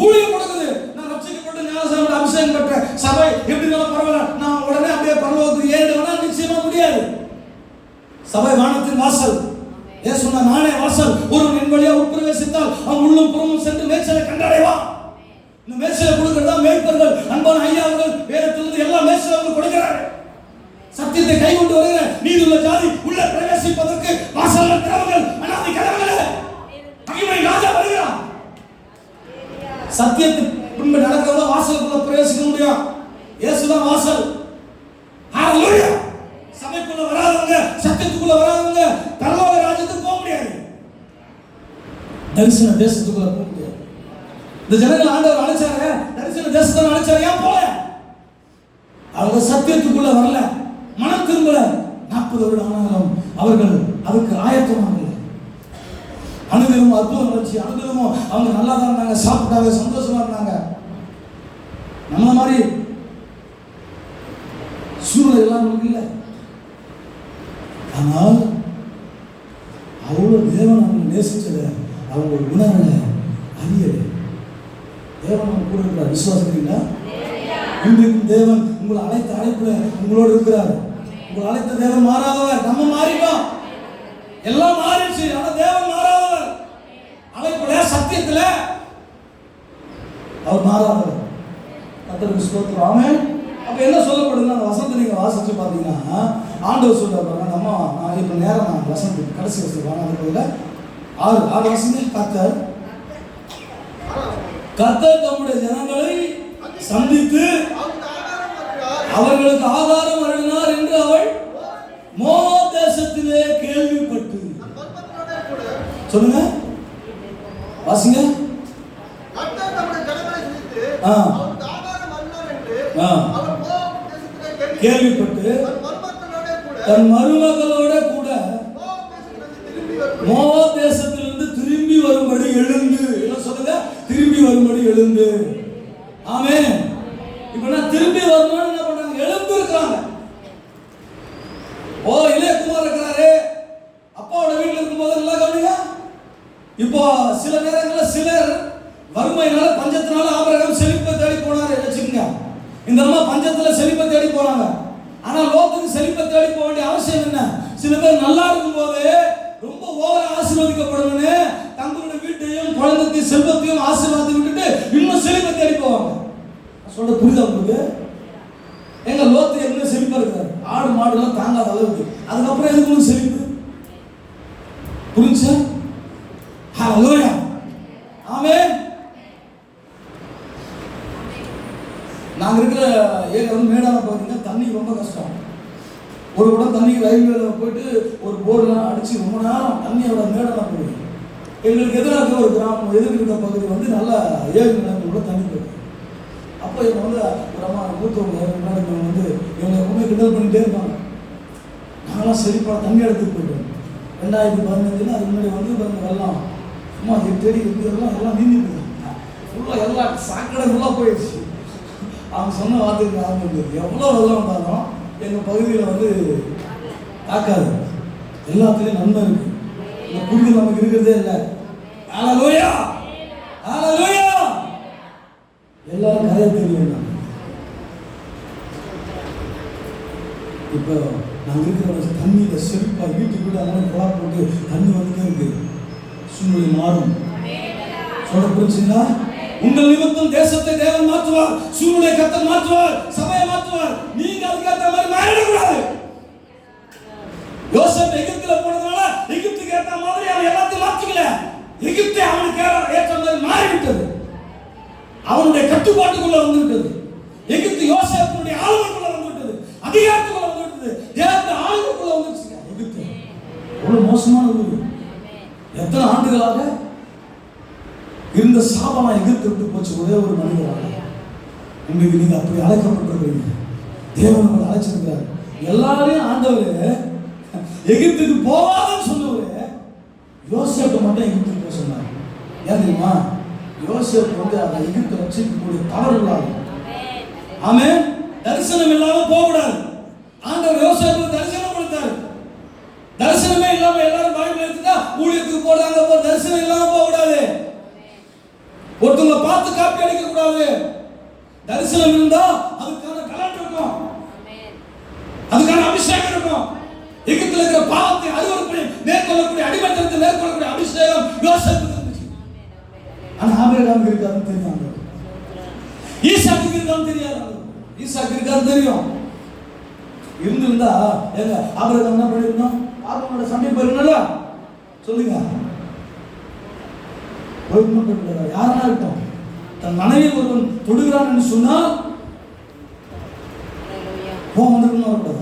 ஊழியம் கொடுக்குது. நான் ரட்சிக்கப்பட்டு ஞானஸ்நானம் அபிஷேகம் பெற்ற சபை எப்படினாலும் பரவாயில்ல, நான் உடனே அப்படியே பரலோகத்துக்கு ஏறிடுவேனா? நிச்சயமா முடியாது. சபை வானத்தின் வாசல். ஏன் சொன்னா நானே வாசல், ஒருவன் என் வழியா உட்பிரவேசித்தால் அவன் உள்ளும் புறமும் சென்று மேய்ச்சலை கண்டடைவான். இந்த மேய்ச்சலை கொடுக்கிறதா மேய்ப்பர்கள் அன்பான ஐயா அவர்கள் வேதத்திலிருந்து எல்லா மேய்ச்சலை அவங்க கொடுக்கிறார். சத்தியத்தை கை கொண்டு வருகிற நீதியுள்ள ஜாதி உள்ள பிரவேசிப்பதற்கு வாசல்கள் திறவுகள், அனாதை கதவுகளே, மகிமை ராஜா வருகிறார். சத்தியத்தை பின்பு நடக்கிறவங்க வாசலுக்குள்ள பிரவேசிக்க முடியும். இயேசுதான் வாசல். ஹalleluya. சபைக்குள்ள வராதவங்க, சத்தியத்துக்குள்ள வராதவங்க பரலோக ராஜ்யத்துக்கு போக முடியாது. தரிசன தேசத்துக்குள்ள போக முடியாது. இந்த ஜனங்கள் ஆண்டவர் அழைச்சாரு, தரிசன தேசத்தை அழைச்சாரு, ஏன் போல? அவங்க சத்தியத்துக்குள்ள வரல, மனம் திரும்பல. 40 வருடம் ஆனாலும் அவர்கள் அதுக்கு ஆயத்தமாக இல்லை. அனுதினமும் அற்புதம் நடந்துச்சு, அனுதினமும் அவங்க நல்லா தான் இருந்தாங்க, சாப்பிட்டாங்க, சந்தோஷமா இருந்தாங்க. நம்மள மாதிரி சூழ்நிலை எல்லாம் இல்லை. ஆனால் அவ்வளவு தேவன் அவங்க நேசிச்சத அவங்க உணரல, அறியல. தேவன் அவங்க கூட இருக்கிறார். விசுவாசிக்கிறீங்களா? இன்றைக்கும் தேவன் உங்களை அழைத்த அழைப்புல உங்களோடு இருக்கிறார். உங்களை அழைத்த தேவன் மாறாதவர். நம்ம மாறிட்டோம், எல்லாம் மாறிடுச்சு. ஆனா தேவன் மாறாதவர். அழைப்புல சத்தியத்துல அவர் மாறாதவர். கர்த்தருக்கு ஸ்தோத்திரம். ஆமென். அப்ப என்ன சொல்லப்படுதுன்னா, அந்த வசனத்தை நீங்க வாசிச்சு பாத்தீங்கன்னா ஆண்டவர் சொல்றாரு பாருங்க. நம்ம இப்ப நேரம் நான் வசனத்துக்கு கடைசி வசனம் அதுக்குள்ள 6 வசனம். கர்த்தர் தம்முடைய ஜனங்களை சந்தித்து அவர்களுக்கு ஆகாரம் அருளினார் என்று அவள் மோவாப் தேசத்திலே கேள்விப்பட்டு. சொல்லுங்க, வாசிங்க. கர்த்தர் தம்முடைய ஜனங்களை சந்தித்து அவர்களுக்கு ஆகாரம் அருளினார் என்று அவள் மோவாப் தேசத்திலே கேள்விப்பட்டு தன் மருமகளோட கூட மோவாப் தேசத்திலிருந்து திரும்பி வரும்படி எழுந்து. என்ன சொல்லுங்க? திரும்பி வரும்படி எழுந்து. ஆமென். இப்ப நான் திரும்பி வரணும்னு என்ன பண்றாங்க? எழுந்து இருக்காங்க. ஓ, இளையகுமார் இருக்கிறாரு, அப்பாவோட வீட்டில் இருக்கும்போது நல்லா கவனிங்க. இப்போ சில நேரங்களில் சிலர் வறுமையினால பஞ்சத்தினால ஆபிரகாம் செழிப்பை தேடி போனாரு வச்சுக்கோங்க. இந்த அம்மா பஞ்சத்துல செழிப்பை தேடி போறாங்க. ஆனா லோத்துக்கு செழிப்பை தேடி போக வேண்டிய அவசியம் என்ன? சில பேர் நல்லா இருக்கும் போது ரொம்ப ஓவர ஆசீர்வதிக்கப்படணும்னு தங்களுடைய வீட்டையும் குழந்தையும் செல்வத்தையும் ஆசீர்வாதத்தை விட்டுட்டு இன்னும் செழிப்பை தேடி போவாங்க. சொல்ல புரியுதா உங்களுக்கு? எங்க லோத்து என்ன செழிப்பா இருக்காரு, ஆடு மாடு எல்லாம் தாங்காத அளவுக்கு. அதுக்கப்புறம் எதுக்கு செழிப்பு? புரிஞ்சா? ஹalleluya. ஆமென். நாங்க இருக்கிற ஏரியா வந்து மேடான பார்த்தீங்கன்னா தண்ணி ரொம்ப கஷ்டம். ஒரு குடம் தண்ணி ரயில்வேல போயிட்டு ஒரு போர்டெல்லாம் அடிச்சு ரொம்ப நேரம் தண்ணியோட மேடெல்லாம் போயிடுது. எங்களுக்கு எதிராக ஒரு கிராமம் எதிர்க்கு இருக்க பகுதி வந்து நல்லா 7 நிலத்துல தண்ணி போயிடுது. அப்போ இவங்க வந்து ஒரு அம்மா மூத்தவங்க வந்து இவங்க எப்பவுமே கிண்டல் பண்ணிட்டே இருப்பாங்க. நாங்களாம் செழிப்பாக தண்ணி எடுத்துட்டு போயிட்டோம். 2015 அதுக்கு முன்னாடி வந்து பாருங்க வெள்ளம் சும்மா தேடி எல்லாம் நீந்திட்டு ஃபுல்லாக எல்லாம் சாக்கடை ஃபுல்லாக போயிடுச்சு. அவங்க சொன்ன வார்த்தைக்கு ஆரம்பிச்சு எவ்வளோ வெள்ளம் வந்தாலும் எங்கள் பகுதியில் வந்து தாக்காது. எல்லாத்துலேயும் நன்மை இருக்கு. இந்த குடிகள் நமக்கு இருக்கிறதே இல்லை. ஹalleluya, ஹalleluya. எல்லாரும் கதையை தெரியும். இப்போ நாங்கள் இருக்கிற தண்ணியில் செழிப்பாக வீட்டுக்குள்ள அதனால குழா போட்டு தண்ணி வந்துட்டே இருக்கு. சூழ்நிலை மாறும். சொல்ல புரிஞ்சுங்களா? உங்கள் நிமித்தம் தேசத்தை தேவன் மாற்றுவார், சூழ்நிலை கர்த்தர் மாற்றுவார், சபையை மாற்றுவார். நீங்க அதுக்கேற்ற மாதிரி மாறிடக்கூடாது. யோசேப் எகிப்துல போனதுனால எகிப்துக்கு ஏற்ற மாதிரி அவன் எல்லாத்தையும் மாற்றிக்கல. எகிப்து அவனுக்கு ஏற்ற மாதிரி மாறிவிட்டது. அவனுடைய கட்டுப்பாட்டுக்குள்ள வந்துவிட்டது. எகிப்து யோசேப்புடைய ஆளுமைக்குள்ள வந்துவிட்டது, அதிகாரத்துக்குள்ள வந்துவிட்டது, தேவனுடைய ஆளுமைக்குள்ள வந்துருச்சு. எகிப்து எவ்வளவு மோசமான ஊர். எத்தனை ஆண்டுகளாக இருந்த சாபமா எகிப்து விட்டு போச்சு ஒரே ஒரு மனிதராக. உங்களுக்கு நீங்க அப்படி அழைக்கப்பட்டிருக்கிறீங்க. தேவன் உங்களை அழைச்சிருக்கிறார். எல்லாரையும் ஆண்டவர் எகிப்துக்கு போவாதுன்னு சொன்னவரு யோசேப்பை மட்டும் எகிப்துக்கு போக சொன்னார். ஏன் தெரியுமா? யோசேப்பு வந்து அந்த எகிப்தை ரட்சிக்கக்கூடிய பவர் இல்லாத. ஆமென். தரிசனம் இல்லாம போகக்கூடாது. ஆண்டவர் யோசேப்புக்கு தரிசனம் கொடுத்தாரு. தரிசனமே இல்லாம எல்லாரும் பைபிள் எடுத்துட்டா ஊழியத்துக்கு போறாங்க, தரிசனம் இல்லாம போகக்கூடாது. ஒருத்தவங்களை பார்த்து காப்பி அடிக்க கூடாது. தரிசனம் இருந்தா அதுக்கான கலட் இருக்கும், அதுக்கான அபிஷேகம் இருக்கும். எகிப்தில் இருக்கிற பாவத்தை அருவருப்பை மேற்கொள்ளக்கூடிய, அடிமட்டத்தை மேற்கொள்ளக்கூடிய அபிஷேகம் யோசேப்புக்கு இருந்துச்சு. ஆனா ஆபிரகாமுக்கு இருக்காதுன்னு தெரியும், ஈசாக்குக்கு இருக்காதுன்னு தெரியாது. ஈசாக்கு இருக்காது தெரியும். இருந்திருந்தா எங்க ஆபிரகாம் என்ன பண்ணிருந்தோம்? ஆபிரகாமோட சண்டை போயிருந்தா சொல்லுங்க, யாரா இருக்கட்டும் தன் மனைவி ஒருவன் தொடுகிறான் என்று சொன்னால் கோபம் வந்துருக்கணும் வரக்கூடாது.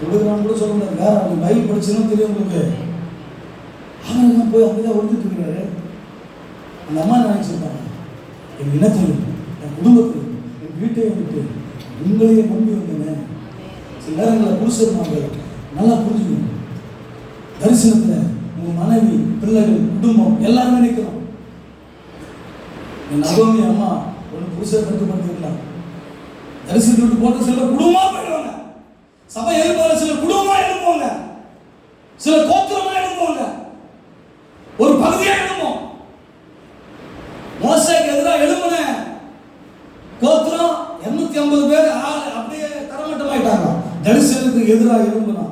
தொடுகிறான்னு கூட சொல்ல முடியாது. வேற அவங்க பைபிள் படிச்சுன்னா தெரியும் உங்களுக்கு. ஆபிரகாம் போய் அங்கதான் ஒழிஞ்சிட்டு இருக்கிறாரு. அந்த அம்மா நினைச்சிருப்பாங்க, என் இனத்தையும் என் குடும்பத்தையும் என் வீட்டையும் விட்டு உங்களையே நம்பி வந்தேன். சில நேரங்களில் புருஷர்கள் நல்லா புரிஞ்சுக்கணும். தரிசனத்தில் உங்க மனைவி, பிள்ளைகள், குடும்பம் எல்லாருமே நிற்கணும். என் நகோமி அம்மா ஒரு புருஷர் கட்டுப்படுத்திருக்கலாம். தரிசனத்தை விட்டு போட்டு சில குடும்பமா போயிடுவாங்க. சபை எழுப்புவாங்க, சில குடும்பமா எழுப்புவாங்க, சில கோத்திரமா எழுப்புவாங்க, ஒரு பகுதியா எழுப்போம். மோசேக்கு எதிராக எழுப்புன கோத்திரம் 250 பேர் அப்படியே தரமட்டமாயிட்டாங்க. தரிசனத்துக்கு எதிராக எழுப்புனா,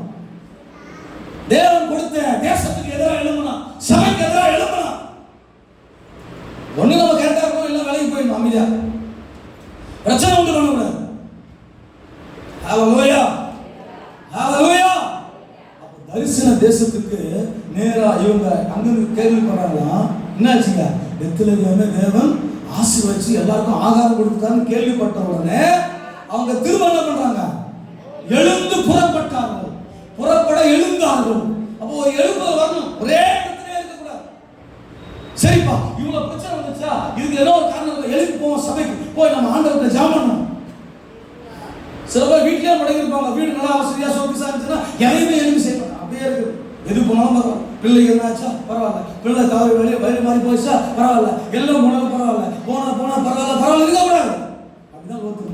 தேவன் கொடுத்த தேசத்துக்கு எதிராக எழுப்புனா, சபைக்கு எதிராக எழுப்புனா, ஒண்ணு நம்ம கேட்டா இருக்கணும், எல்லாம் வேலைக்கு போயிடணும் அமைதியா, பிரச்சனை உண்டு பண்ணக்கூடாது. ஹல்லேலூயா, ஹல்லேலூயா. அப்ப தரிசன தேசத்துக்கு நேரா இவங்க அங்க கேள்விப்படுறாங்களாம். என்னாச்சுங்க? பெத்லகேமை தேவன் ஆசீர்வதிச்சு எல்லாருக்கும் ஆகாரம் கொடுத்தான்னு கேள்விப்பட்ட உடனே அவங்க திரும்ப என்ன பண்றாங்க? எழுந்து புறப்பட்டார்கள். புறப்பட எழுந்தார்கள். அப்போ எழுப்புதல் வரணும், ஒரே இடத்துல இருக்கக்கூடாது. சரிப்பா, இவ்வளவு பிரச்சனை வந்துச்சா, இதுக்கு ஏதோ ஒரு காரணம், எழுப்பி போவோம் சபைக்கு போய் நம்ம ஆண்டவர்கிட்ட ஜெபம் பண்ணணும். சில பேர் வீட்டிலே முடங்கிருப்பாங்க. வீடு நல்லா வசதியா சோபிசா இருந்துச்சுன்னா எதையுமே எழுப்பி செய்வாங்க. அப்படியே இருக்கு, எது போனாலும் பரவாயில்ல. பிள்ளைங்க என்னாச்சா பரவாயில்ல, பிள்ளை தவறு வயிறு மாதிரி போயிச்சா பரவாயில்ல, எல்லாம் போனாலும் பரவாயில்ல, போனா பரவாயில்ல, பரவாயில்ல இருக்கக்கூடாது. அப்படிதான் லோத்து.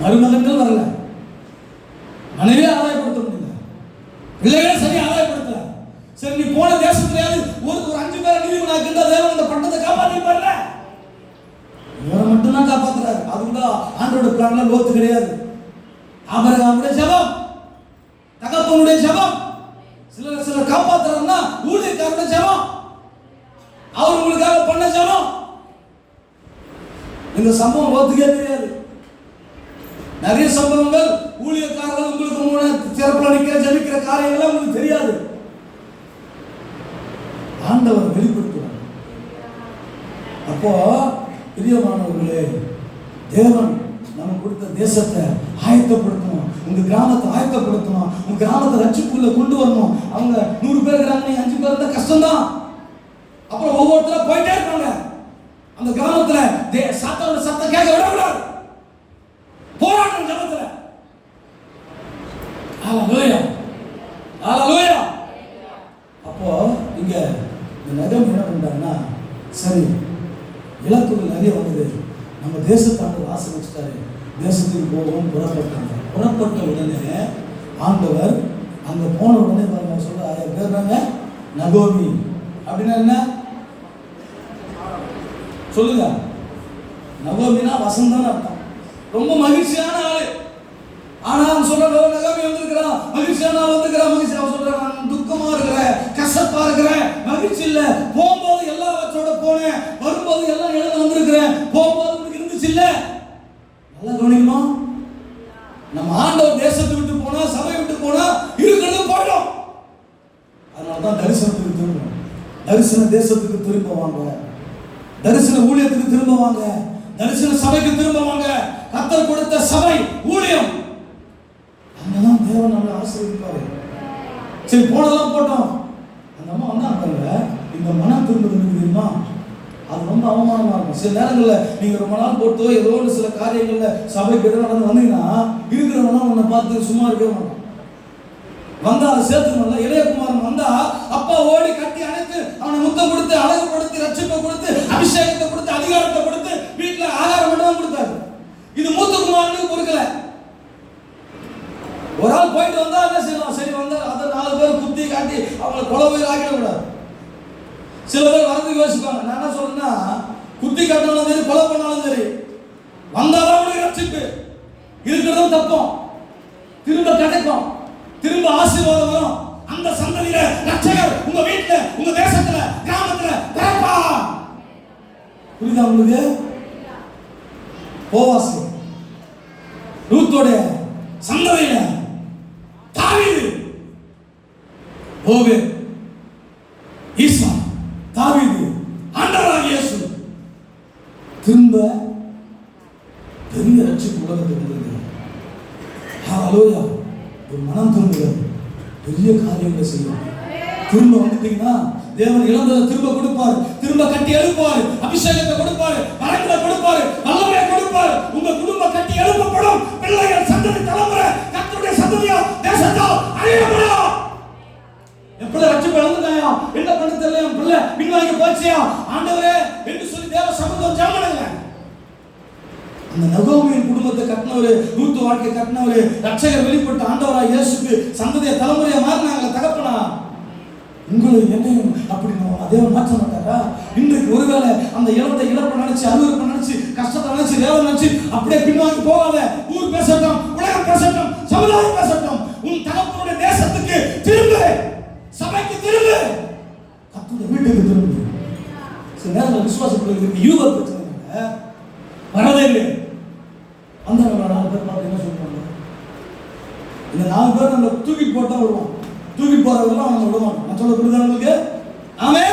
மருமகன்கள் வரல, மனைவியே ஆதாயப்படுத்த முடியல, பிள்ளைகளே சரியா ஆதாயப்படுத்தல. சரி, நீ போன தேசத்துலயாவது ஒரு 5 பேரை நீதிமன் ஆக்கிட்டா தேவன் அந்த பட்டத்தை காப்பாற்றிப்பார்ல. இவரை மட்டும்தான் காப்பாத்துறாரு. அதுதான் ஆண்டோட பிளான்ல லோத்து கிடையாது. ஆபிரகாமுடைய ஜெபம், தகப்பனுடைய ஜெபம், சில காப்பாத்துறாருன்னா ஊழியக்காரனுடைய ஜெபம், அவர் உங்களுக்காக பண்ண ஜெபம். இந்த சம்பவம் லோத்துக்கே தெரியாது. நிறைய சம்பவங்கள் ஊழியக்காரர்கள் உங்களுக்கு முன்னாடி சிறப்புல நிக்கிற ஜெபிக்கிற காரியங்கள் உங்களுக்கு தெரியாது. ஆண்டவர் வெளிப்படுத்துவார். அப்போ பிரியமானவர்களே, தேவன் நமக்கு கொடுத்த தேசத்தை ஆயத்தப்படுத்தணும், உங்க கிராமத்தை ஆயத்தப்படுத்தணும், உங்க கிராமத்தை ரட்சிப்புக்குள்ள கொண்டு வரணும். அவங்க 100 பேர் இருக்கிறாங்க, 5 பேர் இருந்தா கஷ்டம்தான். அப்புறம் ஒவ்வொருத்தரும் போயிட்டே இருப்பாங்க. அந்த கிராமத்துல சாத்தானோட சத்தம் கேட்க விடக்கூடாது. போராட்டம் ஜெபத்துல. ஹல்லேலூயா, ஹல்லேலூயா. அப்போ இங்க இந்த நகம் என்ன பண்றாங்கன்னா, சரி இலக்குகள் நிறைய வந்தது, நம்ம தேசத்தாண்டு வாசல் வச்சுட்டாரு, தேசத்துக்கு போவோம் புறப்பட்டாங்க. புறப்பட்ட உடனே ஆண்டவர் அங்க போன உடனே சொல்ற பேர் நகோமி அப்படின்னா என்ன சொல்லுங்க? நகோமினா வசந்தம் அர்த்தம். ரொம்ப மகிழ்ச்சியான ஆளு. ஆனா அவன் சொல்ற நகோமி வந்திருக்கிறான், மகிழ்ச்சியான ஆள் வந்திருக்கிறான். மகிழ்ச்சி அவன் சொல்றான், நான் துக்கமா இருக்கிறேன், கசப்பா இருக்கிறேன், மகிழ்ச்சி இல்ல. போகும்போது எல்லாவற்றோட போனேன், வரும்போது எல்லாம் எழுத வந்திருக்கிறேன், போகும்போது உனக்கு இருந்துச்சு இல்ல. நல்லா கவனிக்கணும். நம்ம ஆண்டவர் தேசத்தை விட்டு போனா, சபை விட்டு போனா இருக்கிறது போயிடும். அதனாலதான் தரிசனத்துக்கு திரும்பணும். தரிசன தேசத்துக்கு திரும்ப வாங்க, தரிசன ஊழியத்துக்கு திரும்ப வாங்க, தரிசன சபைக்கு திரும்ப வாங்க. கர்த்தர் கொடுத்த சபை ஊழியம், அங்கதான் தேவன் நம்மளை ஆசீர்வதிப்பாரு. சரி, போனதெல்லாம் போட்டோம். அந்த அம்மா வந்தா பாருங்க, இந்த மனம் திரும்புறது தெரியுமா, அது ரொம்ப அவமானமா இருக்கும். சில நேரங்களில் நீங்க ரொம்ப நாள் போட்டு ஏதோ ஒரு சில காரியங்கள்ல சபைக்கு எதிராக நடந்து வந்தீங்கன்னா இருக்கிறவங்க உன்னை பார்த்து சும்மா இருக்கவே மாட்டான். வந்தா அதை சேர்த்துக்கணும்ல. இளையகுமாரன் வந்தா அப்பா ஓடி கட்டி அணைத்து அவனை முத்தம் கொடுத்து, அழகுபடுத்தி, ரட்சிப்பை கொடுத்து, அபிஷேகத்தை கொடுத்து, அதிகாரத்தை கொடுத்து, வீட்டுல ஆகாரம் மட்டும் தான் கொடுத்தாரு. இது மூத்த குமாரனுக்கு கொடுக்கல. ஒரு ஆள் போயிட்டு வந்தா என்ன செய்யலாம்? சரி வந்தா அதை 4 பேர் குத்தி காட்டி அவங்களை கொலை போய் ஆக்கிடக்கூடாது. சில பேர் வரது யோசிப்பாங்க. நான் என்ன சொல்றேன்னா, குத்தி கட்டினாலும் சரி, கொலை பண்ணாலும் சரி, வந்தாதான் அவனுக்கு ரட்சிப்பு. இருக்கிறதும் தப்போம், திரும்ப கிடைக்கும், திரும்ப ஆசீர்வாதம் வரும். அந்த சந்ததியில ரட்சகர் உங்க வீட்டுல, உங்க தேசத்துல, கிராமத்துல பிறப்பா. புரியுதா உங்களுக்கு? போவாஸ் ரூத்தோட சந்ததியில தாவீது, ஓபேத், ஈசா, தாவீது, ஆண்டவராகிய இயேசு திரும்ப பெரிய ரட்சிப்பு உலகத்துக்கு வந்திருக்கிறார். ஹalleluya. ஒரு மனம் திரும்புகிறது, பெரிய காரியங்களை செய்யும். திரும்ப வந்துட்டீங்கன்னா தேவன் இழந்ததை திரும்ப கொடுப்பார், திரும்ப கட்டி எழுப்பார், அபிஷேகத்தை கொடுப்பார், வரங்களை கொடுப்பார், வல்லமையை கொடுப்பார். உங்க குடும்பம் கட்டி எழுப்பப்படும். பிள்ளைகள் சந்ததி தலைமுறை கர்த்தருடைய சந்ததியா தேசத்தா அழியப்படும். எப்படி ரட்சிப்பு இழந்துட்டாயா, என்ன பண்ண தெரியல, என் பிள்ளை பின்வாங்கி போச்சியா, ஆண்டவரே என்று சொல்லி தேவ சமூகம் ஜெபம்ங்க. அந்த நகோமியின் குடும்பத்தை கட்டினவரு, ரூத் வாழ்க்கை கட்டினவரு, ரட்சகர் வெளிப்பட்ட ஆண்டவராகிய இயேசுக்கு சந்ததிய தலைமுறையா மாறினாங்க. தகப்பனா, உங்களை என்னையும் அப்படி தேவன் மாற்ற மாட்டாரா? இன்றைக்கு ஒருவேளை அந்த இழந்த இழப்பை நினைச்சு, அருவருப்பை நினைச்சு, கஷ்டத்தை நினைச்சு, வேலை நினைச்சு அப்படியே பின்வாங்கி போகாத. ஊர் பேசட்டும், உலகம் பேசட்டும், சமுதாயம் பேசட்டும், உன் தகப்பனுடைய தேசத்துக்கு திரும்பு, சபைக்கு திரும்பு, கர்த்தருடைய வீட்டுக்கு திரும்பு. சில நேரங்கள் விசுவாசப்படுறதுக்கு யூத பிரச்சனை வரதே இல்லை. அந்த 4 பேர் பார்த்து என்ன சொல்றாங்க, இந்த 4 பேர் நம்ம தூக்கி போட்டா விடுவோம், தூக்கி போறவங்க அவங்க விட மாட்டோம். நான் சொல்ல புரியுதா உங்களுக்கு? ஆமே.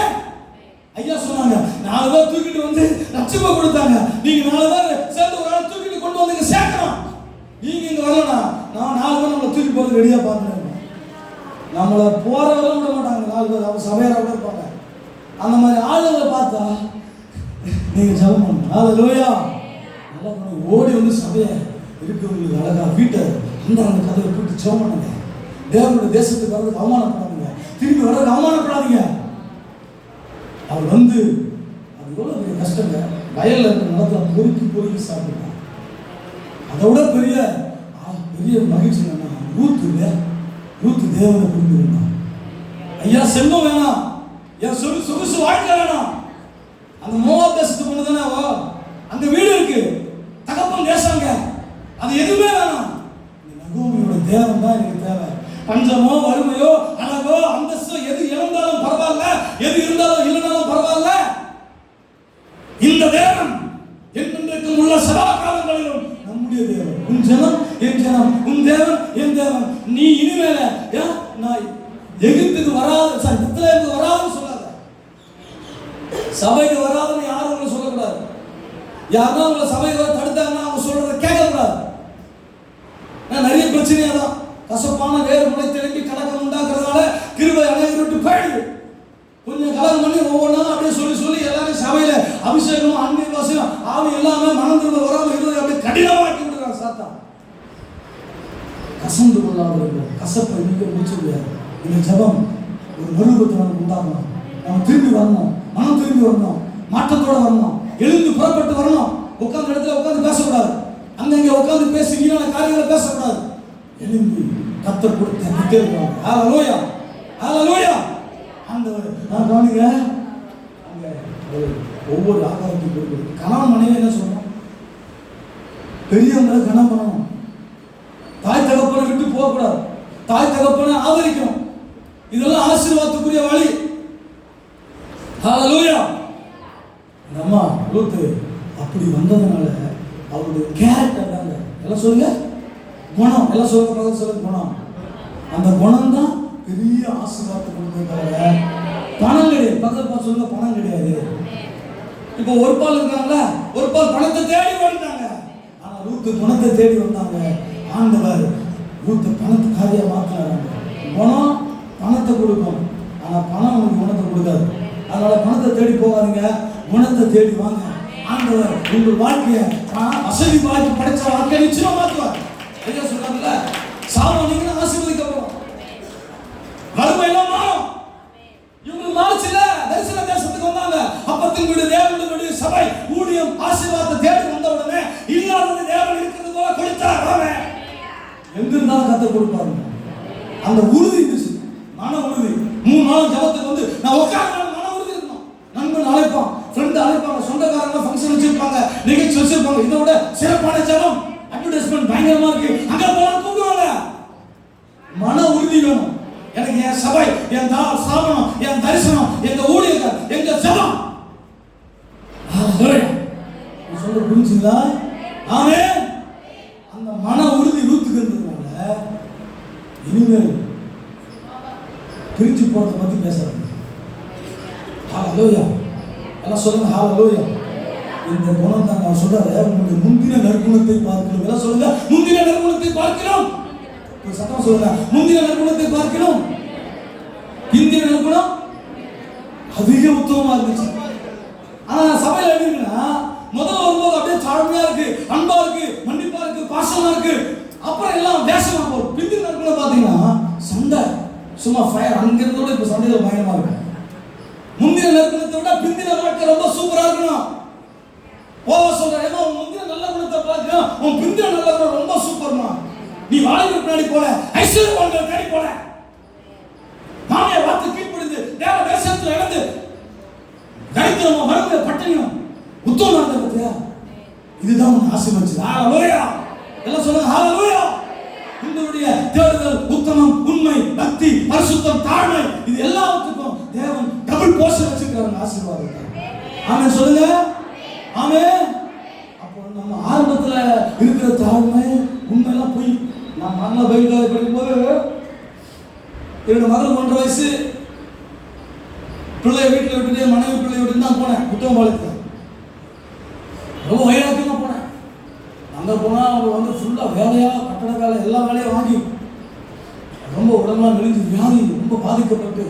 ஐயா சொன்னாங்க, 4 பேர் தூக்கிட்டு வந்து ரட்சிப்பை கொடுத்தாங்க. நீங்க 4 பேர் சேர்ந்து ஒரு ஆள் தூக்கிட்டு கொண்டு வந்து சேர்க்கணும். நீங்க இங்க வரலனா நான் 4 பேர் நம்மளை தூக்கி போறது ரெடியா பார்த்துருக்கேன். நம்மளை போறவரை விட மாட்டாங்க 4 பேர், அவங்க சபையாரோட இருப்பாங்க. அந்த மாதிரி ஆளுங்களை பார்த்தா நீங்க ஜெபம் பண்ணுங்க. ஹalleluya. நல்லா ஓடி வந்து சபையை இருக்கிறவங்களுக்கு அழகா வீட்டை அந்த கதையை போட்டு ஜெபம் பண்ணுங்க. தேவனுடைய தேசத்துக்கு வர்றதுக்கு அவமானப்படாதீங்க, திரும்பி வர்றதுக்கு அவமானப்படாதீங்க. அவர் வந்து அது எவ்வளவு பெரிய கஷ்டங்க. வயல்ல இருக்கிற நிலத்துல பொறுக்கி சாப்பிடுறாங்க. அதை விட பெரிய மகிழ்ச்சி என்னன்னா, ரூத் தேவனை புரிந்து கொண்டான். ஐயா செல்வம் வேணாம், என் சொகுசு வாழ்க்கை வேணாம். அந்த மோவாப் தேசத்துக்கு ஒண்ணு தானே, அங்க வீடு இருக்கு, தகப்பன் தேசங்க, அது எதுவுமே வேணாம். நகோமியோட தேவன் தான் எனக்கு தேவை. பஞ்சமோ வறுமையோ அழகோ அந்தஸ்தோ எது இழந்தாலும் பரவாயில்ல, எது இருந்தாலும் இல்லைனாலும் பரவாயில்ல, இந்த தேவன் என்றென்றைக்கும் உள்ள சதா காலங்களிலும் நம்முடைய தேவன். உன் ஜனம் என் ஜனம், உன் தேவன் என் தேவன். நீ இனிமேல நான் எகிப்துக்கு வராது, பெத்லகேமுக்கு வராதுன்னு சொல்லாத, சபைக்கு வராதுன்னு யாரும் உங்களை சொல்லக்கூடாது. யாருன்னா உங்களை சபைக்கு வர தடுத்தாங்கன்னா அவங்க சொல்றதை கேட்கக்கூடாது. நிறைய பிரச்சனையா தான், கசப்பான வேறு முளைத்தெழும்பி கலக்கம் உண்டாக்குறதுனால கிருபை அனைவரும் விட்டு போயிடுது. கொஞ்சம் கலகம் பண்ணி ஒவ்வொன்றா அப்படியே சொல்லி எல்லாரும் சபையில அபிஷேகம், அன்பின் வாசம், ஆவி எல்லாமே மனம் திரும்ப வராமல் இருந்தது அப்படியே கடினமாக்கி விடுறாங்க சாத்தான். கசந்து கொள்ளாதவர்கள் கசப்பை நீங்க முடிச்சு முடியாது. இந்த ஜபம் ஒரு மறுபத்தை நமக்கு உண்டாகணும். நம்ம திரும்பி வரணும், மனம் திரும்பி வரணும், மாற்றத்தோட வரணும், எழுந்து புறப்பட்டு வரணும். உட்கார்ந்த இடத்துல உட்கார்ந்து பேசக்கூடாது, அங்கங்க உட்கார்ந்து பேசி வீணான காரியங்களை பேசக்கூடாது. எழுந்து கர்த்தர் கொடுத்த நித்தியம். ஹalleluya, ஹalleluya. ஆண்டவர் நான் கவனிங்க, அங்க ஒவ்வொரு ஆகாரத்தையும் கொடுக்குறது. கணவன் மனைவி என்ன சொல்லணும், பெரியவங்களை கணவன் பண்ணணும், தாய் தகப்பனை விட்டு போகக்கூடாது, தாய் தகப்பனை ஆதரிக்கணும். இதெல்லாம் ஆசீர்வாதத்துக்குரிய வழி. ஹalleluya. அம்மா ரூத் அப்படி வந்ததுனால அவருடைய கேரக்டர் தாங்க, எல்லாம் சொல்லுங்க குணம், எல்லாம் சொல்லுங்க குணம். அந்த குணம் தான் பெரிய ஆசீர்வாதத்தை கொடுத்ததுக்காக பணம் கிடையாது. பக்கத்துல பார்த்து சொல்லுங்க, பணம் கிடையாது. இப்போ ஒரு பால் இருக்காங்களா, ஒரு பால் பணத்தை தேடி வந்தாங்க. ஆனா ரூத் குணத்தை தேடி வந்தாங்க. ஆண்டவர் ரூத் பணத்தை காரியா மாத்தினாங்க. குணம் பணத்தை கொடுக்கும், ஆனா பணம் உங்களுக்கு குணத்தை கொடுக்காது. அதனால பணத்தை தேடி போகாதீங்க, குணத்தை தேடி வாங்க. ஆண்டவர் உங்கள் வாழ்க்கையை வசதி வாழ்க்கை படைச்ச வாழ்க்கை நிச்சயமா மாற்றுவார். ஐயா சொல்றாங்கல்ல, சாபம் நீங்க ஆசீர்வதிக்கப்படும், வறுமை எல்லாம் மாறும். இவங்க மாறுச்சுல, தரிசன தேசத்துக்கு வந்தாங்க. அப்பத்தின் வீடு, தேவனுடைய வீடு, சபை ஊழியம் ஆசீர்வாதத்தை தேடி வந்த உடனே இல்லாதது தேவன் இருக்கிறது போல கொடுத்தார். அவன் எங்க இருந்தாலும் கத்த கொடுப்பாருங்க. அந்த உறுதி இருந்துச்சு, மன உறுதி. 3 நாள் ஜபத்துக்கு வந்து நான் உட்கார்ந்து மன உறுதி இருக்கணும். நண்பன் அழைப்பான், ஃப்ரெண்ட் அழைப்பாங்க, சொந்தக்காரங்க ஃபங்க்ஷன் வச்சிருப்பாங்க, நிகழ்ச்சி வச்சிருப்பாங்க. இதை விட சிறப்பான ஜெபம், அட்வர்டைஸ்மெண்ட் பயங்கரமா இருக்கு, அங்க போலாம் கூப்பிடுவாங்க. மன உறுதி வேணும். எனக்கு என் சபை, என் ஸ்தாபனம், என் தரிசனம், எங்க ஊழியர்கள், எங்க ஜெபம். சொல்ல புரிஞ்சுங்களா? ஆமென். அந்த மன உறுதி ரூத்துக்கு இருந்ததுனால இனிமேல் பிரிஞ்சு போறதை பத்தி பேசுறாங்க. ஹalleluya. எல்லாம் சொல்லுங்க ஹalleluya. இந்த குணம் தான் நான் சொல்றேன். உங்களுடைய முந்தின நற்குணத்தை பார்க்கணும். எல்லாம் சொல்லுங்க, முந்தின நற்குணத்தை பார்க்கணும். ஒரு சத்தமா சொல்லுங்க, முந்தின நற்குணத்தை பார்க்கணும். பிந்தின நற்குணம் அதிக உத்தமமா இருந்துச்சு. ஆனா சபையில எப்படி இருக்குன்னா, முதல்ல வரும்போது அப்படியே தாழ்மையா இருக்கு, அன்பா இருக்கு, மன்னிப்பா இருக்கு, பாசமா இருக்கு. அப்புறம் எல்லாம் வேஷமா போகும். பிந்தின நற்குணம் பாத்தீங்கன்னா சண்டை, சும்மா ஃபயர். அங்க இருந்தோட இப்ப சண்டையில பயமா இருக்கு. முந்தின நற்குணத்தை விட பிந்தின வாழ்க்கை ரொம்ப சூப்பரா இருக்கணும். சொல்றேன், உன் முந்தின நல்ல குணத்தை பார்க்கணும், உன் பிந்தின நல்ல குணம் ரொம்ப சூப்பர்மா. நீ வாழைக்கு பின்னாடி போல, ஐஸ்வர்யவான்கள் பின்னாடி போல, மாமியை வார்த்தை கீழ்ப்படிந்து தேவ தேசத்துல இழந்து தரித்திரமா மறுமையை பட்டணியும் உத்தமமா இருந்த பத்தியா, இதுதான் உன் ஆசீர்வதிச்சது. ஹalleluya. எல்லாம் சொல்லுங்க ஹalleluya. உங்களுடைய தேடுதல், உத்தமம், உண்மை, பக்தி, பரிசுத்தம், தாழ்மை, இது எல்லாத்துக்கும் தேவன் டபுள் போர்ஷன் வச்சிருக்காரு ஆசீர்வாதத்தை. ஆமென் சொல்லுங்க. ஆமென். அப்போ நம்ம ஆரம்பத்துல இருக்கிற தாழ்மை, உண்மையெல்லாம் போய் நான் நல்ல பைபிள் படிக்கும்போது என்னோட மகள் 1.5 வயசு, பிள்ளைய வீட்டில் விட்டுட்டு மனைவி பிள்ளைய விட்டு தான் போனேன் குற்றம்பாளையத்துக்கு. ரொம்ப வைராக்கியமா போனேன். அங்கே போனால் அவங்க வந்து ஃபுல்லாக வேலையா, கட்டட வேலை, எல்லா வேலையும் வாங்கி ரொம்ப உடம்புலாம் மெலிஞ்சு வியாதி ரொம்ப பாதிக்கப்பட்டு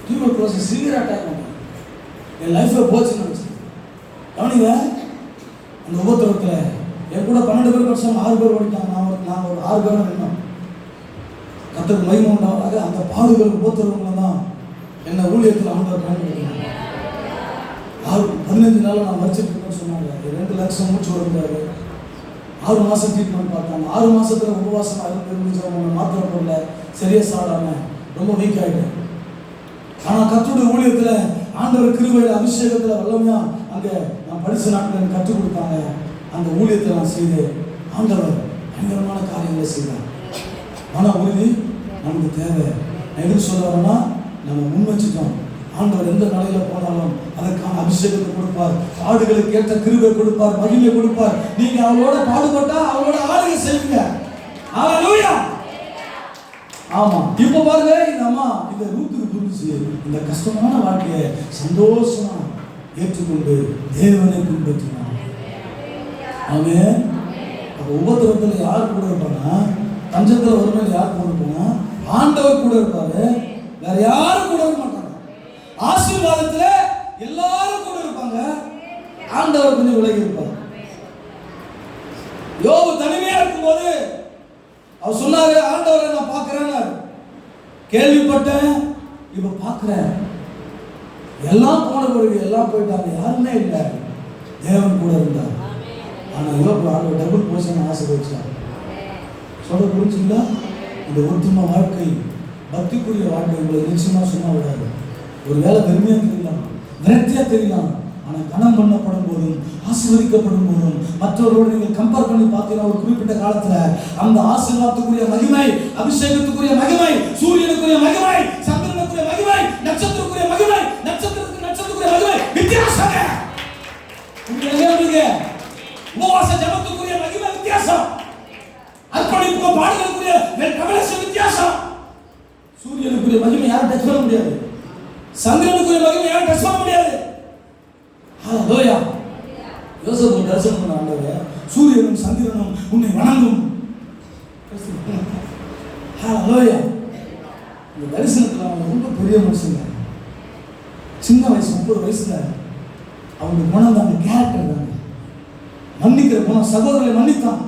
டியூபர்குலோசிஸ் சிவியர் அட்டாக் பண்ணேன். என் லைஃப்பில் போச்சுன்னு நினச்சி கவனிங்க. அந்த உபத்திரத்தில் என் கூட 12 பேர் படிச்சாங்க, 6 பேர் ஓடிட்டாங்க. நாங்கள் ஒரு 6 பேரும் நின்னோம். கர்த்தருக்கு மகிமை உண்டாவதாக. அந்த பாடுகளுக்கு உபத்திரவங்களை தான் என்ன ஊழியத்தில் ஆண்டவர் பயன்படுத்தினாங்க. 15 நாள் நான் மறிச்சிட்டு இருக்கேன்னு சொன்னாங்க. 2 லட்சம் மூச்சு வருந்தாரு. 6 மாதம் ட்ரீட்மெண்ட் பார்த்தாங்க. 6 மாதத்துல உபவாசம் இருந்து மாத்திரை போடல, சரியா சாடாம ரொம்ப வீக் ஆகிட்டேன். ஆனால் கர்த்தருடைய ஊழியத்தில் ஆண்டவர் கிருபையில் அபிஷேகத்தில் வல்லமையா அங்கே நான் படித்த நாட்டில் எனக்கு கற்றுக் கொடுத்தாங்க. அந்த ஊழியத்தை நான் செய்து ஆண்டவர் பயங்கரமான காரியங்களை செய்தார். ஆனால் உறுதி நமக்கு தேவை. எதுக்கு சொல்லுவாங்கன்னா, நம்ம முன் வச்சுட்டோம். ஆண்டவர் எந்த நிலையில போனாலும் அதற்கான அபிஷேகத்தை கொடுப்பார், ஆடுகளுக்கு ஏற்ற கிருபை கொடுப்பார், மகிமை கொடுப்பார். நீங்க அவளோட பாடுபட்டா அவளோட ஆளுகை செய்வீங்க. ஹalleluya. ஆமா. இப்ப பாருங்க, இந்த அம்மா இந்த ரூத்துக்கு புரிஞ்சு இந்த கஷ்டமான வாழ்க்கையை சந்தோஷமா ஏற்றுக்கொண்டு தேவனை பின்பற்றினார். ஆமென். அப்ப உபத்திரத்துல யார் கூட இருப்பானா, பஞ்சத்துல வறுமையில யார் கூட இருப்பானா, ஆண்டவர் கூட இருப்பாரு, வேற யாரும் கூட இருக்க மாட்டாங்க. ஆசீர்வாதத்துல எல்லாரும் கூட இருப்பாங்க, ஆண்டவர் கொஞ்சம் விலகி இருப்பார். யோபு தனிமையா இருக்கும்போது அவர் சொன்னாரு, ஆண்டவரை நான் பார்க்கிறேன், கேள்விப்பட்டேன், இப்ப பார்க்கிறேன். எல்லாம் போன பிறகு எல்லாம் போயிட்டாங்க, யாருமே இல்லை, தேவன் கூட இருந்தார். ஆனா யோபு ஆண்டவர் டபுள் போர்ஷன் ஆசீர்வதிச்சார். சொல்ல புரிஞ்சுங்களா? இந்த ஒத்துமை வாழ்க்கை, பக்திக்குரிய வாழ்க்கை உங்களை நிச்சயமா சும்மா விடாது. ஒரு வேலை பெருமையா தெரியலாம், விரக்தியா தெரியலாம், ஆனா கனம் பண்ணப்படும் போதும் ஆசீர்வதிக்கப்படும் போதும் மற்றவர்களோடு நீங்கள் கம்பேர் பண்ணி பார்த்தீங்கன்னா ஒரு குறிப்பிட்ட காலத்துல அந்த ஆசீர்வாதத்துக்குரிய மகிமை, அபிஷேகத்துக்குரிய மகிமை, சூரியனுக்குரிய மகிமை, சந்திரனுக்குரிய மகிமை, நட்சத்திரத்துக்குரிய மகிமை, நட்சத்திரத்துக்குரிய மகிமை வித்தியாசம். உபவாச ஜபத்துக்குரிய மகிமை வித்தியாசம், அர்ப்பணிப்பு பாடுகளுக்குரிய கவலேஷன் வித்தியாசம். சூரியனுக்குரிய மகிமை யாரும் டச் பண்ண முடியாது, சந்திரனுக்குரிய மகிமை யாரும் டச் பண்ண முடியாது. ஹalleluya. யோசேப்பு தரிசனம் பண்ண ஆண்டவரே, சூரியனும் சந்திரனும் உன்னை வணங்கும். ஹalleluya. இந்த தரிசனத்துல அவங்க ரொம்ப பெரிய மனுஷங்க, சின்ன வயசு 30 வயசுல அவங்க குணம் தான், கேரக்டர் தான். மன்னிக்கிற குணம், சகோதரரை மன்னித்தான்,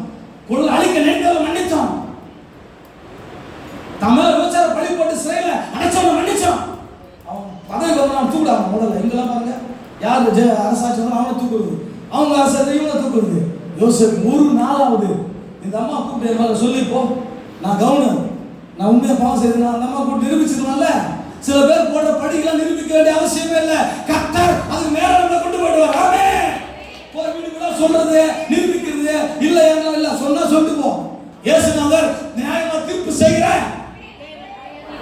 கொள்ள அழிக்க நினைத்தவரை மன்னித்தான், தமிழ விபச்சார பழி போட்டு சிறையில அடைச்சவனை மன்னிச்சான். அவன் பதவி வரணும் தூக்குறாங்க. முதல்ல இங்கெல்லாம் பாருங்க, யாரு அரசாட்சி வந்து அவனை தூக்குறது, அவங்க அரசாட்சி இவனை தூக்குறது. யோசேப்பு ஒரு நாளாவது இந்த அம்மா கூப்பிட்டு சொல்லிப்போ, நான் கவனம், நான் உண்மையை பாவம் செய்தேன், அந்த அம்மா கூப்பிட்டு நிரூபிச்சிருவான்ல, சில பேர் போடுற படிக்கலாம் நிரூபிக்க வேண்டிய அவசியமே இல்லை. கர்த்தர் அதுக்கு மேல நம்மளை கொண்டு போயிடுவார். ஆமென். போய் வீடுக்குள்ள சொல்றது நிரூபிக்கிறது இல்ல இல்ல சொன்னா சொல்லிட்டு போ. இயேசுநாதர் நியாயமா தீர்ப்பு செய்கிறார்.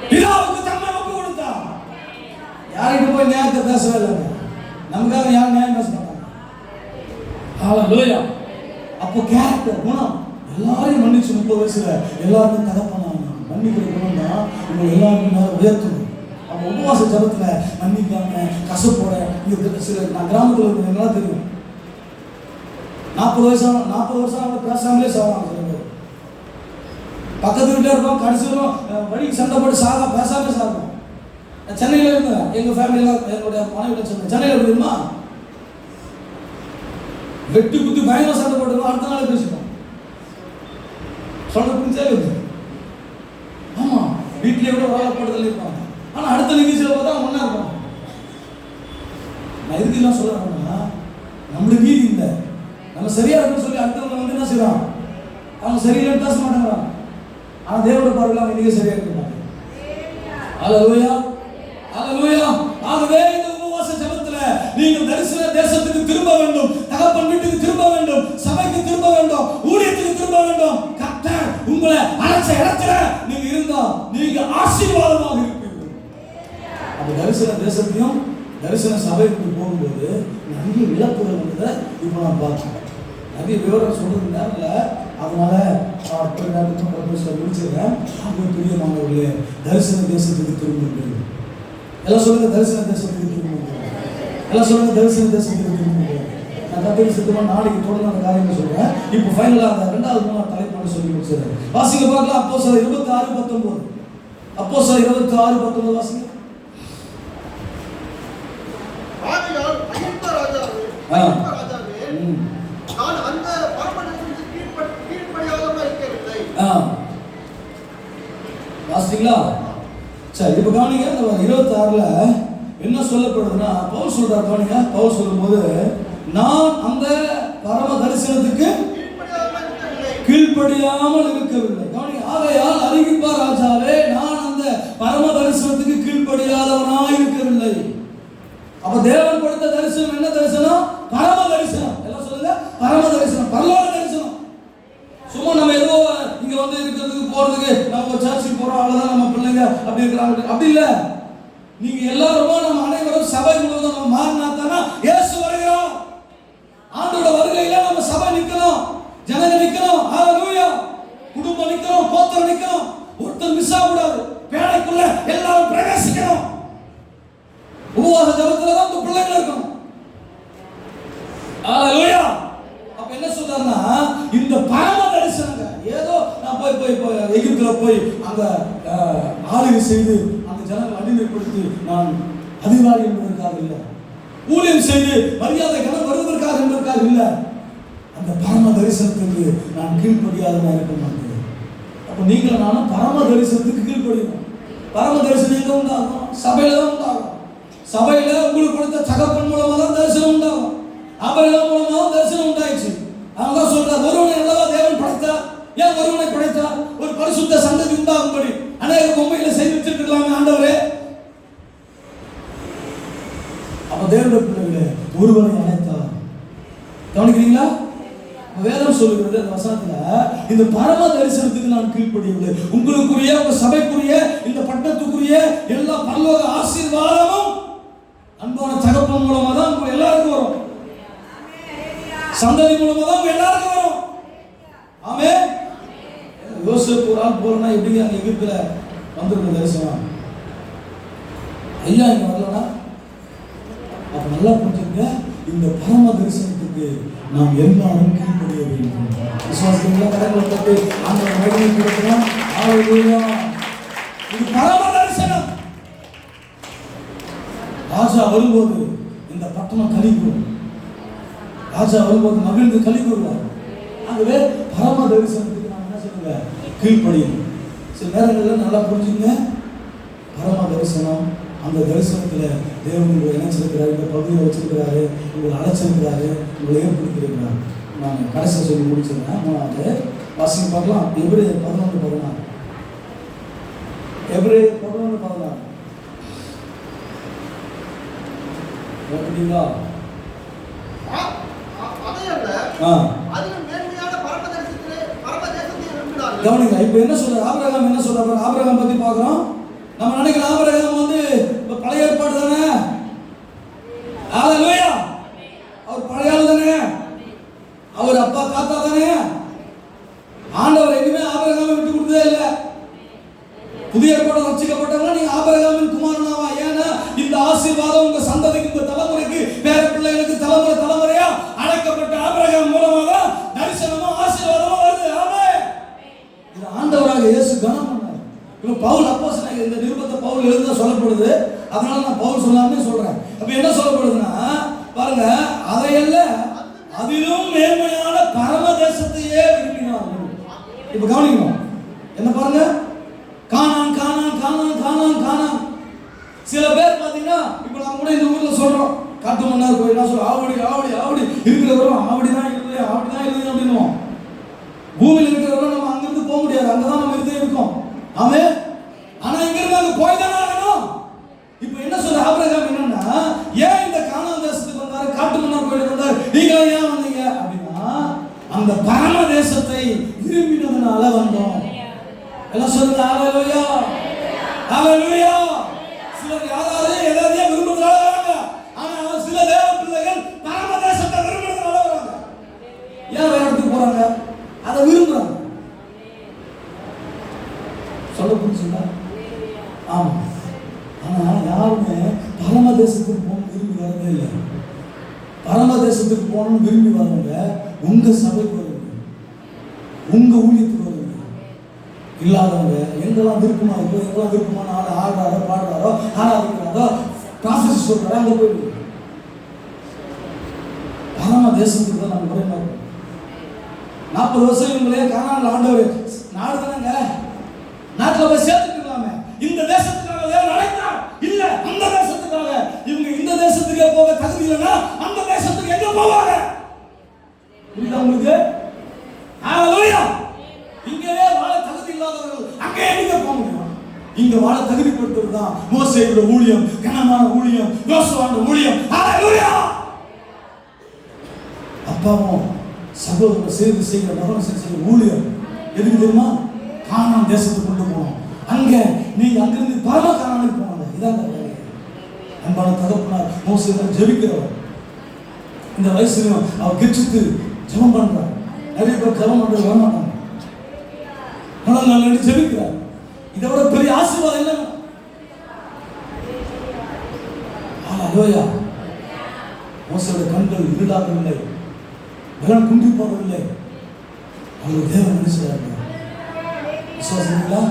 பிதாவுக்கு தம்மை ஒப்பு கொடுத்தார். யாருக்கு போய் நியாயத்தை பேசவே இல்லை. நமக்காக யாரும் நியாயம் பேச மாட்டாங்க. ஹalleluya. அப்போ கேரக்டர் குணம் எல்லாரையும் மன்னிச்சு 30 வயசுல எல்லாருக்கும் தகப்பனாங்க மன்னிக்கிற குணம் தான் உங்களை எல்லாருக்கும் மேல உயர்த்தணும். அவங்க உபவாச ஜபத்துல மன்னிக்காம கசப்போட சில நான் கிராமத்தில் இருக்கிறவங்களா தெரியும். 40 வருஷம் அவங்க பேசாமலே சாவாங்க. சில பேர் பக்கத்து வீட்டில் இருக்கோம், கடைசி வரும் வழிக்கு சண்டை போட்டு சாக பேசாமலே சாகும். நான் சென்னையில் இருந்தேன். எங்கள் ஃபேமிலியெல்லாம் என்னுடைய மனைவியில் சொன்னேன். சென்னையில் எப்படிமா வெட்டி குத்தி பயங்கர சண்டை போட்டுருக்கோம். அடுத்த நாள் பேசிப்போம். சொல்ற பிரிச்சே இருக்கு. ஆமாம், வீட்டிலே கூட வாழப்படுதல் இருப்பாங்க. ஆனால் அடுத்த நிகழ்ச்சியில் பார்த்தா ஒன்றா இருப்பாங்க. நான் எதுக்கெல்லாம் சொல்கிறேன்னா, நம்மளுக்கு நீதி இல்லை. நம்ம சரியா இருக்குன்னு சொல்லி அடுத்தவங்க வந்து என்ன செய்யறான், அவங்க சரியில்லைன்னு பேச மாட்டேங்கிறான். ஆனால் தேவனோட பார்வையில் அவங்க இன்னைக்கு சரியா இருக்க மாட்டாங்க. ஹalleluya, ஹalleluya. ஆகவே இந்த உபவாச ஜெபத்துல நீங்கள் தரிசன தேசத்துக்கு திரும்ப வேண்டும், தகப்பன் வீட்டுக்கு திரும்ப வேண்டும், சபைக்கு திரும்ப வேண்டும், ஊழியத்துக்கு திரும்ப வேண்டும். கர்த்தர் உங்களை அழைச்ச இடத்துல நீங்க இருந்தா நீங்க ஆசீர்வாதமாக இருப்பீர்கள். அந்த தரிசன தேசத்தையும் தரிசன சபைக்கு போகும்போது நிறைய இழப்புகள் வந்ததை இப்போ நான் பார்த்தேன். நிறைய விவரம் சொல்றது நேரில், அதனால முடிச்சிருக்கேன். அவங்க பிரியமானவர்களே, தரிசன தேசத்துக்கு திரும்புங்கள். எல்லாம் சொல்லுங்க, தரிசன தேசத்துக்கு திரும்புங்கள். எல்லாம் சொல்லுங்க, தரிசன தேசத்துக்கு திரும்புங்கள். நான் கத்திரி சித்தமாக நாளைக்கு தொடர்ந்து அந்த காரியங்கள் சொல்றேன். இப்போ ஃபைனலாக அந்த 2வது 3வது தலைப்பாடு சொல்லி முடிச்சிருக்கேன். வாசிங்க பார்க்கலாம். அப்போஸ்தலர் 26:19. அப்போஸ்தலர் 26:19 வாசிங்க. நான் அந்த பரமனுக்கு கீழ்ப்படியாதவனா இருக்கவில்லை. வாசிங்களா? சரி, இப்ப கவனிங்க. 26ல என்ன சொல்லப்படுதுன்னா, பவுல் சொல்றார். கவனிங்க, பவுல் சொல்லும்போது நான் அந்த பரம தரிசனத்துக்கு கீழ்ப்படியாமல் இருக்கவில்லை. கவனிங்க, ஆகையால் அறிவிப்பார் ராஜாவே, நான் அந்த பரம தரிசனத்துக்கு கீழ்ப்படியாதவனாய் இருக்கவில்லை. அப்ப தேவன் கொடுத்த தரிசனம் என்ன தரிசனம்? பரம தரிசனம். எல்லாம் சொல்லுங்க, பரம தரிசனம், பரலோக தரிசனம். சும்மா நம்ம ஏதோ இங்க வந்து இருக்கிறதுக்கு போறதுக்கு நம்ம ஒரு சர்ச்சுக்கு போறோம், அவ்வளவுதான் நம்ம பிள்ளைங்க அப்படி இருக்கிறாங்க, அப்படி இல்ல. நீங்க எல்லாரும் நம்ம அனைவரும் சபை முழுவதும் நம்ம மாறினா தானே இயேசு வருகிறோம். ஆண்டோட வருகையில நம்ம சபை நிக்கணும், ஜனங்க நிக்கணும். ஹalleluya. குடும்பம் நிக்கணும், கோத்திரம் நிக்கணும். ஒருத்தர் மிஸ் ஆக கூடாது. பேழைக்குள்ள எல்லாரும் பிரவேசிக்கணும். உபவாச ஜபத்துல தான் இந்த பிள்ளைகள் இருக்கணும். ஹalleluya. அப்ப என்ன சொல்றாருன்னா, இந்த பரம தரிசனங்க ஏதோ நான் போய் எகிப்துல போய் அங்க ஆளுகை செய்து அந்த ஜனங்களை அடிமைப்படுத்தி நான் அதிகாரி என்பதற்காக இல்லை, ஊழியம் செய்து மரியாதை கணம் வருவதற்காக என்பதற்காக இல்லை. அந்த பரம தரிசனத்துக்கு நான் கீழ்ப்படியாதவனாக இருக்க மாட்டேன். அப்ப நீங்களும் நானும் பரம தரிசனத்துக்கு கீழ்ப்படியணும். பரம தரிசனம் எங்க உண்டாகும்? சபையில தான் உண்டாகும். சபையில உங்களுக்கு கொடுத்த தகப்பன் மூலமா தான் தரிசனம் உண்டாகும். ஆபிரகாம் மூலமா தான் தரிசனம் உண்டாயிடுச்சு. அவங்க தான் சொல்றார், ஒருவனை அல்லவா தேவன் படைத்தார். ஏன் ஒருவனை படைத்தார்? ஒரு பரிசுத்த சந்ததி உண்டாகும்படி. அநேக பொம்மைகளை செய்து வச்சிருக்கலாமே ஆண்டவரே. அப்ப தேவனுடைய பிள்ளைகளே, ஒருவனை அழைத்தார். கவனிக்கிறீங்களா? வேதம் சொல்லுகிறது அந்த வசனத்துல, இந்த பரம தரிசனத்துக்கு நான் கீழ்ப்படியவில்லை. உங்களுக்குரிய, உங்க சபைக்குரிய, இந்த பட்டத்துக்குரிய எல்லா பரலோக ஆசீர்வாதமும் அன்பான தகப்பன் மூலமா தான் உங்க எல்லாருக்கும் வரும். சந்ததி மூலமா தான் உங்க எல்லாருக்கும் வரும். ஆமென். யோசேப்பு ஒரு ஆள் போறனா எப்படி அங்க எகிப்துல வந்திருக்க தரிசனம்? ஐயா இங்க வரலனா அப்ப நல்லா புரிஞ்சுங்க. இந்த பரம தரிசனத்துக்கு நாம் எல்லாரும் கீழ்ப்படிய வேண்டும். விசுவாசத்துல கடவுளை பற்றி ஆண்டவர் மகிமை கொடுக்கணும். ஹalleluya. இது பரம தரிசனம். ராஜா வரும்போது இந்த பட்டணம் கலிக்கும். ராஜா வரும்போது மகிழ்ந்து கலி கூறுவார். ஆகவே பரம தரிசனத்துக்கு நான் என்ன சொல்லுங்க, கீழ்ப்படியணும். சில நேரங்களில் நல்லா புரிஞ்சுங்க. பரம தரிசனம், அந்த தரிசனத்தில் தேவன் உங்களை இணைச்சிருக்கிறார், இந்த பகுதியை வச்சிருக்கிறாரு, உங்களை அழைச்சிருக்கிறாரு, உங்களை ஏற்படுத்தியிருக்கிறார். நான் கடைசியில் சொல்லி முடிச்சிருக்கேன். 3வது வாசிங்க பார்க்கலாம். எபிரேயர் 11:14. எபிரேயர் 11:14. சொல்றீங்களா? அதையல்ல, அதிலும் மேன்மையான பரமதேசத்தை விரும்பினார்கள். கவனிங்க, இப்ப என்ன சொல்றாரு ஆபிரகாம்? என்ன சொல்றாரு? ஆபிரகாம் பத்தி பார்க்கிறோம். நம்ம நினைக்கிற ஆபிரகாம் வந்து பழைய ஏற்பாடு தானே. ஹalleluya. அவர் பழைய ஆளு தானே. அவர் அப்பா தாத்தா தானே. ஆண்டவர் எங்குமே ஆபிரகாமை விட்டு கொடுத்ததே இல்லை. புதிய ஏற்பாடு ரட்சிக்கப்பட்டவங்க நீங்க ஆபிரகாமின் குமாரனாவா? ஏன்னா இந்த ஆசீர்வாதம் உங்க சந்ததிக்கு, இந்த தலைமுறைக்கு, பேர பிள்ளைகளுக்கு தலைமுறையா அழைக்கப்பட்ட ஆபிரகாம் மூலமாக தரிசனமா ஆசீர்வாதமா வருது. ஆமென். இது ஆண்டவராக இயேசு கனம் பண்ணார். இப்போ பவுல் அப்போஸ்தலன் இந்த நிருபத்தை பவுல் எழுத சொல்லப்படுது. அதனால நான் பவுல் சொல்லாமே சொல்றேன். அப்ப என்ன சொல்லப்படுதுன்னா பாருங்க, அதையெல்லாம் அதிலும் மேன்மையான பரமதேசத்தையே விரும்பினார்கள். இப்ப கவனிக்கணும் என்ன பாருங்க, கானான் கானான் கானான் கானான் கானான். சில பேர் பாத்தீங்கன்னா இப்ப நம்ம கூட இந்த ஊர்ல சொல்றோம், காட்டு மன்னார் கோயில் என்ன சொல்றோம், ஆவடி ஆவடி ஆவடி இருக்கிறவரும் ஆவடிதான் இருக்குது ஆவடிதான் இருக்குது அப்படின்னுவோம். பூமியில் இருக்கிறவரும் நம்ம அங்கிருந்து போக முடியாது, அங்கதான் நம்ம இருந்தே இருக்கோம். ஆமே. ஆனா இங்க இருந்து அங்க போய் தானே ஆகணும். இப்ப என்ன சொல்ற ஆபிரகாம் என்னன்னா, ஏன் இந்த கானான் தேசத்துக்கு வந்தாரு, காட்டு மன்னார் கோயிலுக்கு வந்தாரு, நீங்க ஏன் வந்தீங்க அப்படின்னா அந்த பரம தேசத்தை விரும்பினதுனால வந்தோம். எல்லாம் சொல்லுங்க ஹalleluya ஹalleluya. சிலர் யாராவது எதையாவது விரும்புறதால வராங்க. ஆனா சில தேவ பிள்ளைகள் பரம தேசத்தை விரும்புறதால வராங்க. ஏன் வேற இடத்துக்கு போறாங்க? அதை விரும்புறாங்க. சொல்ல புரிஞ்சுங்களா? ஆமா. ஆனா யாருமே பரம தேசத்துக்கு போகணும் விரும்பி வரவே இல்லை. பரம தேசத்துக்கு போகணும்னு விரும்பி வரவங்க உங்க சபைக்கு வருவீங்க, உங்க ஊழியத்துக்கு வருவீங்க. இல்லாதவங்க எங்கெல்லாம் விருப்பமா இருக்கோ, எங்கெல்லாம் விருப்பமான ஆள் ஆடுறாரோ பாடுறாரோ ஆராதிக்கிறாரோ ப்ராசஸ் சொல்றாரோ அங்க போயிடுங்க. பரம தேசத்துக்கு தான் நம்ம முறை மாறும். 40 வருஷம் இவங்களே கானான்ல ஆண்டவர் நாடு தானங்க, நாட்டில் போய் சேர்த்துக்கலாமே. இந்த தேசத்துக்காக வேற நினைத்தார் இல்ல, அந்த தேசத்துக்காக. இவங்க இந்த தேசத்துக்கே போக தகுதி இல்லைன்னா அந்த தேசத்துக்கு எங்க போவாங்க? புரியுதா உங்களுக்கு? ஹalleluya. இங்கவே வாழ தகுதி இல்லாதவர்கள் அங்கே எங்க போக முடியும்? இங்க வாழ தகுதிப்படுத்துறது தான் மோசேயோட ஊழியம், கனமான ஊழியம், யோசுவாவோட ஊழியம். ஹalleluya. அப்பாவும் சகோதரர் சேர்ந்து செய்கிற மகன் செய்கிற ஊழியம் எதுக்கு தெரியுமா? கானான் தேசத்துக்கு கொண்டு போகணும். அங்க நீங்க அங்கிருந்து பரம கானானுக்கு போனாங்க. இதான் அன்பான தகப்பனார் மோசே ஜெபிக்கிறவர். இந்த வயசுலயும் அவர் கெச்சித்து ஜெபம் பண்றார். நிறைய பேர் ஜெபம் பண்றது வர மாட்டாங்க. நல்ல ஜெபிக்கிறார். இதை விட பெரிய ஆசீர்வாதம் என்ன? ஹalleluya. மோசேயோட கண்கள் இருளாகவில்லை, பலன் குன்றி போகவில்லை. அவர் தேவன் மனுஷராக விசுவாசிங்களா?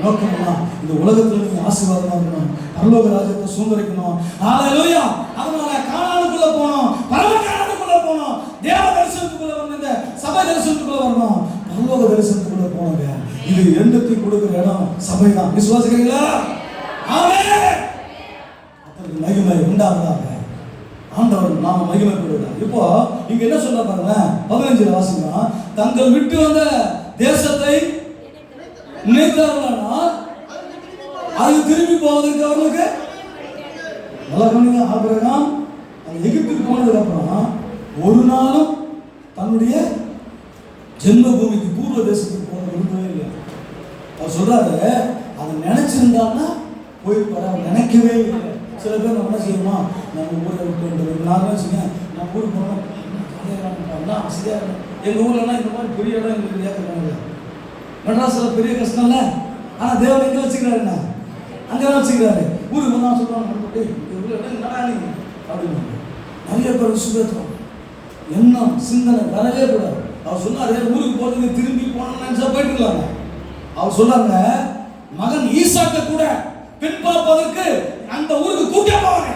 நோக்கம்னா இந்த உலகத்துல நீங்க ஆசீர்வாதமா இருக்கணும், பரலோக ராஜ்யத்தை சுதந்திரிக்கணும். ஹalleluya. அதனால கானானுக்குள்ள போனோம், பரம கானானுக்குள்ள போனோம், தேவ தரிசனத்துக்குள்ள வந்து இந்த சபை தரிசனத்துக்குள்ள வரணும், பரலோக தரிசனத்துக்குள்ள போனோங்க. இது எண்ணத்தை கொடுக்கிற இடம் சபை தான். விசுவாசிக்கிறீங்களா? ஆமென். அப்படி மகிமை உண்டாவதாக ஆண்டவர் நாம மகிமைப்படுகிறார். இப்போ இங்க என்ன சொல்ல பாருங்க, 15 வாசிக்கலாம். தங்கள் விட்டு வந்த தேசத்தை நினைத்தார்களானால் அது திரும்பி போவதற்கு அவர்களுக்கு நல்லா கவனிங்க. ஆபிரகாம் எகிப்துக்கு போனதுக்கு அப்புறம் ஒரு நாளும் தன்னுடைய ஜென்ம பூமிக்கு பூர்வ தேசத்துக்கு போக விரும்பவே இல்லை. அவர் சொல்றாரு, அதை நினைச்சிருந்தான்னா போயிருப்பாரு. அவர் நினைக்கவே இல்லை. சில பேர் நம்ம என்ன செய்யணுமா, நம்ம ஊரை விட்டு நான் வச்சுங்க, நம்ம ஊருக்கு போனோம் ஆசையா இருக்கும். எங்கள் ஊர்லலாம் இந்த மாதிரி பெரிய இடம் எங்களுக்கு ஏற்கனவே மெட்ராஸில் பெரிய கஷ்டம் இல்லை. ஆனால் தேவன் எங்கே வச்சுக்கிறாருண்ணா, அங்கே தான் வச்சுக்கிறாரு. ஊருக்கு வந்தால் சொல்லுவாங்க, ஊரில் இடம் என்னடா நீங்கள் அப்படின்னு. நிறைய பேர் விசுவாசம் எண்ணம் சிந்தனை வரவே கூடாது. அவர் சொன்னார், ஊருக்கு போகிறதுக்கு திரும்பி போனோம்னு நினச்சா போயிட்டு இருக்கலாங்க. அவர் சொல்றாங்க, மகன் ஈசாக்க கூட பெண் பார்ப்பதற்கு அந்த ஊருக்கு கூட்டியா போவாங்க.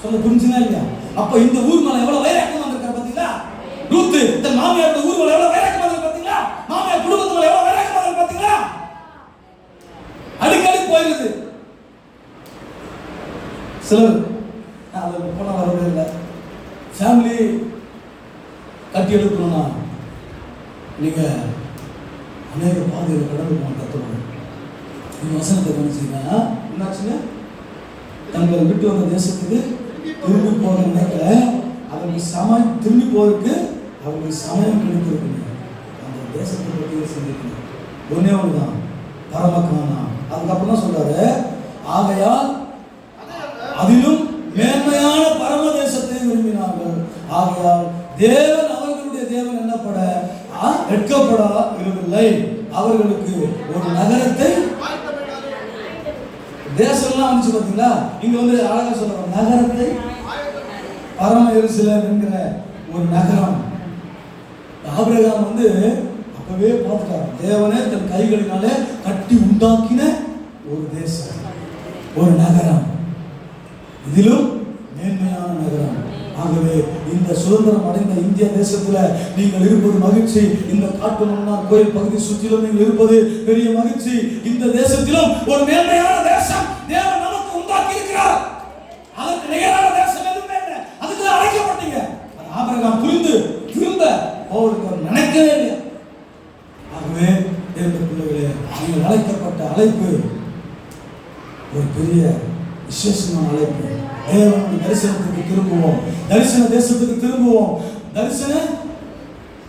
சொல்ல புரிஞ்சுனா இல்லையா? அப்ப இந்த ஊர் மேல எவ்வளவு வைராக்கியம் வந்திருக்காரு பாத்தீங்களா? ரூத் தன் மாமியாரோட ஊர் மேல எவ்வளவு வைராக்கியம் வந்திருக்கு பாத்தீங்களா? மாமியார் குடும்பத்து மேல எவ்வளவு வைராக்கியம் வந்திருக்கு பாத்தீங்களா? அடிக்கடி போயிருது. சிலர் அது போன வரவே இல்லை. ஃபேமிலி கட்டி எடுக்கணும்னா நீங்க அநேக பாதையில் கடந்து போன கற்றுக்கணும். இந்த வசனத்தை கவனிச்சீங்கன்னா என்னாச்சுங்க, தங்களை விட்டு வந்த தேசத்துக்கு திரும்பி போக நினைக்கல. அவங்களுக்கு சமயம் திரும்பி போறதுக்கு அவங்களுக்கு சமயம் கிடைத்திருக்கு. அந்த தேசத்தை பற்றி சிந்திக்கணும். ஒன்னே ஒண்ணுதான், பரமக்கானா. அதுக்கப்புறம் தான் சொல்றாரு, ஆகையால் அதிலும் மேன்மையான பரம தேசத்தை விரும்பினார்கள். ஆகையால் தேவன் அவர்களுடைய தேவன் என்னப்பட வெட்கப்படவில்லை, அவர்களுக்கு ஒரு நகரத்தை. தேசம்லாம் வந்துச்சு பார்த்தீங்களா, இங்க வந்து அழகா சொல்றாங்க, நகரத்தை, பரம எருசலேம் என்கிற ஒரு நகரம். ஆபிரகாம் வந்து அப்பவே பார்த்துட்டார், தேவனே தன் கைகளினாலே கட்டி உண்டாக்கின ஒரு தேசம், ஒரு நகரம், இதிலும் மேன்மையான நகரம். ஆகவே இந்த சுதந்திரம் அடைந்த இந்திய தேசத்துல நீங்கள் இருப்பது மகிழ்ச்சி. இந்த காட்டுமன்னார் கோயில் பகுதி சுற்றிலும் நீங்கள் இருப்பது பெரிய மகிழ்ச்சி. இந்த தேசத்திலும் ஒரு மேன்மையான தேசம் தேவன் நமக்கு உண்டாக்கி இருக்கிறார். அதற்கு நிகரான தேசம் எதுவுமே இல்லை. அதுக்கு அழைக்கப்பட்டீங்க. ஆபிரகாம் புரிந்து திரும்ப அவருக்கு நினைக்கவே இல்லை. ஆகவே தேவ பிள்ளைகளே, நீங்கள் அழைக்கப்பட்ட அழைப்பு ஒரு பெரிய விசேஷமான அழைப்பு. தேவனுடைய தரிசனத்துக்கு திரும்புவோம், தரிசன தேசத்துக்கு திரும்புவோம். தரிசன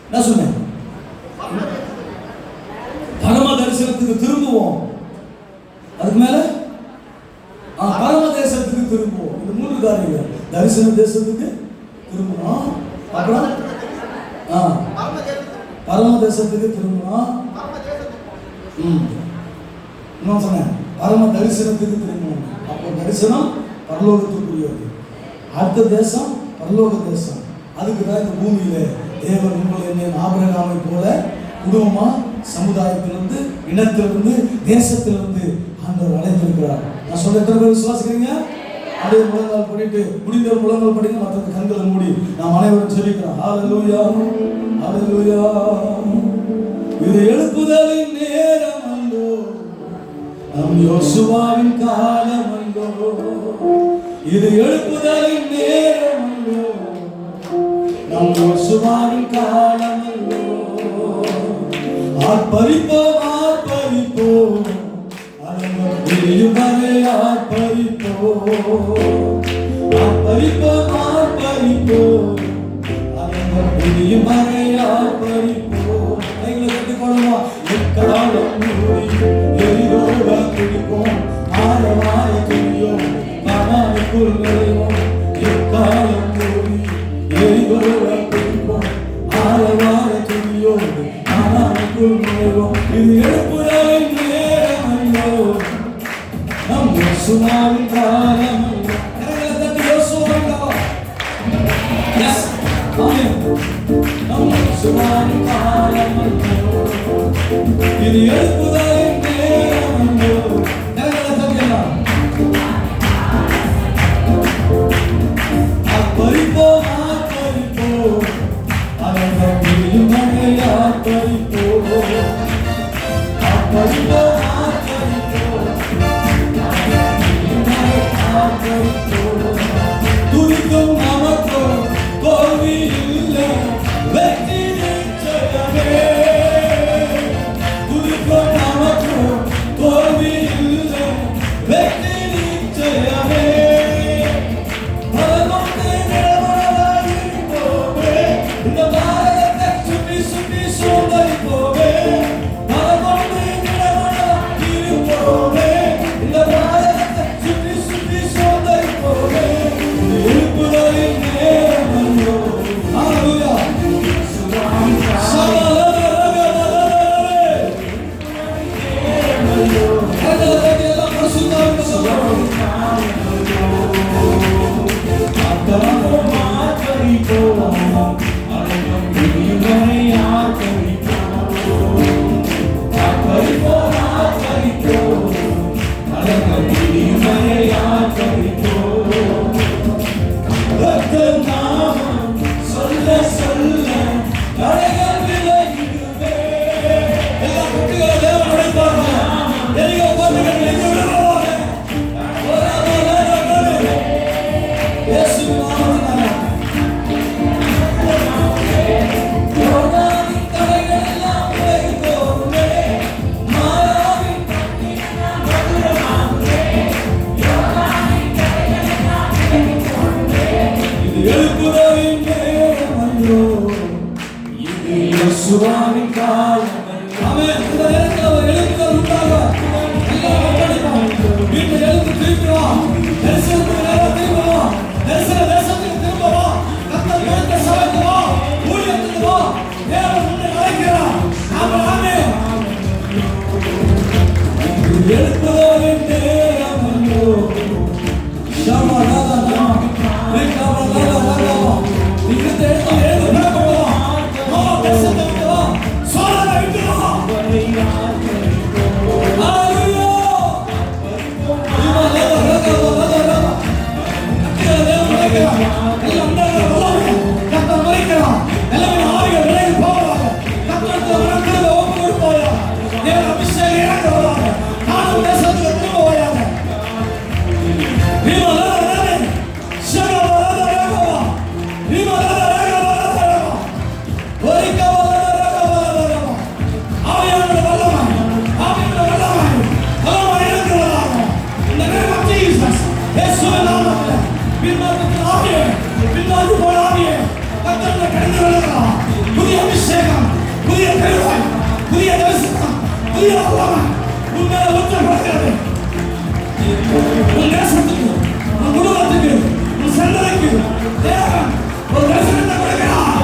என்ன சொன்னேன், பரம தரிசனத்துக்கு திரும்புவோம். அதுக்கு மேல பரம தேசத்துக்கு திரும்புவோம். இந்த மூன்று காரியங்கள், தரிசன தேசத்துக்கு திரும்பணும், அப்புறம் பரம தேசத்துக்கு திரும்பணும், இன்னும் சொன்னேன் பரம தரிசனத்துக்கு திரும்பணும். அப்போ தரிசனம் பரலோகத்துக்குரியது, அடுத்த தேசம் பரலோக தேசம். அதுக்கு தான் இந்த பூமியில தேவன் உங்களை என்னை ஆபிரகாமை போல குடும்பமா, சமுதாயத்திலிருந்து, இனத்திலிருந்து, தேசத்திலிருந்து ஆண்டவர் அழைத்திருக்கிறார். நான் சொல்ல எத்தனை பேர் விசுவாசிக்கிறீங்க? அப்படியே முழங்கால் பண்ணிட்டு, முடிந்த முழங்கால் படிங்க, மற்ற கண்களை மூடி நாம் அனைவரும் சொல்லிக்கிறோம், ஹல்லேலூயா ஹல்லேலூயா. இது எழுப்புதலின் நேரம் அல்லோ, நம் யோசுவாவின் காலம் அல்லோ. இது எழுப்புதலின் நேரம் அல்லோ, நம் யோசுவாவின் காலம் அல்லோ. ஆர்ப்பரிப்போம் ஆர்ப்பரிப்போம், அலங்கம் விரியும் வரை ஆர்ப்பரிப்போம். ஆர்ப்பரிப்போம் ஆர்ப்பரிப்போம், அலங்கம் விரியும் வரை ஆர்ப்பரிப்போம். கைகளை கட்டி போடுமா, எக்காலம் மூடி எரியோட குடிப்போம், ஆரவார துணியோம் காணாமைக்குள் நுழைவோம். எக்காலம் மூடி எரியோட குடிப்போம், ஆரவார துணியோம் காணாமைக்குள் நுழைவோம். இது எழுப்புதலின் நேரம் அல்லோ, நம் யோசுவாவின் காலம் அல்லோ. கரங்களை தட்டி யோசுவாவின் காலம். எஸ் ஆமென். நம் யோசுவாவின் காலம் அல்லோ, இது எழுப்புதலின் நேரம் அல்லோ. கரங்களை தட்டியலாம். ஆர்ப்பரிப்போம் ஆர்ப்பரிப்போம், அலங்கம் விரியும் வரை ஆர்ப்பரிப்போம். ஆர்ப்பரிப்போம் ஆர்ப்பரிப்போம், அலங்கம் விரியும் வரை ஆர்ப்பரிப்போம். துதிக்கும் நமக்கோ தோல்வி இல்லை, வெற்றி நிச்சயமே. துதிக்கும் நமக்கோ தோல்வி இல்லை, வெற்றி நிச்சயமே. பலனொன்று நிலவரமாய் இருப்போமே, இந்த பாரதத்தை சுற்றி சுற்றி சோதரிப்போமே. பலனொன்று நிலவரமாய் இருப்போமே, இந்த பாரதத்தை சுற்றி சுற்றி சோதரிப்போமே. இது எழுப்புதலின் நேரம் அல்லோ. ஹல்லேலூயா. சொல்ல சொல்ல தடைகள் விலகிடுமே. எல்லா குட்டிகளும் தேவன் அழைப்பார்கள். எரிகோ கோட்டைகள் இடிந்து விழுவார்கள். இயேசுவின் நாமத்தினாலே இயேசுவின் காயங்கள். ஆமென். இந்த நேரத்தில் ஒரு எழுப்புதல் உண்டாக எல்லாம் ஒப்படைப்போம். வீட்டில் எழுந்து திரும்பி வா. தரிசனத்துக்கு நேரம் திரும்ப வா. தரிசன தேசத்துக்கு திரும்ப வா. கர்த்தர் கொடுத்த சபைக்கு வா. ஊழியத்துக்கு வா. தேவன் உன்னை அழைக்கிறார். ஆமென். ஆமென். எழுப்புதலின் நேரமல்லோ. ஷமரதனா ரிகவரதனா. நீங்க எழுந்து புறப்படுவா. தேசத்துக்கு வா. சோதனை விட்டு வா. ஹalleluya. புதிய அபிஷேகம், புதிய கருவாய், புதிய தரிசனம், புதிய அல்லாமல் உண்மையை ஊற்றப்படுகிறது. உன் தேசத்துக்கு, உன் குடும்பத்துக்கு, உன் சந்ததிக்கு தேவன் ஒரு தரிசனத்தை கொடுக்கிறார்.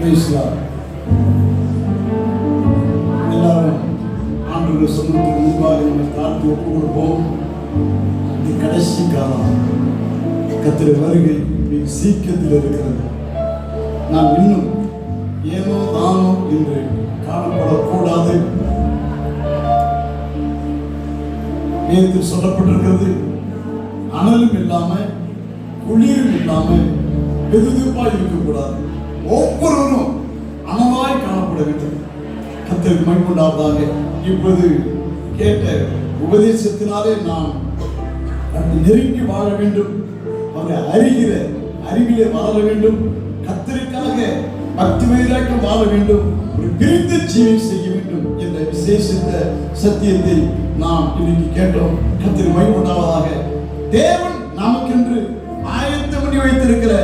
Praise God. எல்லாரும் ஆண்டவருடைய சமூகத்துக்கு முன்பாக நம்மை தாழ்த்தி ஒப்பு கொடுப்போம். இது கடைசி காலம். கர்த்தருடைய வருகை மிக சீக்கிரத்தில் இருக்கிறது. நாம் இன்னும் ஏனோ தானோ என்று காணப்படக்கூடாது. வேதத்தில் சொல்லப்பட்டிருக்கிறது, அனலும் இல்லாம குளிரும் இல்லாம வெதுவெதுப்பாய் இருக்கக்கூடாது. ஒவ்வொருவரும் அனலாய் காணப்பட வேண்டும். கர்த்தருக்கு மகிமை உண்டாவதாக. இப்போது கேட்ட உபதேசத்தினாலே நாம் நெருங்கி வாழ வேண்டும். அவரை அறிகிற அறிவிலே வாழ வேண்டும். கர்த்தருக்காக பக்தி வைராக்கியம் வாழ வேண்டும். ஒரு பிரிந்த ஜீவை செய்ய வேண்டும் என்ற விசேஷித்த சத்தியத்தை நாம் இன்னைக்கு கேட்டோம். கர்த்தருக்கு மகிமை உண்டாவதாக. தேவன் நமக்கென்று ஆயத்தம் பண்ணி வைத்திருக்கிற